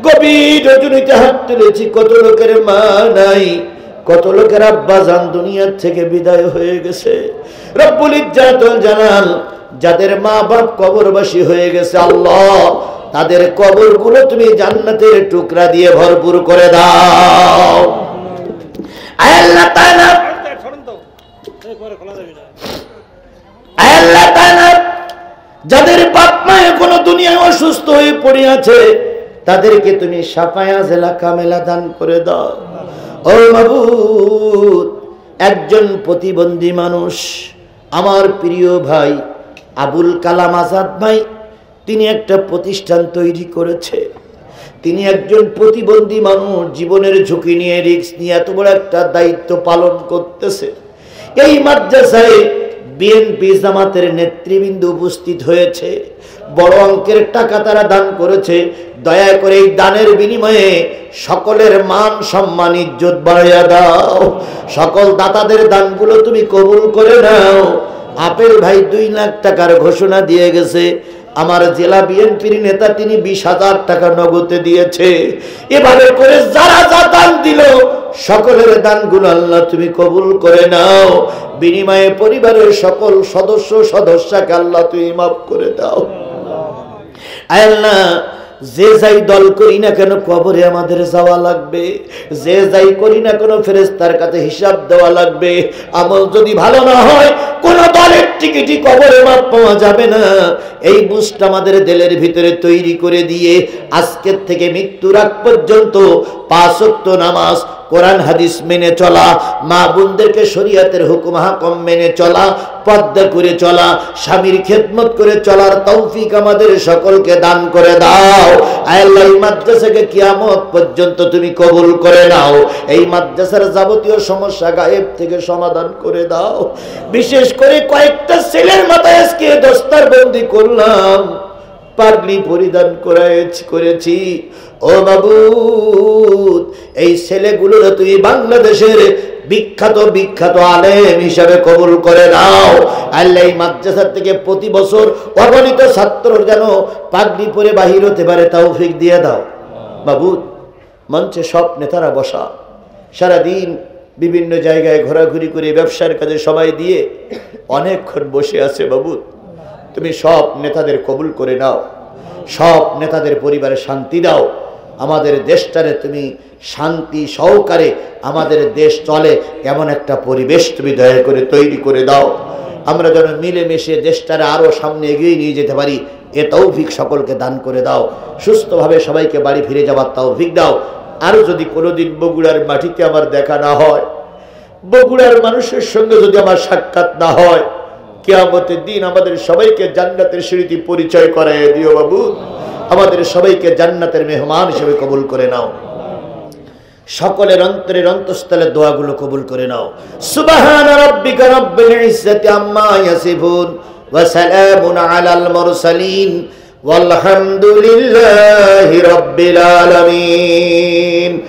গভীর রজনীতে হাত তুলেছি। কত লোকের মা নাই, কত লোকের আব্বা জান দুনিয়ার থেকে বিদায় হয়ে গেছে। রব্বুল ইজ্জাত ওয়াল জালাল যাদের মা বাপ কবরবাসী হয়ে গেছে, আল্লাহ তাদের কবরগুলো তুমি জান্নাতের টুকরা দিয়ে ভরপুর করে দাও। আল্লাহ তাআলা যাদের বাপ মা এখনো দুনিয়ায় অসুস্থ হয়ে পড়ে আছে, তাদেরকে তুমি শাফায়া জেলা কামেলা দান করে দাও। ও মাবুদ, একজন প্রতিবন্ধী মানুষ, আমার প্রিয় ভাই আবুল কালাম আজাদ ভাই, তিনি একটা প্রতিষ্ঠান তৈরি করেছে। তিনি একজন প্রতিবন্ধী মানুষ, জীবনের ঝুঁকি নিয়ে, রিস্ক নিয়ে এত বড় একটা দায়িত্ব পালন করতেছে। এই মাদ্রাসায় বিএনপি জামাতের নেতৃবৃন্দ উপস্থিত হয়েছে, বড় অঙ্কের টাকা তারা দান করেছে। দয়া করে এই দানের বিনিময়ে সকলের মান সম্মান ইজ্জত বাড়াইয়া দাও। সকল দাতাদের দানগুলো তুমি কবুল করে নাও। আপেল ভাই 2 লাখ টাকার ঘোষণা দিয়ে গেছে। আমার জেলা বিএনপির নেতা তিনি 20,000 টাকা নগদে দিয়েছে। এভাবে করে যারা যা দান দিল, সকলের দানগুলো আল্লাহ তুমি কবুল করে নাও। বিনিময়ে পরিবারের সকল সদস্যকে আল্লাহ তুমি মাফ করে দাও। আল্লাহ, যে যাই দল করি না কেন কবরে আমাদের যাওয়া লাগবে, যে যাই করি না কেন ফেরেশতার কাছে হিসাব দেওয়া লাগবে। আমল যদি ভালো না হয়, কোন দলের টিকিটই কবরে মাপ পাওয়া যাবে না। এই বুঝটা আমাদের দিলের ভিতরে তৈরি করে দিয়ে আজকের থেকে মৃত্যুর আগ পর্যন্ত 5 ওয়াক্ত নামাজ, কোরআন হাদিস মেনে চলা, মা বোনদেরকে শরীয়তের হুকুম হাকম মেনে চলা, পর্দা করে চলা, স্বামীর খেদমত করে চলার তৌফিক আমাদের সকলকে দান করে দাও। আল্লাহ, এই মাদ্রাসাকে কিয়ামত পর্যন্ত তুমি কবুল করে নাও। এই মাদ্রাসার যাবতীয় সমস্যা গায়েব থেকে সমাধান করে দাও। বিশেষ করে কয়েকটা ছেলের মাথায় আজকে দস্তারবন্দি করলাম, পাগড়ি পরিধান করেছি। ও মাবুদ, এই ছেলেগুলোর তুমি বাংলাদেশের বিখ্যাত আলেম হিসাবে কবুল করে নাও। আল্লাহ, এই মাদ্রাসা থেকে প্রতি বছর অগণিত ছাত্র যেন পাগড়ি পরে বাহির হতে পারে তৌফিক দিয়ে দাও। মাবুদ, মঞ্চে সব নেতারা বসা, সারাদিন বিভিন্ন জায়গায় ঘোরাঘুরি করে ব্যবসার কাজে সবাই দিয়ে অনেকক্ষণ বসে আছে। বাবুদ, তুমি সব নেতাদের কবুল করে নাও, সব নেতাদের পরিবারে শান্তি দাও। আমাদের দেশটারে তুমি শান্তি সহকারে আমাদের দেশ চলে এমন একটা পরিবেশ তুমি দয়া করে তৈরি করে দাও। আমরা যেন মিলেমিশে দেশটারে আরো সামনে এগিয়ে নিয়ে যেতে পারি। এ তৌফিক সকলকে দান করে দাও। সুস্থভাবে সবাইকে বাড়ি ফিরে যাবার তৌফিক দাও। আর যদি কোনোদিন বগুড়ার মাটিতে আমার দেখা না হয়, বগুড়ার মানুষের সঙ্গে যদি আমার সাক্ষাৎ না হয়, কিয়ামতের দিন আমাদের সবাইকে জান্নাতের সিঁড়িতে পরিচয় করায় দিও বাবু। আমাদের সবাইকে জান্নাতের মেহমান হিসেবে কবুল করে নাও। সকলের অন্তরের অন্তঃস্থলের দোয়াগুলো কবুল করে নাও। সুবহানা রাব্বিকা রাব্বিল ইজ্জাতি আম্মা ইয়াসিফুন ওয়া সালামুন আলাল মুরসালিন ওয়ালহামদুলিল্লাহি রাব্বিল আলামিন।